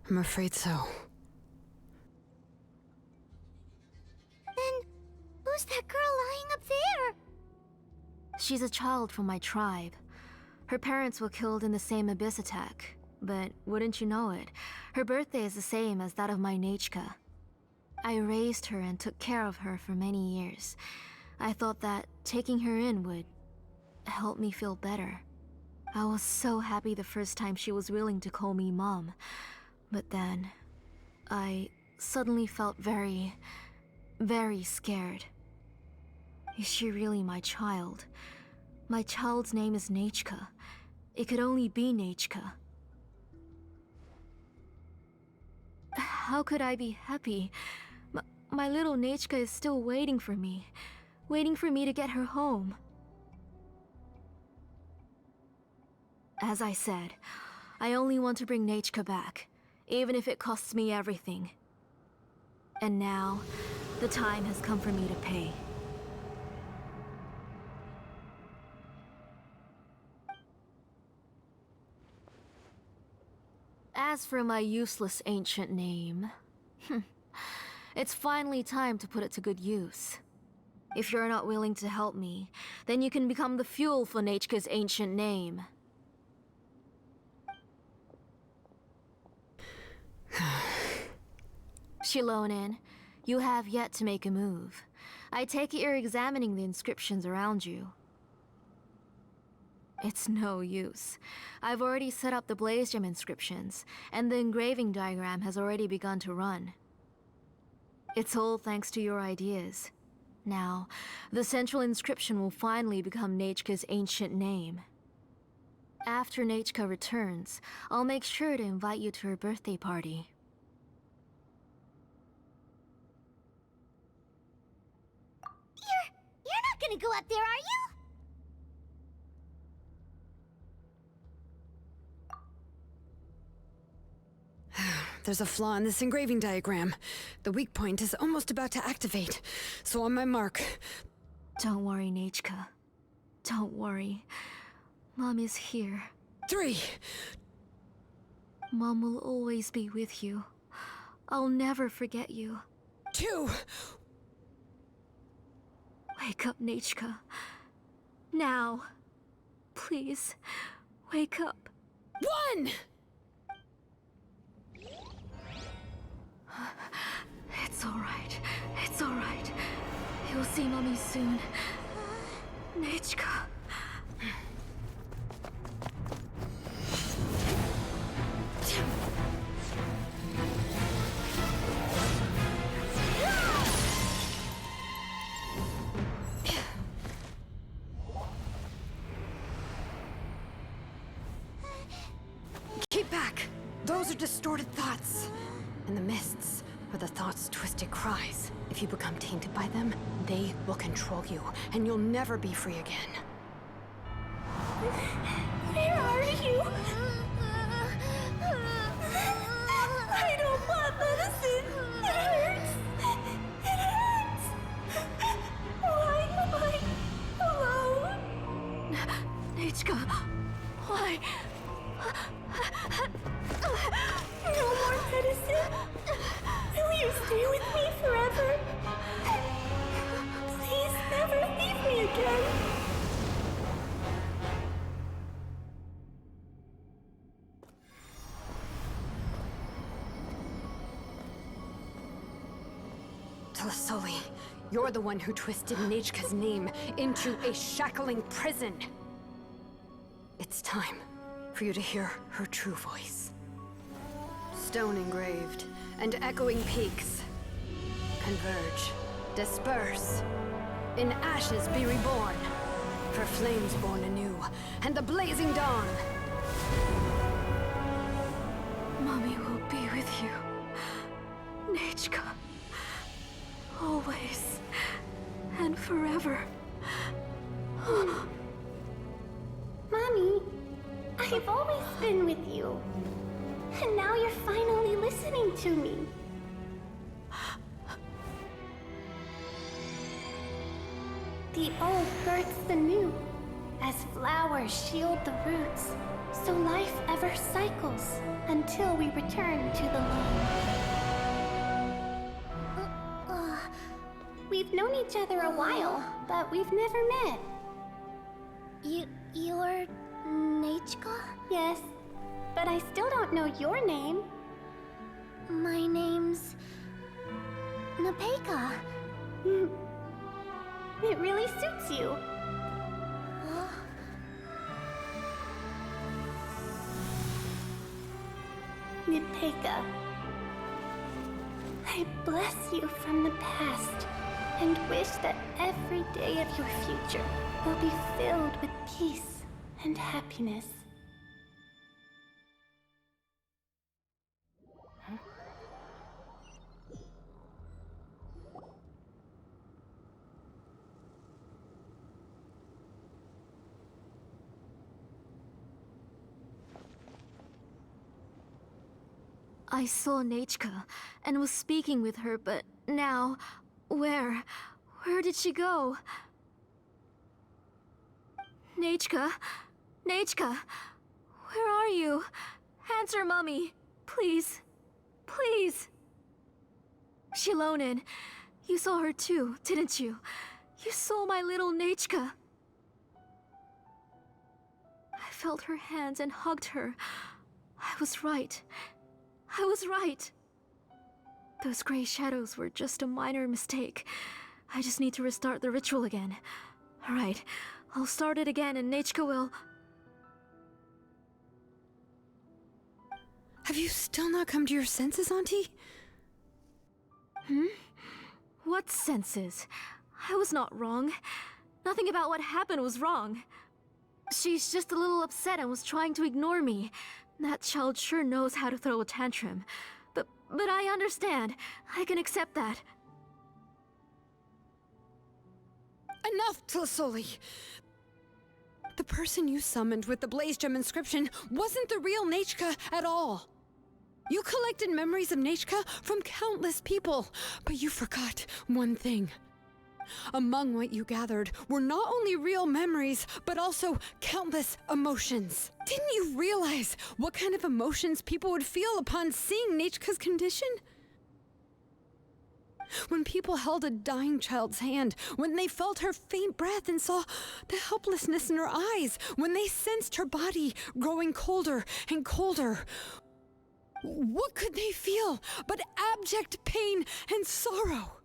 I'm afraid so. Then, who's that girl lying up there? She's a child from my tribe. Her parents were killed in the same abyss attack. But wouldn't you know it, her birthday is the same as that of my Nechka. I raised her and took care of her for many years. I thought that taking her in would help me feel better. I was so happy the first time she was willing to call me Mom. But then, I suddenly felt very, very scared. Is she really my child? My child's name is Nechka. It could only be Nechka. How could I be happy? My little Nechka is still waiting for me to get her home. As I said, I only want to bring Nechka back, even if it costs me everything. And now, the time has come for me to pay. As for my useless ancient name, it's finally time to put it to good use. If you're not willing to help me, then you can become the fuel for Nechka's ancient name. Xilonen, you have yet to make a move. I take it you're examining the inscriptions around you. It's no use. I've already set up the blaze gem inscriptions, and the engraving diagram has already begun to run. It's all thanks to your ideas. Now, the central inscription will finally become Nechka's ancient name. After Nechka returns, I'll make sure to invite you to her birthday party. You're not gonna go up there, are you? There's a flaw in this engraving diagram. The weak point is almost about to activate. So on my mark. Don't worry, Nechka. Don't worry. Mom is here. 3. Mom will always be with you. I'll never forget you. 2. Wake up, Nechka. Now. Please, wake up. 1! It's alright. It's alright. You'll see Mommy soon. Nechka. Keep back! Those are distorted thoughts. And the mists are the thoughts' twisted cries. If you become tainted by them, they will control you, and you'll never be free again. Where are you? I don't want medicine. It hurts. It hurts. Why am I alone? Nechka, why? No more medicine. Will you stay with me forever? Please never leave me again. Tlasoli, you're the one who twisted Nechka's name into a shackling prison. It's time for you to hear her true voice. Stone engraved and echoing peaks converge, disperse, in ashes be reborn, for flames born anew, and the blazing dawn. Mommy will be with you. Nechka. Always. And forever. Mommy, I've always been with you. And now you're finally listening to me. The old births the new, as flowers shield the roots, so life ever cycles until we return to the loam. We've known each other a while, but we've never met. You're Nechka? Yes, but I still don't know your name. My name's Napeka. It really suits you. Napeka, I bless you from the past and wish that every day of your future will be filled with peace and happiness. I saw Nechka and was speaking with her, but now, where did she go? Nechka? Nechka? Where are you? Answer, Mommy. Please. Please. Xilonen, you saw her too, didn't you? You saw my little Nechka. I felt her hands and hugged her. I was right. I was right. Those gray shadows were just a minor mistake. I just need to restart the ritual again. Alright, I'll start it again and Nechka will... Have you still not come to your senses, Auntie? What senses? I was not wrong. Nothing about what happened was wrong. She's just a little upset and was trying to ignore me. That child sure knows how to throw a tantrum. But I understand. I can accept that. Enough, Tlasoli! The person you summoned with the Blaze Gem inscription wasn't the real Nechka at all. You collected memories of Nechka from countless people, but you forgot one thing. Among what you gathered were not only real memories, but also countless emotions. Didn't you realize what kind of emotions people would feel upon seeing Nechka's condition? When people held a dying child's hand, when they felt her faint breath and saw the helplessness in her eyes, when they sensed her body growing colder and colder, what could they feel but abject pain and sorrow?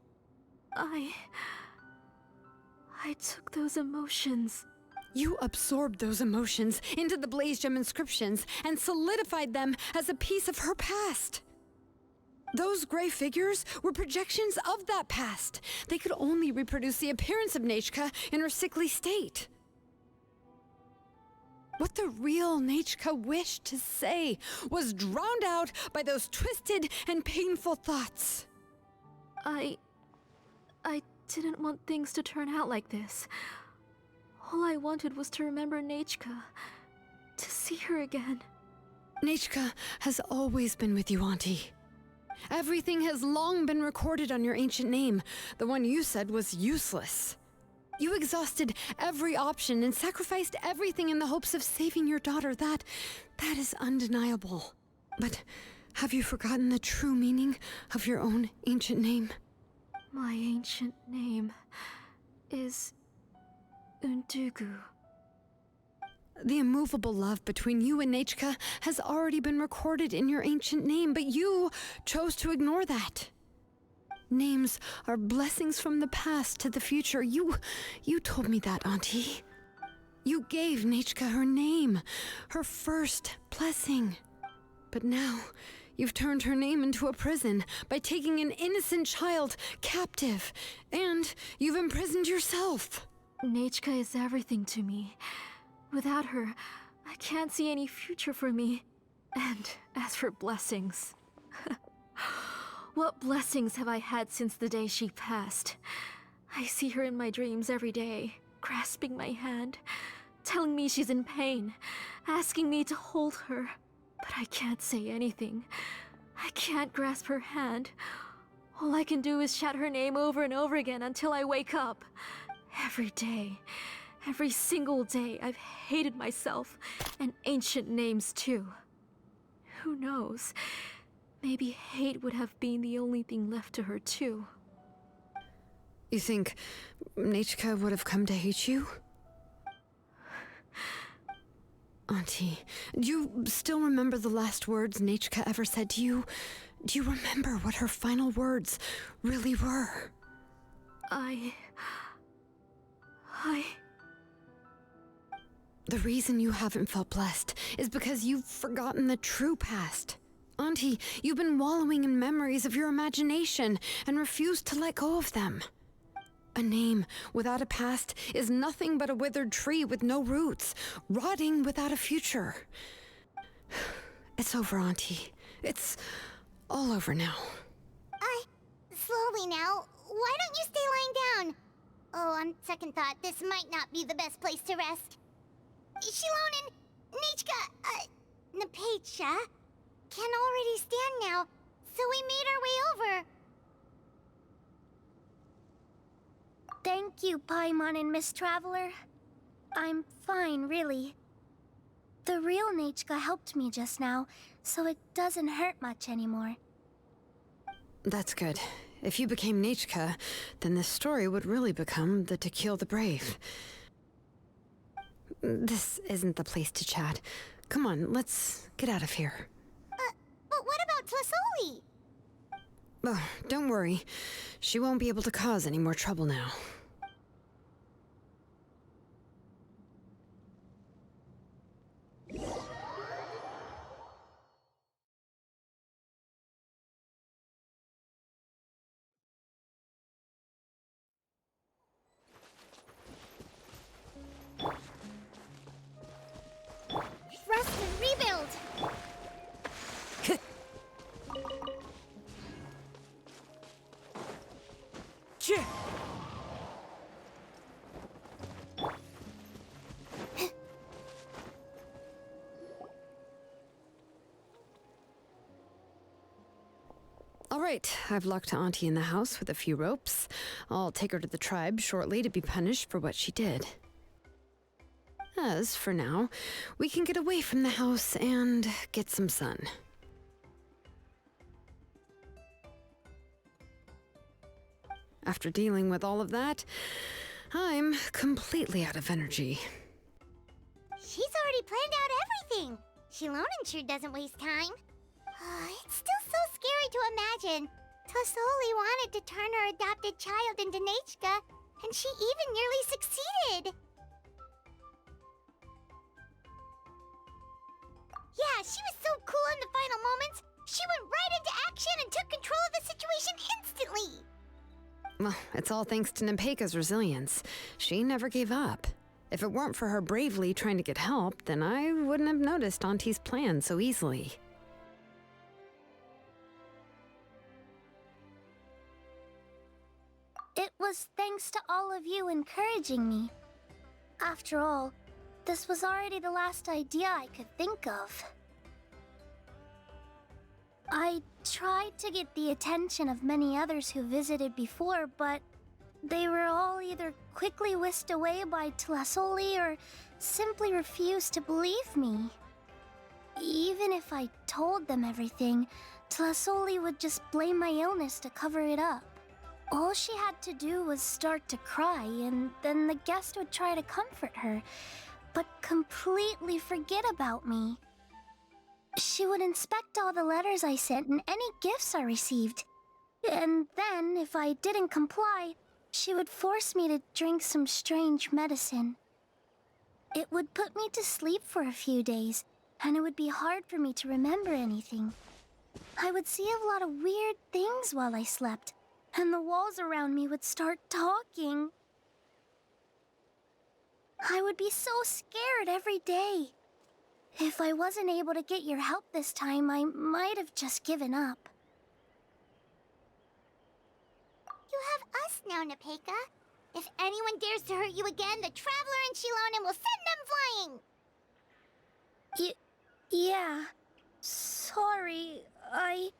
I took those emotions. You absorbed those emotions into the Blaze Gem inscriptions and solidified them as a piece of her past. Those gray figures were projections of that past. They could only reproduce the appearance of Nechka in her sickly state. What the real Nechka wished to say was drowned out by those twisted and painful thoughts. I didn't want things to turn out like this. All I wanted was to remember Nechka, to see her again. Nechka has always been with you, Auntie. Everything has long been recorded on your ancient name, the one you said was useless. You exhausted every option and sacrificed everything in the hopes of saving your daughter. That is undeniable. But have you forgotten the true meaning of your own ancient name? My ancient name is Undugu. The immovable love between you and Nechka has already been recorded in your ancient name, but you chose to ignore that. Names are blessings from the past to the future. You told me that, Auntie. You gave Nechka her name, her first blessing. But now, you've turned her name into a prison by taking an innocent child captive, and you've imprisoned yourself. Nechka is everything to me. Without her, I can't see any future for me. And as for blessings... What blessings have I had since the day she passed? I see her in my dreams every day, grasping my hand, telling me she's in pain, asking me to hold her. But I can't say anything. I can't grasp her hand. All I can do is shout her name over and over again until I wake up. Every day, every single day, I've hated myself, and ancient names too. Who knows? Maybe hate would have been the only thing left to her too. You think Nechka would have come to hate you? Auntie, do you still remember the last words Nechka ever said to you? Do you remember what her final words really were? The reason you haven't felt blessed is because you've forgotten the true past. Auntie, you've been wallowing in memories of your imagination and refused to let go of them. A name without a past is nothing but a withered tree with no roots, rotting without a future. It's over, Auntie. It's all over now. Slowly now. Why don't you stay lying down? Oh, on second thought, this might not be the best place to rest. Xilonen, Nechka, Napecha can already stand now, so we made our way over. Thank you, Paimon and Miss Traveler. I'm fine, really. The real Nechka helped me just now, so it doesn't hurt much anymore. That's good. If you became Nechka, then this story would really become the To Kill the Brave. This isn't the place to chat. Come on, let's get out of here. But what about Tlasoli? Oh, don't worry. She won't be able to cause any more trouble now. Rest and rebuild! All right, I've locked Auntie in the house with a few ropes. I'll take her to the tribe shortly to be punished for what she did. As for now, we can get away from the house and get some sun. After dealing with all of that, I'm completely out of energy. She's already planned out everything. Xilonen sure doesn't waste time. It's still so scary to imagine. Tlasoli wanted to turn her adopted child into Nechka, and she even nearly succeeded. Yeah, she was so cool in the final moments. She went right into action and took control of the situation instantly. Well, it's all thanks to Napecha's resilience. She never gave up. If it weren't for her bravely trying to get help, then I wouldn't have noticed Auntie's plan so easily. It was thanks to all of you encouraging me. After all, this was already the last idea I could think of. I tried to get the attention of many others who visited before, but they were all either quickly whisked away by Tlasoli or simply refused to believe me. Even if I told them everything, Tlasoli would just blame my illness to cover it up. All she had to do was start to cry, and then the guest would try to comfort her, but completely forget about me. She would inspect all the letters I sent and any gifts I received. And then, if I didn't comply, she would force me to drink some strange medicine. It would put me to sleep for a few days, and it would be hard for me to remember anything. I would see a lot of weird things while I slept, and the walls around me would start talking. I would be so scared every day. If I wasn't able to get your help this time, I might have just given up. You have us now, Nepeka. If anyone dares to hurt you again, the Traveler and Xilonen will send them flying! Yeah. Sorry, I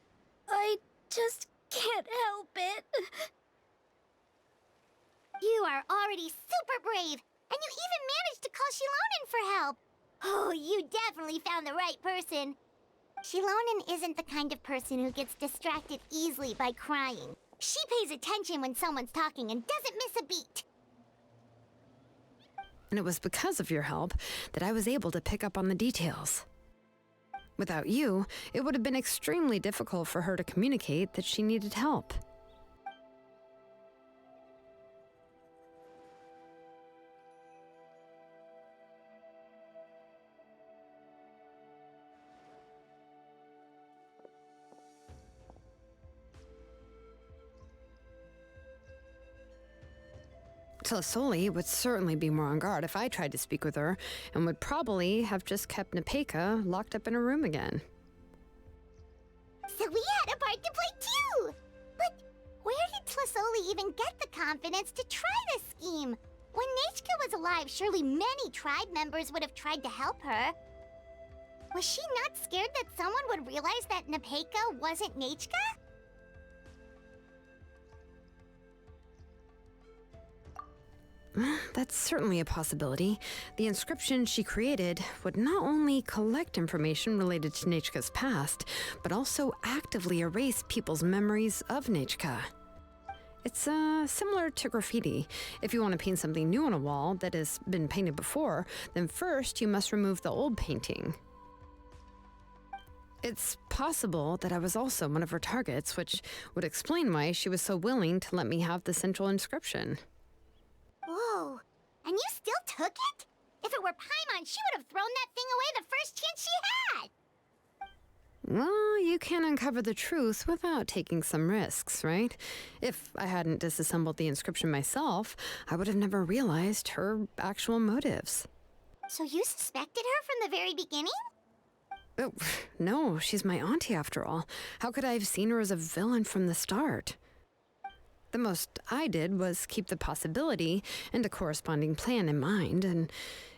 just can't help it. You are already super brave, and you even managed to call Xilonen for help. Oh, you definitely found the right person. Xilonen isn't the kind of person who gets distracted easily by crying. She pays attention when someone's talking and doesn't miss a beat. And it was because of your help that I was able to pick up on the details. Without you, it would have been extremely difficult for her to communicate that she needed help. Tlisoli would certainly be more on guard if I tried to speak with her, and would probably have just kept Nepeka locked up in a room again. So we had a part to play too! But where did Tlisoli even get the confidence to try this scheme? When Nechka was alive, surely many tribe members would have tried to help her. Was she not scared that someone would realize that Nepeka wasn't Nechka? That's certainly a possibility. The inscription she created would not only collect information related to Nechka's past, but also actively erase people's memories of Nechka. It's similar to graffiti. If you want to paint something new on a wall that has been painted before, then first you must remove the old painting. It's possible that I was also one of her targets, which would explain why she was so willing to let me have the central inscription. Whoa, and you still took it? If it were Paimon, she would have thrown that thing away the first chance she had! Well, you can't uncover the truth without taking some risks, right? If I hadn't disassembled the inscription myself, I would have never realized her actual motives. So you suspected her from the very beginning? Oh, no, she's my auntie after all. How could I have seen her as a villain from the start? The most I did was keep the possibility and a corresponding plan in mind, and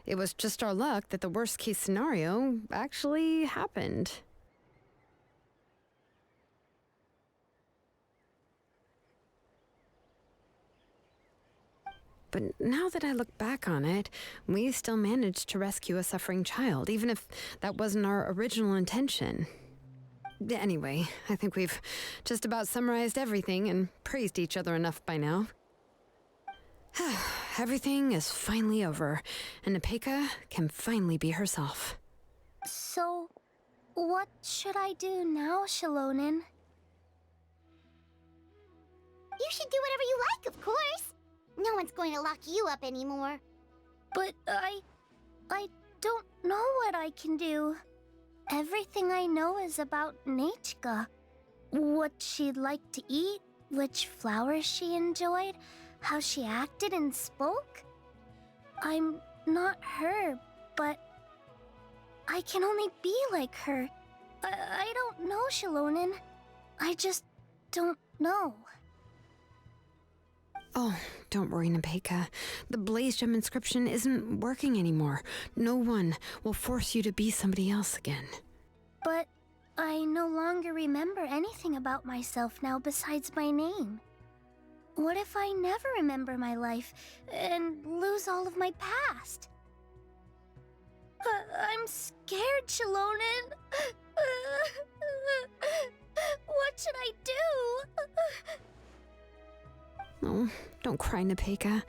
it was just our luck that the worst case scenario actually happened. But now that I look back on it, we still managed to rescue a suffering child, even if that wasn't our original intention. Anyway, I think we've just about summarized everything and praised each other enough by now. Everything is finally over, and Nepeka can finally be herself. So, what should I do now, Xilonen? You should do whatever you like, of course. No one's going to lock you up anymore. But I don't know what I can do. Everything I know is about Nechka. What she'd like to eat, which flowers she enjoyed, how she acted and spoke. I'm not her, but I can only be like her. I don't know, Xilonen. I just don't know. Oh, don't worry, Nepeka. The Blaze Gem inscription isn't working anymore. No one will force you to be somebody else again. But I no longer remember anything about myself now besides my name. What if I never remember my life and lose all of my past? I'm scared, Xilonen. What should I do? Oh, don't cry, Nepeka.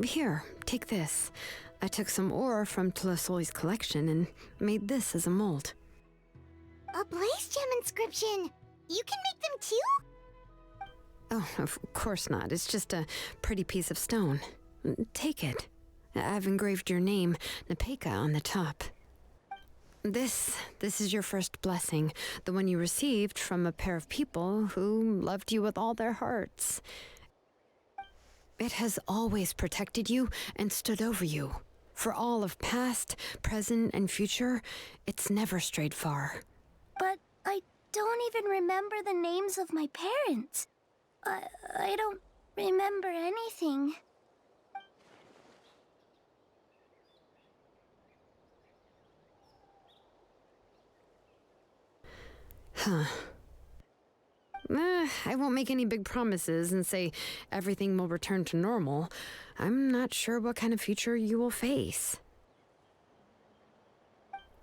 Here, take this. I took some ore from Tlasoli's collection and made this as a mold. A blaze gem inscription! You can make them too? Oh, of course not. It's just a pretty piece of stone. Take it. I've engraved your name, Nepeka, on the top. This is your first blessing, the one you received from a pair of people who loved you with all their hearts. It has always protected you and stood over you. For all of past, present, and future, it's never strayed far. But I don't even remember the names of my parents. I don't remember anything. Huh. I won't make any big promises and say everything will return to normal. I'm not sure what kind of future you will face.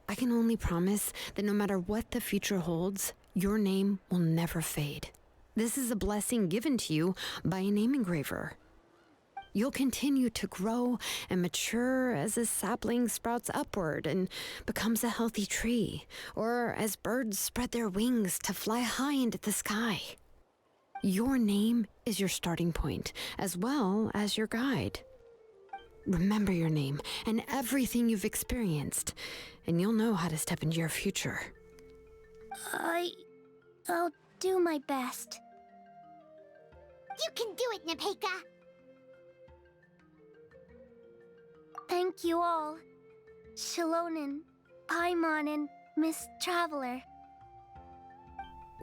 I can only promise that no matter what the future holds, your name will never fade. This is a blessing given to you by a name engraver. You'll continue to grow and mature as a sapling sprouts upward and becomes a healthy tree, or as birds spread their wings to fly high into the sky. Your name is your starting point, as well as your guide. Remember your name and everything you've experienced, and you'll know how to step into your future. I'll do my best. You can do it, Nepeka! Thank you all. Xilonen, Paimon, and Miss Traveler.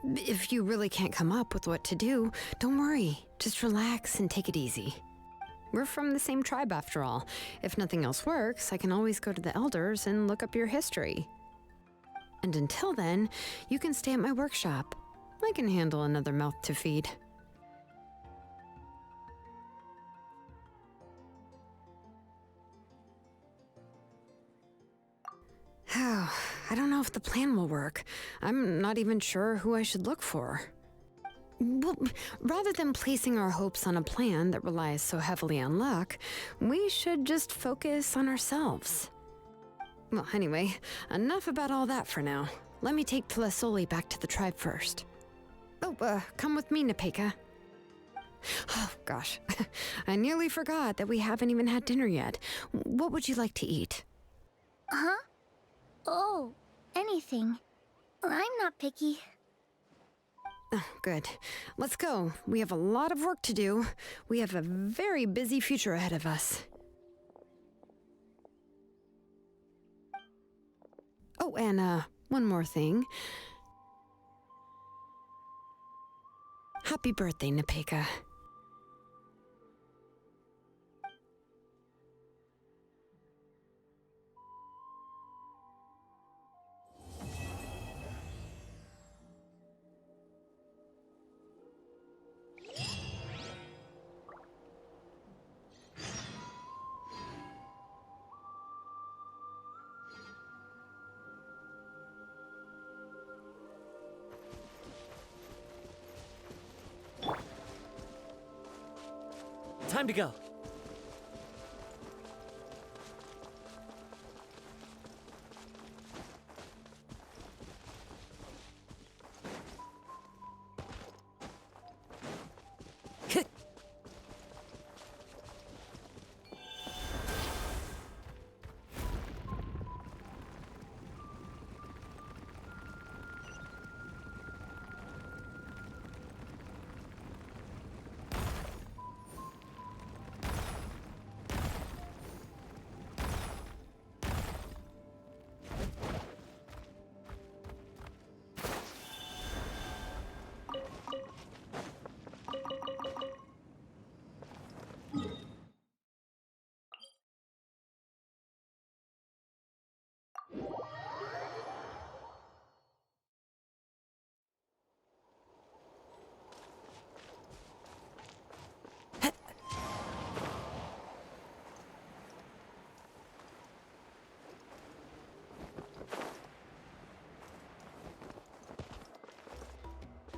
If you really can't come up with what to do, don't worry. Just relax and take it easy. We're from the same tribe after all. If nothing else works, I can always go to the elders and look up your history. And until then, you can stay at my workshop. I can handle another mouth to feed. Oh, I don't know if the plan will work. I'm not even sure who I should look for. Well, rather than placing our hopes on a plan that relies so heavily on luck, we should just focus on ourselves. Well, anyway, enough about all that for now. Let me take Tlasoli back to the tribe first. Oh, come with me, Nepeka. Oh, gosh. I nearly forgot that we haven't even had dinner yet. What would you like to eat? Huh? Oh, anything. I'm not picky. Oh, good. Let's go. We have a lot of work to do. We have a very busy future ahead of us. Oh, and one more thing. Happy birthday, Nepeka. Time to go.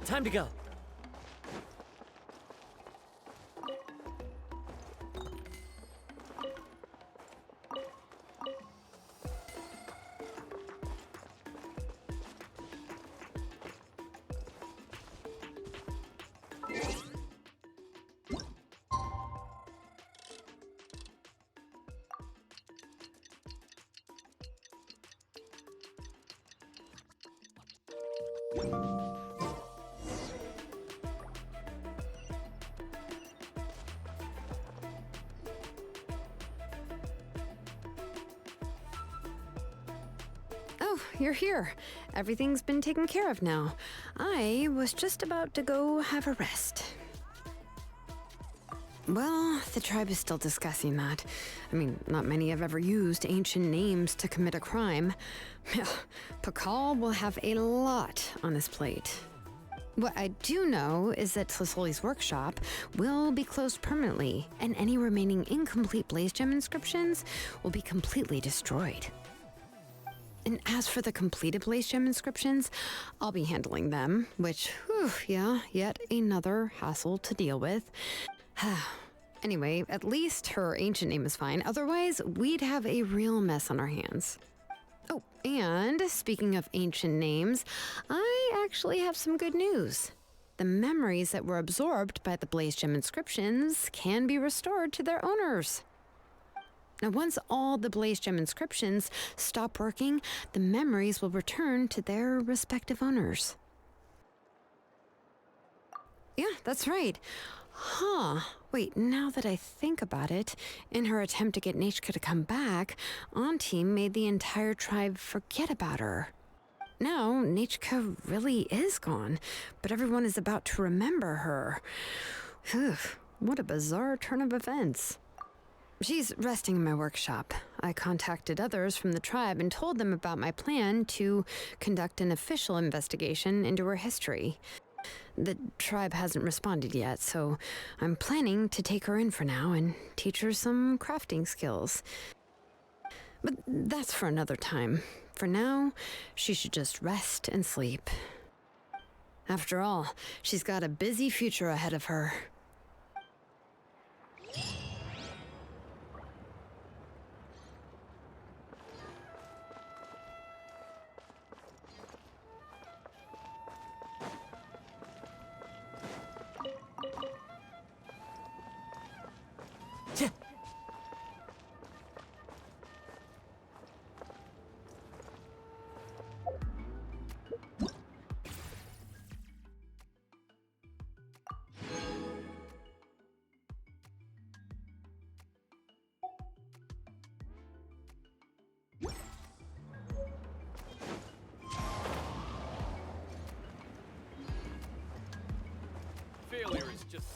Time to go. you're here. Everything's been taken care of now. I was just about to go have a rest. Well, the tribe is still discussing that. I mean, not many have ever used ancient names to commit a crime. Pakal will have a lot on his plate. What I do know is that Tlisoli's workshop will be closed permanently, and any remaining incomplete Blaze Gem inscriptions will be completely destroyed. And as for the completed Blaze Gem inscriptions, I'll be handling them, which, whew, yeah, yet another hassle to deal with. Anyway, at least her ancient name is fine. Otherwise, we'd have a real mess on our hands. Oh, and speaking of ancient names, I actually have some good news. The memories that were absorbed by the Blaze Gem inscriptions can be restored to their owners. Now, once all the Blaze Gem inscriptions stop working, the memories will return to their respective owners. Yeah, that's right. Huh. Wait, now that I think about it, in her attempt to get Nechka to come back, Auntie made the entire tribe forget about her. Now, Nechka really is gone, but everyone is about to remember her. Whew, what a bizarre turn of events. She's resting in my workshop. I contacted others from the tribe and told them about my plan to conduct an official investigation into her history. The tribe hasn't responded yet, so I'm planning to take her in for now and teach her some crafting skills. But that's for another time. For now, she should just rest and sleep. After all, she's got a busy future ahead of her. Failure is just